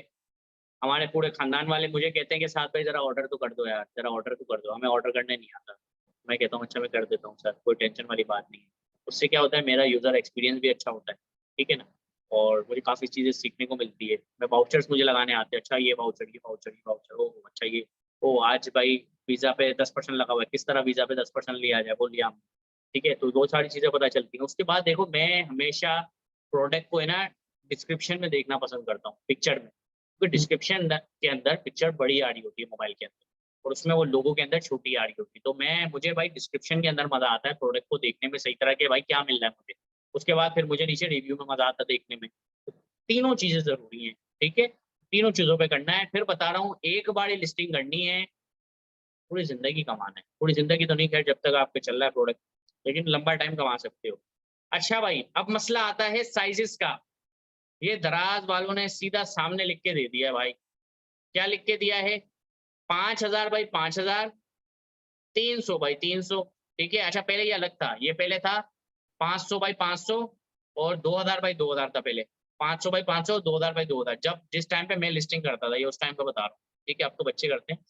हमारे पूरे खानदान वाले मुझे कहते हैं कि साथ भाई जरा ऑर्डर तो कर दो यार, जरा ऑर्डर तो कर दो। हमें ऑर्डर करने नहीं आता। मैं कहता हूँ अच्छा मैं कर देता हूँ सर, कोई टेंशन वाली बात नहीं है। उससे क्या होता है, मेरा यूजर एक्सपीरियंस भी अच्छा होता है, ठीक है ना। और मुझे काफ़ी चीज़ें सीखने को मिलती है। मैं वाउचर्स मुझे लगाने आते हैं, अच्छा ये वाउचर, ये वाउचर, ये वाउचर, ओ अच्छा ये, ओ आज भाई वीज़ा पे 10% लगा हुआ है, किस तरह वीज़ा पे 10% लिया जाए, वो लिया, ठीक है। तो वो सारी चीज़ें पता चलती हैं। उसके बाद देखो, मैं हमेशा प्रोडक्ट को है ना डिस्क्रिप्शन में देखना पसंद करता हूँ, पिक्चर में, क्योंकि डिस्क्रिप्शन के अंदर पिक्चर बड़ी आ रही होती है मोबाइल के अंदर, और उसमें वो लोगों के अंदर छोटी आ रही होती है। तो मुझे भाई डिस्क्रिप्शन के अंदर मजा आता है प्रोडक्ट को देखने में, सही तरह के भाई क्या मिल रहा है मुझे। उसके बाद फिर मुझे नीचे रिव्यू में मजा आता है देखने में। तो तीनों चीजें जरूरी हैं, ठीक है। तीनों चीजों पे करना है। फिर बता रहा हूँ, एक बार ये लिस्टिंग करनी है, पूरी जिंदगी कमाना है। पूरी जिंदगी तो नहीं, खैर जब तक आप पे चल रहा है प्रोडक्ट, लेकिन लंबा टाइम कमा सकते हो। अच्छा भाई, अब मसला आता है साइजेस का। ये दराज वालों ने सीधा सामने लिख के दे दिया है भाई। क्या लिख के दिया है, 5000 बाई 5000, 300 बाई 300, ठीक है। अच्छा पहले ये अलग था, ये पहले था 500 बाई 500 और 2000 बाई 2000 था पहले। 500 बाई 500, 2000 बाई 2000, जब जिस टाइम पे मैं लिस्टिंग करता था, ये उस टाइम का बता रहा हूँ, ठीक है। अब तो बच्चे करते हैं।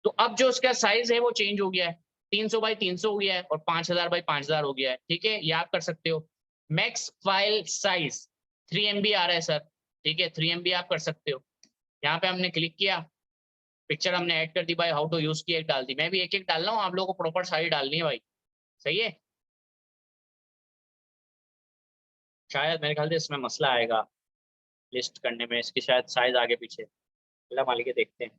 तो अब जो उसका साइज है वो चेंज हो गया है, 300 बाई 300 हो गया है और 5000 बाई 5000 हो गया है, ठीक है। ये आप कर सकते हो। मैक्स फाइल साइज 3 MB आ रहा है सर, ठीक है, 3 MB आप कर सकते हो। यहाँ पे हमने क्लिक किया, पिक्चर हमने ऐड कर दी भाई, हाउ टू यूज की एक डाल दी। मैं भी एक एक डाल रहा हूँ, आप लोगों को प्रॉपर सारी डालनी है भाई, सही है। शायद मेरे ख्याल से इसमें मसला आएगा लिस्ट करने में, इसकी शायद साइज आगे पीछे, अल्लाह मालिक है, देखते हैं।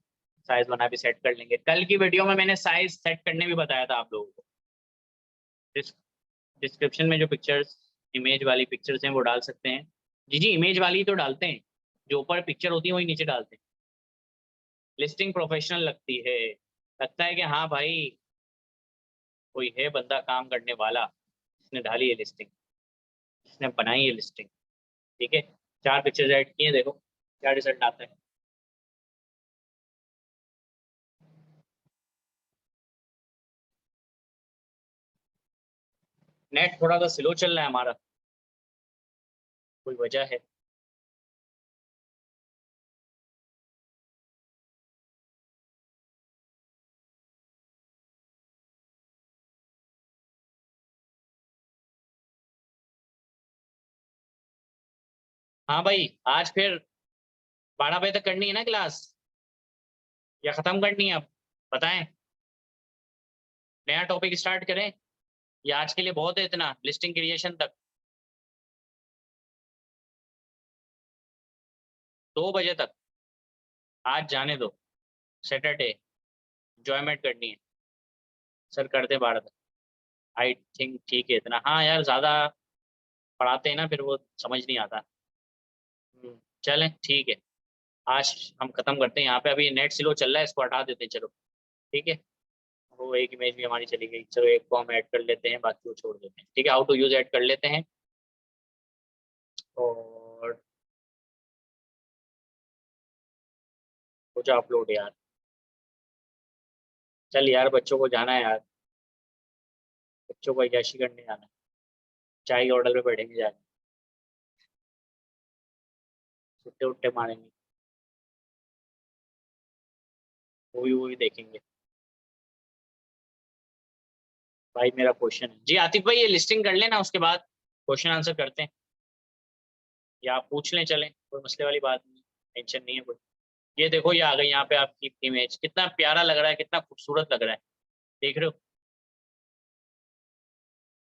साइज बना भी सेट कर लेंगे। कल की वीडियो में मैंने साइज सेट करने भी बताया था आप लोगों को। डिस्क्रिप्शन में जो पिक्चर्स, इमेज वाली पिक्चर्स हैं वो डाल सकते हैं। जी जी, इमेज वाली तो डालते हैं, जो ऊपर पिक्चर होती है वही नीचे डालते हैं। लिस्टिंग प्रोफेशनल लगती है, लगता है कि हाँ भाई कोई है बंदा काम करने वाला, इसने डाली है लिस्टिंग, इसने बनाई है लिस्टिंग, ठीक है। 4 पिक्चर्स ऐड किए, देखो क्या रिजल्ट आता है। नेट थोड़ा सा स्लो चल रहा है हमारा, कोई वजह है। हाँ भाई, आज फिर 12 बजे तक करनी है ना क्लास, या खत्म करनी है अब, बताएं। नया टॉपिक स्टार्ट करें या आज के लिए बहुत है इतना, लिस्टिंग क्रिएशन तक। 2 बजे तक आज जाने दो, सैटरडे एंजॉयमेंट करनी है। सर करते 12 तक, आई थिंक ठीक है इतना। हाँ यार, ज़्यादा पढ़ाते हैं ना फिर वो समझ नहीं आता। चलें ठीक है, आज हम खत्म करते हैं यहाँ पे। अभी नेट स्लो चल रहा है, इसको हटा देते हैं, चलो ठीक है। वो एक इमेज भी हमारी चली गई। चलो एक को हम ऐड कर लेते हैं, बाकी को छोड़ देते हैं। ठीक है, हाउ टू यूज ऐड कर लेते हैं। और हो जा अपलोड यार। चल यार, बच्चों को जाना है यार, बच्चों को अय्याशी करने जाना है, चाय के होटल पे बैठेंगे जाके, छुट्टे उट्टे मारेंगे, मूवी देखेंगे। भाई मेरा क्वेश्चन है जी, आतिफ भाई ये लिस्टिंग कर लेना, उसके बाद क्वेश्चन आंसर करते हैं, या आप पूछ लें, चलें, कोई मसले वाली बात नहीं, टेंशन नहीं है कोई। ये देखो, ये आ गई यहाँ पे आपकी इमेज, कितना प्यारा लग रहा है, कितना खूबसूरत लग रहा है, देख रहे हो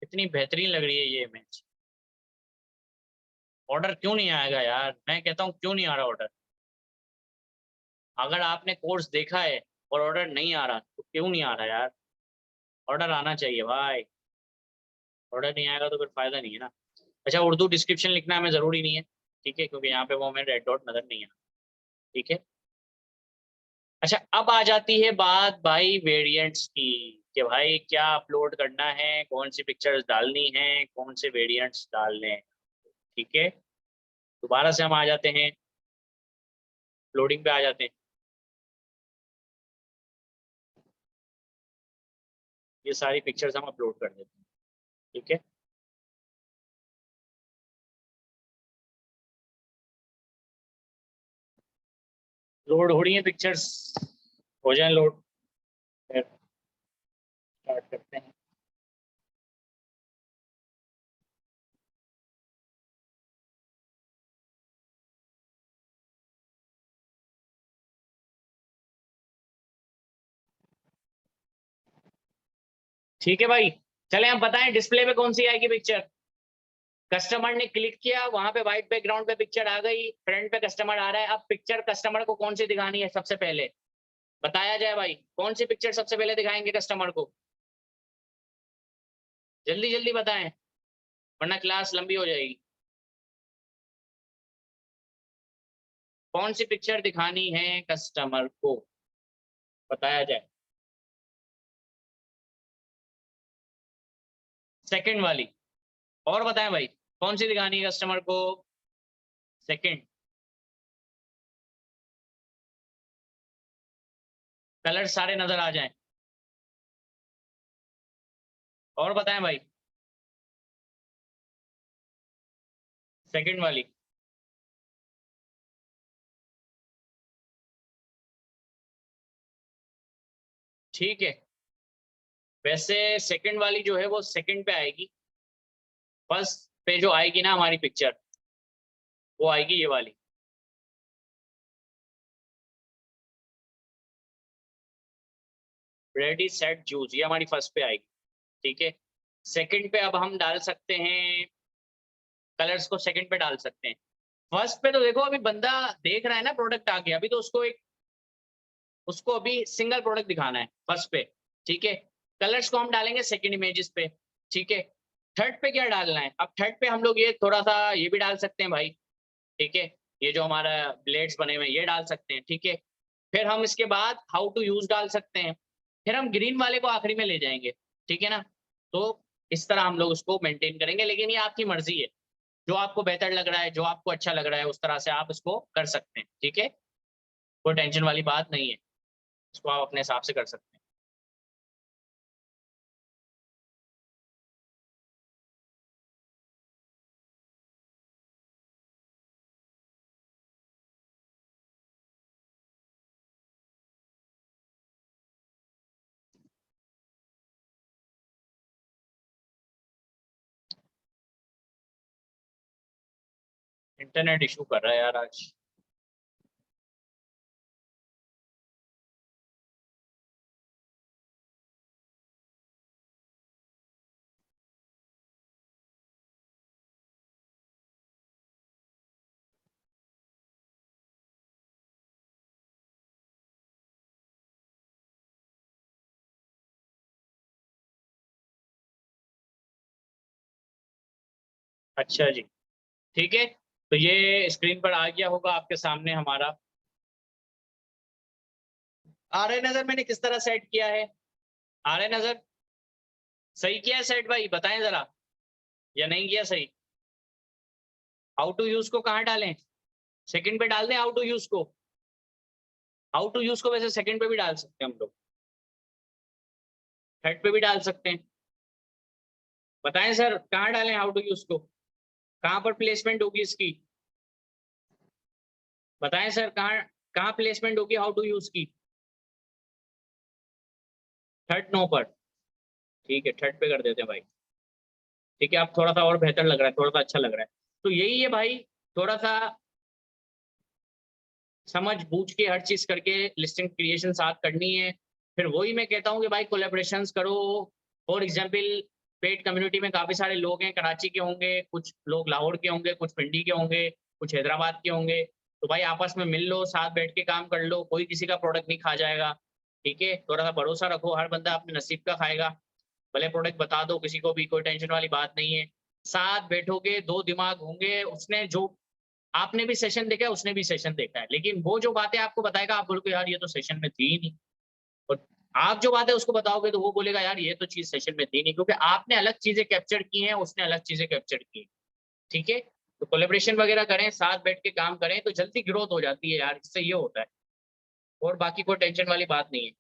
कितनी बेहतरीन लग रही है ये इमेज। ऑर्डर क्यों नहीं आएगा यार, मैं कहता हूँ क्यों नहीं आ रहा ऑर्डर। अगर आपने कोर्स देखा है और ऑर्डर नहीं आ रहा तो क्यों नहीं आ रहा यार, ऑर्डर आना चाहिए भाई। ऑर्डर नहीं आएगा तो फिर फायदा नहीं है ना। अच्छा, उर्दू डिस्क्रिप्शन लिखना हमें ज़रूरी नहीं है, ठीक है, क्योंकि यहाँ पे वो हमें रेड डॉट नज़र नहीं आ रहा। ठीक है। अच्छा, अब आ जाती है बात भाई वेरिएंट्स की, कि भाई क्या अपलोड करना है, कौन सी पिक्चर्स डालनी है, कौन से वेरिएंट्स डालने हैं। ठीक है, दोबारा से हम आ जाते हैं, लोडिंग पे आ जाते हैं। ये सारी पिक्चर्स हम अपलोड कर देते हैं। ठीक है, लोड हो रही है पिक्चर्स, हो जाए लोड, फिर स्टार्ट करते हैं। ठीक है भाई, चले हम बताएं डिस्प्ले पे कौन सी आएगी पिक्चर। कस्टमर ने क्लिक किया, वहां पे व्हाइट बैकग्राउंड पे पिक्चर आ गई, फ्रंट पे कस्टमर आ रहा है। अब पिक्चर कस्टमर को कौन सी दिखानी है सबसे पहले, बताया जाए भाई, कौन सी पिक्चर सबसे पहले दिखाएंगे कस्टमर को, जल्दी जल्दी बताएं, वरना क्लास लंबी हो जाएगी। कौन सी पिक्चर दिखानी है कस्टमर को, बताया जाए। सेकंड वाली, और बताएं भाई कौन सी दिखानी है कस्टमर को, सेकंड। कलर सारे नजर आ जाएं, और बताएं भाई, सेकंड वाली। ठीक है, वैसे सेकंड वाली जो है वो सेकंड पे आएगी, फर्स्ट पे जो आएगी ना हमारी पिक्चर, वो आएगी ये वाली। रेडी सेट चूज, ये हमारी फर्स्ट पे आएगी। ठीक है, सेकंड पे अब हम डाल सकते हैं, कलर्स को सेकंड पे डाल सकते हैं। फर्स्ट पे तो देखो अभी बंदा देख रहा है ना प्रोडक्ट आगे, अभी तो उसको अभी सिंगल प्रोडक्ट दिखाना है फर्स्ट पे। ठीक है, कलर्स को हम डालेंगे सेकंड इमेजेस पे। ठीक है, थर्ड पे क्या डालना है, अब थर्ड पे हम लोग ये थोड़ा सा ये भी डाल सकते हैं भाई। ठीक है, ये जो हमारा ब्लेड्स बने हुए हैं ये डाल सकते हैं। ठीक है, फिर हम इसके बाद हाउ टू यूज डाल सकते हैं, फिर हम ग्रीन वाले को आखिरी में ले जाएंगे। ठीक है ना, तो इस तरह हम लोग उसको मेंटेन करेंगे, लेकिन ये आपकी मर्जी है, जो आपको बेहतर लग रहा है, जो आपको अच्छा लग रहा है, उस तरह से आप इसको कर सकते हैं। ठीक है, कोई टेंशन वाली बात नहीं है, इसको आप अपने हिसाब से कर सकते हैं। इंटरनेट इशू कर रहा है यार आज। अच्छा जी, ठीक है, तो ये स्क्रीन पर आ गया होगा आपके सामने हमारा, आ रहा है नजर मैंने किस तरह सेट किया है। आ रहे नजर? सही किया है सेट भाई, बताएं जरा, या नहीं किया सही? हाउ टू यूज को कहाँ डालें? सेकंड पे डाल दें हाउ टू यूज को? हाउ टू यूज को वैसे सेकंड पे भी डाल सकते हैं हम लोग, थर्ड पे भी डाल सकते हैं। बताएं सर कहाँ डालें हाउ टू यूज को, कहाँ पर प्लेसमेंट होगी इसकी? बताएं सर कहाँ कहाँ प्लेसमेंट होगी हाउ टू यूज की? थर्ड नो पर, ठीक है थर्ड पे कर देते हैं भाई। ठीक है, अब थोड़ा सा और बेहतर लग रहा है, थोड़ा सा अच्छा लग रहा है। तो यही है भाई, थोड़ा सा समझ बूझ के हर चीज करके लिस्टिंग क्रिएशन साथ करनी है। फिर वही मैं कहता हूँ कि भाई कोलेबोरेशंस करो। फॉर एग्जांपल पेड कम्युनिटी में काफी सारे लोग हैं, कराची के होंगे, कुछ लोग लाहौर के होंगे, कुछ पिंडी के होंगे, कुछ हैदराबाद के होंगे। तो भाई आपस में मिल लो, साथ बैठ के काम कर लो, कोई किसी का प्रोडक्ट नहीं खा जाएगा। ठीक है, थोड़ा सा भरोसा रखो, हर बंदा अपने नसीब का खाएगा। भले प्रोडक्ट बता दो किसी को भी, कोई टेंशन वाली बात नहीं है। साथ बैठोगे, दो दिमाग होंगे, उसने जो आपने भी सेशन देखा है, उसने भी सेशन देखा है, लेकिन वो जो बातें आपको बताएगा आप बोलोगे यार ये तो सेशन में थी ही नहीं। और आप जो बातें उसको बताओगे तो वो बोलेगा यार ये तो चीज सेशन में थी नहीं, क्योंकि आपने अलग चीजें कैप्चर की हैं, उसने अलग चीजें कैप्चर की हैं। ठीक है, तो कोलेब्रेशन वगैरह करें, साथ बैठ के काम करें, तो जल्दी ग्रोथ हो जाती है यार, इससे ये होता है। और बाकी कोई टेंशन वाली बात नहीं है।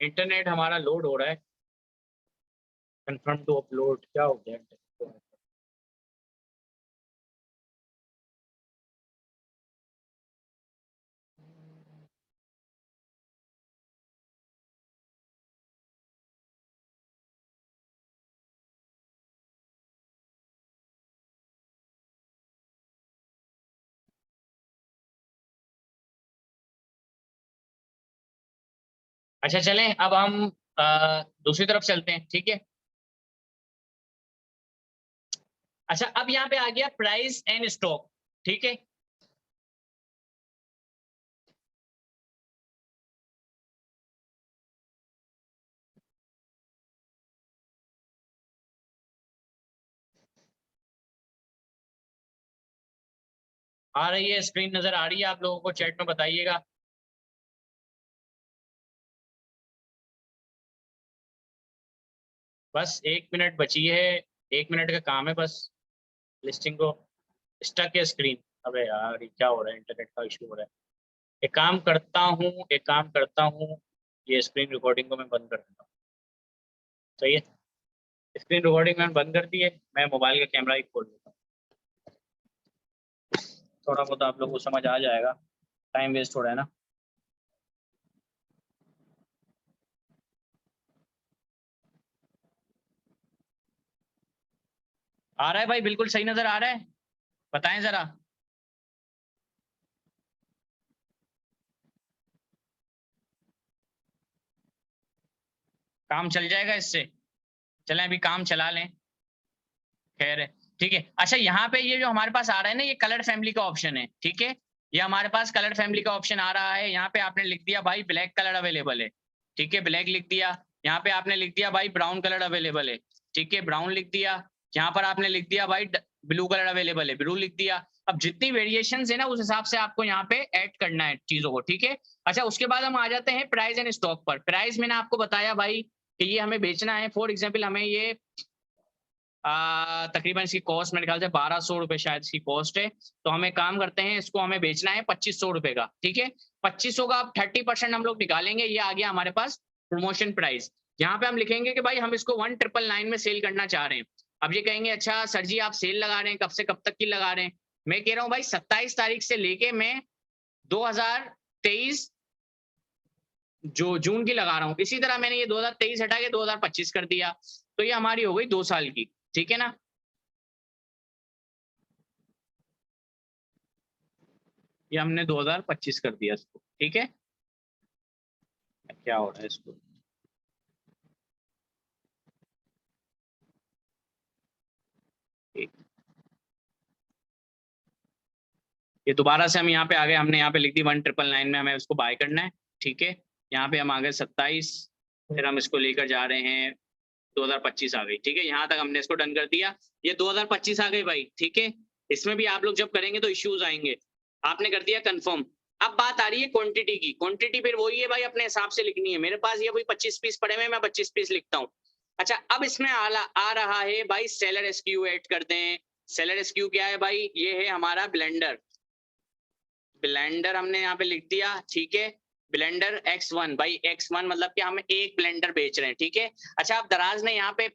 इंटरनेट हमारा लोड हो रहा है, कंफर्म टू अपलोड, क्या हो गया? अच्छा चलें, अब हम दूसरी तरफ चलते हैं। ठीक है, अच्छा अब यहाँ पे आ गया प्राइस एंड स्टॉक। ठीक है, आ रही है स्क्रीन, नजर आ रही है आप लोगों को? चैट में बताइएगा। बस 1 मिनट बची है, 1 मिनट का काम है बस लिस्टिंग को। स्टक है स्क्रीन, अबे यार ये क्या हो रहा है, इंटरनेट का इशू हो रहा है। एक काम करता हूँ, एक काम करता हूँ, ये स्क्रीन रिकॉर्डिंग को मैं बंद कर देता हूँ। सही है, स्क्रीन रिकॉर्डिंग मैंने बंद कर दी है, मैं मोबाइल का कैमरा ही खोल देता हूँ। थोड़ा बहुत आप लोगों को समझ आ जाएगा, टाइम वेस्ट हो रहा है ना। आ रहा है भाई, बिल्कुल सही नजर आ रहा है? बताएं जरा। काम चल जाएगा इससे? चलें अभी काम चला लें, खैर है। ठीक है, अच्छा यहाँ पे ये जो हमारे पास आ रहा है ना, ये कलर फैमिली का ऑप्शन है। ठीक है, ये हमारे पास कलर फैमिली का ऑप्शन आ रहा है। यहाँ पे आपने लिख दिया भाई ब्लैक कलर अवेलेबल है। ठीक है, ब्लैक लिख दिया। यहाँ पे आपने लिख दिया भाई ब्राउन कलर अवेलेबल है। ठीक है, ब्राउन लिख दिया। यहाँ पर आपने लिख दिया भाई ब्लू कलर अवेलेबल है, ब्लू लिख दिया। अब जितनी वेरिएशन है ना, उस हिसाब से आपको यहाँ पे ऐड करना है चीजों को। ठीक है, अच्छा उसके बाद हम आ जाते हैं प्राइस एंड स्टॉक पर। प्राइस मैंने आपको बताया भाई कि ये हमें बेचना है। फॉर एग्जाम्पल हमें ये तकरीबन इसकी कॉस्ट मेरे ख्याल से 1200 रुपये शायद इसकी कॉस्ट है। तो हमें काम करते हैं, इसको हमें बेचना है 2500 रुपये का। ठीक है, 2500 का अब 30% हम लोग निकालेंगे, ये आ गया हमारे पास प्रमोशन प्राइस। यहाँ पे हम लिखेंगे कि भाई हम इसको 1999 में सेल करना चाह रहे हैं। अब ये कहेंगे अच्छा सर जी आप सेल लगा रहे हैं, कब से कब तक की लगा रहे हैं? मैं कह रहा हूँ भाई 27 तारीख से लेके मैं 2023 जो जून की लगा रहा हूँ। इसी तरह मैंने ये 2023 हटा के 2025 कर दिया, तो ये हमारी हो गई 2 साल की। ठीक है ना, ये हमने 2025 कर दिया इसको। ठीक है, क्या हो रहा है इसको? ये दोबारा से हम यहाँ पे आ गए, हमने यहाँ पे लिख दी 1999 में हमें उसको बाय करना है, ठीक है। यहाँ पे हम आ गए 27, फिर हम इसको लेकर जा रहे हैं 2025 आ गई, ठीक है। यहाँ तक हमने इसको डन कर दिया, ये 2025 आ गई भाई, ठीक है। इसमें भी आप लोग जब करेंगे तो इश्यूज आएंगे। आपने कर दिया कंफर्म। अब बात आ रही है क्वांटिटी की। क्वांटिटी फिर वही है भाई, अपने हिसाब से लिखनी है। मेरे पास ये कोई 25 पीस पड़े हुए, मैं 25 पीस लिखता हूँ। अच्छा, अब इसमें आ रहा है भाई सेलर एसक्यू ऐड करते हैं। सेलर एसक्यू क्या है भाई? ये है हमारा ब्लेंडर। ब्लेंडर हमने यहाँ पे लिख दिया, ठीक है। ब्लेंडर X1 भाई, X1 मतलब कि हम एक ब्लेंडर बेच रहे हैं, ठीक है। अच्छा, अब दराज ने यहाँ पे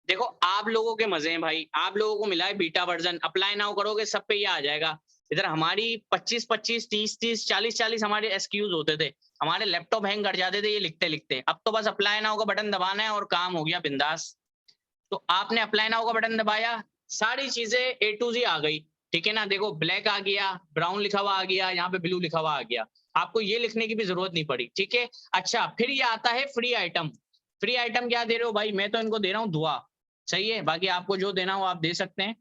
देखो, आप लोगों के मजे हैं भाई, आप लोगों को मिला है बीटा वर्जन, अप्लाई नाउ करोगे सब पे ये आ जाएगा। इधर हमारी 25-25, 30-30, 40-40 हमारे एसक्यूज होते थे, हमारे लैपटॉप हैंग कर जाते थे ये लिखते लिखते। अब तो बस अप्लाई नाउ का बटन दबाना है और काम हो गया बिंदास। तो आपने अप्लाई नाउ का बटन दबाया, सारी चीजें A to Z आ गई, ठीक है ना। देखो, ब्लैक आ गया, ब्राउन लिखा हुआ आ गया, यहाँ पे ब्लू लिखा हुआ आ गया। आपको ये लिखने की भी जरूरत नहीं पड़ी, ठीक है। अच्छा, फिर ये आता है फ्री आइटम। फ्री आइटम क्या दे रहे हो भाई? मैं तो इनको दे रहा हूँ दुआ, सही है। बाकी आपको जो देना हो आप दे सकते हैं,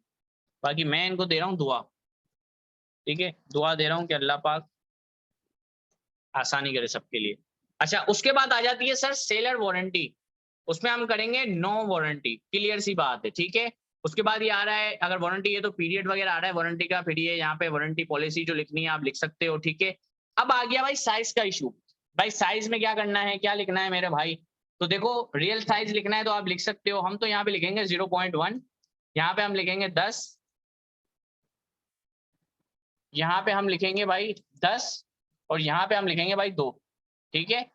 बाकी मैं इनको दे रहा हूँ दुआ, ठीक है। दुआ दे रहा हूँ कि अल्लाह पाक आसानी करे सबके लिए। अच्छा, उसके बाद आ जाती है सर सेलर वारंटी। उसमें हम करेंगे नो वारंटी, क्लियर सी बात है, ठीक है। उसके बाद ये आ रहा है, अगर वारंटी है तो पीरियड वगैरह आ रहा है वारंटी का, फिर ये यहाँ पे वारंटी पॉलिसी जो लिखनी है आप लिख सकते हो, ठीक है। अब आ गया भाई साइज का इशू। भाई साइज में क्या करना है, क्या लिखना है मेरे भाई? तो देखो, रियल साइज लिखना है तो आप लिख सकते हो। हम तो यहाँ पे लिखेंगे 0.1, यहाँ पे हम लिखेंगे 10, यहाँ पे हम लिखेंगे भाई 10, और यहाँ पे हम लिखेंगे भाई 2, ठीक है।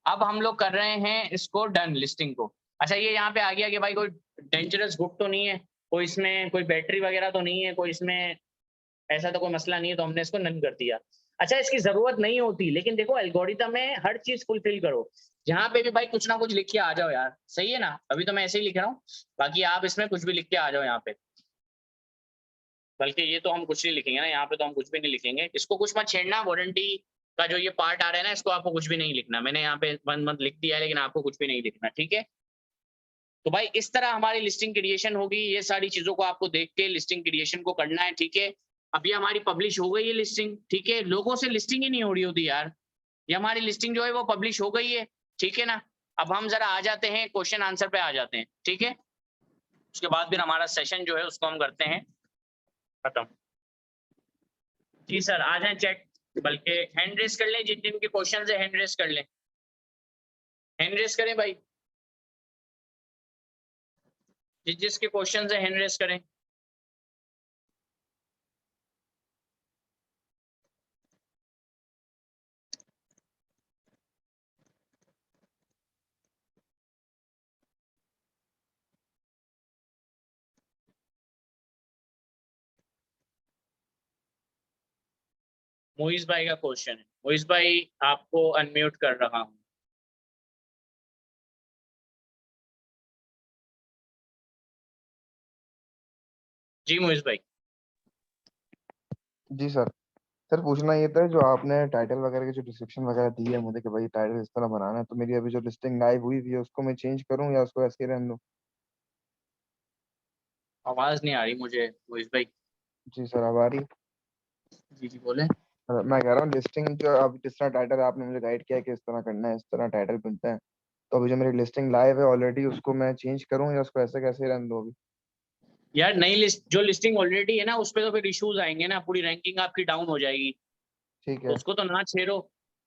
अब हम लोग कर रहे हैं इसको डन लिस्टिंग को। अच्छा, ये यहाँ पे आ गया कि भाई कोई डेंजरस गुड तो नहीं है, कोई इसमें कोई बैटरी वगैरह तो नहीं है, कोई इसमें ऐसा तो कोई मसला नहीं है, तो हमने इसको नन कर दिया। अच्छा, इसकी जरूरत नहीं होती, लेकिन देखो एल्गोरिथम में हर चीज फुलफिल करो। जहाँ पे भी भाई कुछ ना कुछ लिख के आ जाओ यार, सही है ना। अभी तो मैं ऐसे ही लिख रहा हूँ, बाकी आप इसमें कुछ भी लिख के आ जाओ यहाँ पे। बल्कि ये तो हम कुछ नहीं लिखेंगे ना, यहाँ पे तो हम कुछ भी नहीं लिखेंगे। इसको कुछ मत छेड़ना, वारंटी का जो ये पार्ट आ रहा है ना, इसको आपको कुछ भी नहीं लिखना। मैंने यहाँ पे 1 मंथ लिख दिया है, लेकिन आपको कुछ भी नहीं लिखना, ठीक है। तो भाई इस तरह हमारी लिस्टिंग क्रिएशन होगी। ये सारी चीजों को आपको देख के लिस्टिंग क्रिएशन को करना है, ठीक है। अभी हमारी पब्लिश हो गई है लिस्टिंग, ठीक है। लोगों से लिस्टिंग ही नहीं हो रही होती यार, ये हमारी लिस्टिंग जो है वो पब्लिश हो गई है, ठीक है ना। अब हम जरा आ जाते हैं क्वेश्चन आंसर पे आ जाते हैं, ठीक है। उसके बाद फिर हमारा सेशन जो है उसको हम करते हैं खत्म। जी सर, आ जाए चैट, बल्कि हैंड रेस कर लें, जिन जिन के क्वेश्चन है हैंड रेस कर लें, हैंड रेस करें भाई, जिस जिसके क्वेश्चन है हैंड रेस करें। मोइज भाई का क्वेश्चन है। मोइज भाई, आपको अनम्यूट कर रहा हूं। जी मोइज भाई। जी सर। सर पूछना ये था, जो आपने टाइटल वगैरह की जो डिस्क्रिप्शन वगैरह दी है मुझे कि भाई टाइटल इस तरह बनाना है, तो मेरी अभी जो लिस्टिंग लाइव हुई हुई है उसको मैं चेंज करूं या उसको ऐसे ही रहने दूं? आवाज नहीं आ रही मुझे मोइज भाई। जी सर, अब आ रही है? जी जी बोले। मैं कह रहा हूँ लिस्टिंग जो अब जिस तरह टाइटल आपने मुझे गाइड किया है कि इस तरह करना है, इस तरह टाइटल बनता है, तो अभी जो मेरी लिस्टिंग लाइव है ऑलरेडी उसको मैं चेंज करूं या उसको ऐसे कैसे रहने दूं अभी? यार नई लिस्ट, जो लिस्टिंग ऑलरेडी है ना उस पे तो फिर इश्यूज आएंगे ना, पूरी रैंकिंग आपकी डाउन हो जाएगी, ठीक तो है। उसको तो ना छेड़ो।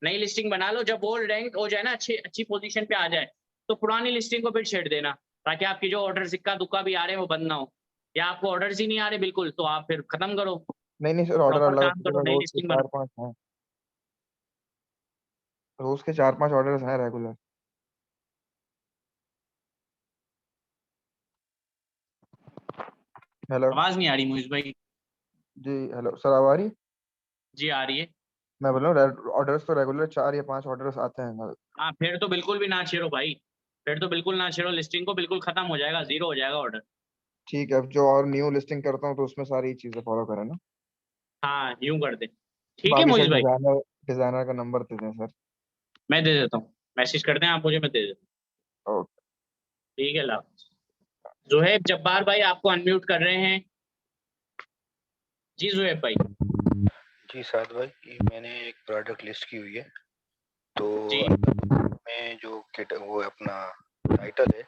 नई लिस्टिंग बना लो, जब वो रैंक हो जाए ना, अच्छी अच्छी पोजीशन पे आ जाए, तो पुरानी लिस्टिंग को फिर छेड़ देना, ताकि आपकी जो ऑर्डर सिक्का दुक्का भी आ रहे हैं वो बंद ना हो। या आपको ऑर्डर्स ही नहीं आ रहे बिल्कुल, तो आप फिर खत्म करो, नहीं नहीं सर, ऑर्डर प्रॉपर अलग काम करो, नई रोज के लिस्टिंग चार बनाओ। पांच हैं। रोज के 4-5 ऑर्डर्स हैं रेगुलर। हेलो। आवाज नहीं आ रही मोहित भाई। जी हेलो सर, अब आ रही? जी आ रही है। मैं बोल रहा हूँ ऑर्डर्स तो रेगुलर 4 या 5 ऑर्डर्स आते हैं। हाँ, फिर तो बिल्कुल भी ना छेड़ो भाई, फिर तो बिल्कुल ना छेड़ो लिस्टिंग को, बिल्कुल खत्म हो जाएगा, जीरो हो जाएगा ऑर्डर। ठीक है, अब जो और न्यू लिस्टिंग करता हूँ तो उसमें सारी चीजें फॉलो करें ना? हाँ, यूं कर दे, ठीक है बाकी मोहित सर भाई। डिजाइनर डिजाइनर का नंबर दे दें सर। मैं दे देता हूँ, मैसेज करते हैं आप मुझे, मैं दे देता हूँ, ओके। ठीक है लाभ। जोहेब जब्बार भाई आपको अनम्यूट कर रहे हैं। जी जुएब भाई। जी साद भाई, ये मैंने एक प्रोडक्ट लिस्ट की हुई है, तो जी मैं जो वो अपना टाइटल है,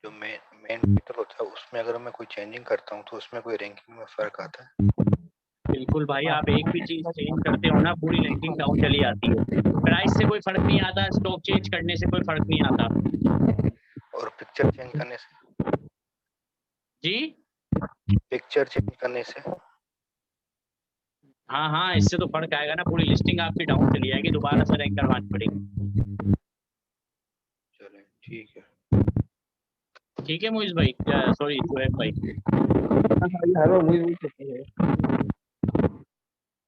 जो मेन टाइटल होता है, उसमें अगर मैं कोई चेंजिंग करता हूँ तो उसमें कोई रैंकिंग में फर्क आता है? बिल्कुल भाई, आप एक भी चीज चेंज करते हो ना, पूरी रैंकिंग डाउन चली जाती है। प्राइस से कोई फर्क नहीं आता, स्टॉक चेंज करने से कोई फर्क नहीं आता। और पिक्चर चेंज करने से? जी पिक्चर चेंज करने से? हाँ हाँ, इससे तो फर्क आएगा ना, पूरी लिस्टिंग आपकी डाउन चली जाएगी, दोबारा से रैंक करवानी पड़ेगी। चले ठीक है। ठीक है मोइज भाई, सॉरी शुएब भाई।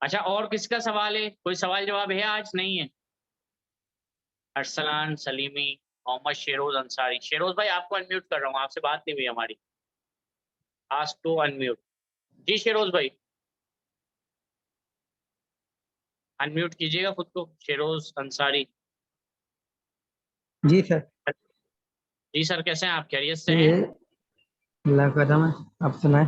अच्छा, और किसका सवाल है? कोई सवाल जवाब है आज? नहीं है? अरसलान सलीमी, मोहम्मद शेरोज अंसारी। शेरोज भाई आपको अनम्यूट कर रहा हूँ, आपसे बात नहीं हुई हमारी। Ask to unmute. जी शेरोज भाई, अनम्यूट कीजिएगा खुद को, शेरोज अंसारी। जी सर। जी सर, कैसे हैं आप? खैरियत से ये हैं? अल्लाह का करम है, आप सुनाए।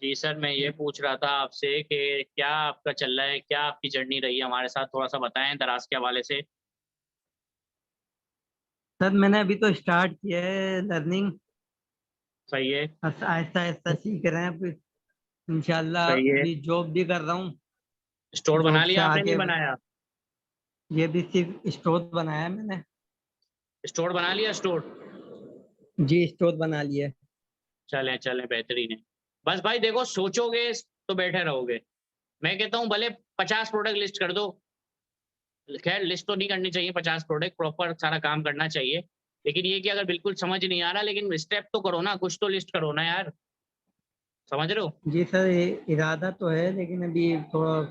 जी सर, मैं ये पूछ रहा था आपसे कि क्या आपका चल रहा है, क्या आपकी जर्नी रही है हमारे साथ, थोड़ा सा बताएं दराज के हवाले से। सर मैंने अभी तो स्टार्ट किया है लर्निंग, सही है। आहिस्ता आहिस्ता सीख रहे हैं। अभी इंशाल्लाह सही है। अभी जॉब भी कर रहा हूँ। स्टोर जॉब बना से लिया आपने, नहीं आगे बनाया? ये भी सिर्फ स्टोर बनाया है मैंने। स्टोर बना लिया, स्टोर। जी स्टोर बना लिया है। चलें चलें, बेहतरीन है। बस भाई देखो, सोचोगे तो बैठे रहोगे। मैं कहता हूँ भले 50 प्रोडक्ट लिस्ट कर दो। खैर लिस्ट तो नहीं करनी चाहिए 50 प्रोडक्ट, प्रॉपर सारा काम करना चाहिए। लेकिन ये कि अगर बिल्कुल समझ नहीं आ रहा, लेकिन स्टेप तो करो ना, कुछ तो लिस्ट करो ना यार। समझ रहे हो? जी सर, ये इरादा तो है लेकिन अभी थोड़ा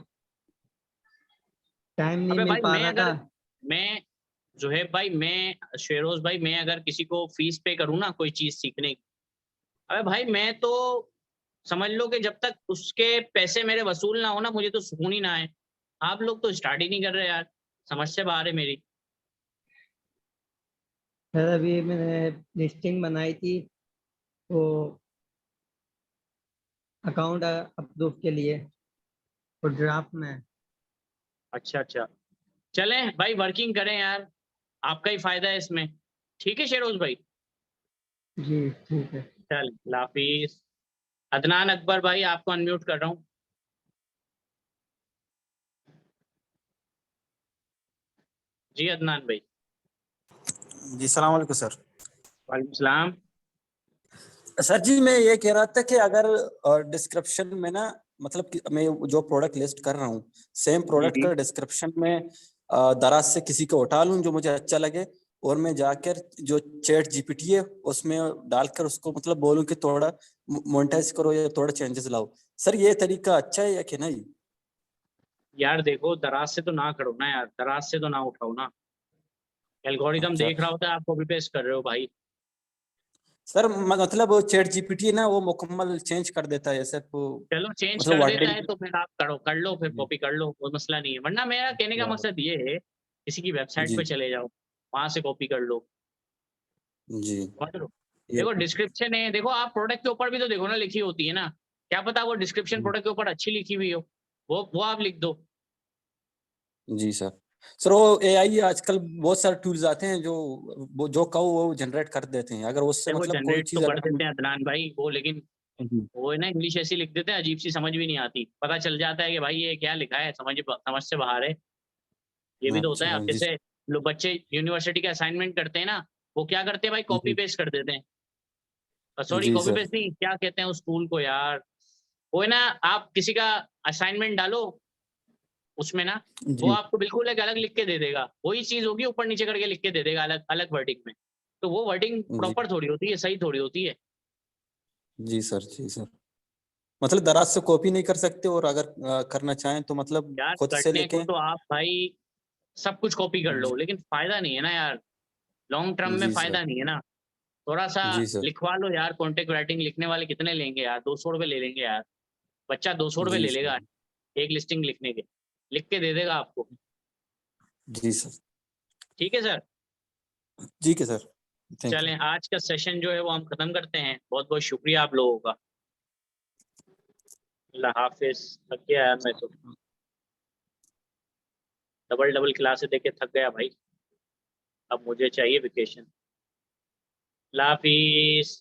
टाइम नहीं अबे मिल भाई पा मैं रहा था। अगर मैं जुहेब भाई, मैं शेरोज भाई, मैं अगर किसी को फीस पे करूँ ना कोई चीज सीखने की, अबे भाई मैं तो समझ लो कि जब तक उसके पैसे मेरे वसूल ना हो ना, मुझे तो सुकून ही ना आए। आप लोग तो स्टार्ट ही नहीं कर रहे यार, समझ से बाहर है मेरी। सर अभी मैंने लिस्टिंग बनाई थी तो अकाउंट अप्रूव के लिए तो ड्राफ्ट में है। अच्छा अच्छा, चलें भाई वर्किंग करें यार, आपका ही फायदा है इसमें। ठीक है शेरोज भाई। जी ठीक है। चल लाफिज। अदनान अकबर भाई, आपको अनम्यूट कर रहा हूँ। जी अदनान भाई। जी सलाम वालेकुम सर। वालेकुम सलाम। सर जी मैं ये कह रहा था कि अगर डिस्क्रिप्शन में ना, मतलब कि मैं जो प्रोडक्ट लिस्ट कर रहा हूँ, सेम जी प्रोडक्ट जी। का डिस्क्रिप्शन में दराज से किसी को उठा लूँ जो मुझे अच्छा लगे, और मैं जाकर जो चैट जीपीटी है उसमें डालकर उसको मतलब बोलूँ कि थोड़ा मोनेटाइज करो या थोड़ा चेंजेस लाओ। सर ये तरीका अच्छा है या कि नहीं? यार देखो, दराज से तो ना करो ना यार, दराज से तो ना उठाओ ना। एल्गोरिदम अच्छा देख रहा होता है, आप कॉपी पेस्ट कर रहे हो भाई। सर, मतलब चैट जीपीटी ना वो मुकम्मल चेंज कर देता है सिर्फ चलो चेंज मतलब कर देता वर्डिंग। है तो फिर आप करो, कर लो, फिर जी कॉपी कर लो, कोई मसला नहीं है। वरना मेरा कहने का मकसद ये है, किसी की वेबसाइट जी पे चले जाओ, वहां से कॉपी कर लो। जी समझ लो। ये देखो डिस्क्रिप्शन है, देखो आप प्रोडक्ट के ऊपर भी तो देखो ना, लिखी होती है ना। क्या पता वो डिस्क्रिप्शन प्रोडक्ट के ऊपर अच्छी लिखी हुई हो, वो आप लिख दो। जी सर। सर वो एआई आजकल बहुत सारे टूल्स आते हैं जो वो जो कहो वो जनरेट कर देते हैं, अगर उससे देखो मतलब कोई जनरेट तो चीज कर अगर हम। देते हैं अदनान भाई वो, लेकिन जी वो है ना इंग्लिश ऐसी लिख देते हैं, अजीब सी, समझ भी नहीं आती। पता चल जाता है कि भाई ये क्या लिखा है, समझ समझ से बाहर है। ये भी तो होता है। अच्छा अब जी। जैसे लोग बच्चे यूनिवर्सिटी का असाइनमेंट करते हैं ना, वो क्या करते हैं भाई, कॉपी जी पेस्ट कर देते हैं। सॉरी जी कॉपी सर। पेस्ट नहीं, क्या कहते हैं उस टूल को यार, वो है ना, आप किसी का असाइनमेंट डालो उसमें ना, वो जी आपको बिल्कुल एक अलग लिख के दे देगा, वही चीज होगी, ऊपर नीचे करके लिख के दे देगा अलग अलग वर्डिंग में। तो वो वर्डिंग जी प्रॉपर थोड़ी होती है, सही थोड़ी होती है। जी सर। जी सर, मतलब दराज से कॉपी नहीं कर सकते, और अगर करना चाहें तो मतलब यार खुद से करने को लेके। तो आप भाई सब कुछ कॉपी कर लो, जी लेकिन फायदा नहीं है ना यार, लॉन्ग टर्म में जी सर। फायदा नहीं है ना। थोड़ा सा जी सर। लिखवा लो यार, कॉन्टेक्ट राइटिंग लिखने वाले कितने लेंगे यार, 200 रुपये ले लेंगे यार। बच्चा 200 रुपये जी ले सर। लेगा एक लिस्टिंग लिखने के, लिख के दे देगा आपको। जी सर। ठीक है सर। ठीक है सर। Thank you. चलें आज का सेशन जो है वो हम खत्म करते हैं। बहुत बहुत शुक्रिया आप लोगों का। अल्लाह हाफिज। थक गया यार मैं तो, डबल क्लासेस देके थक गया भाई। अब मुझे चाहिए वेकेशन। अल्लाह हाफिज।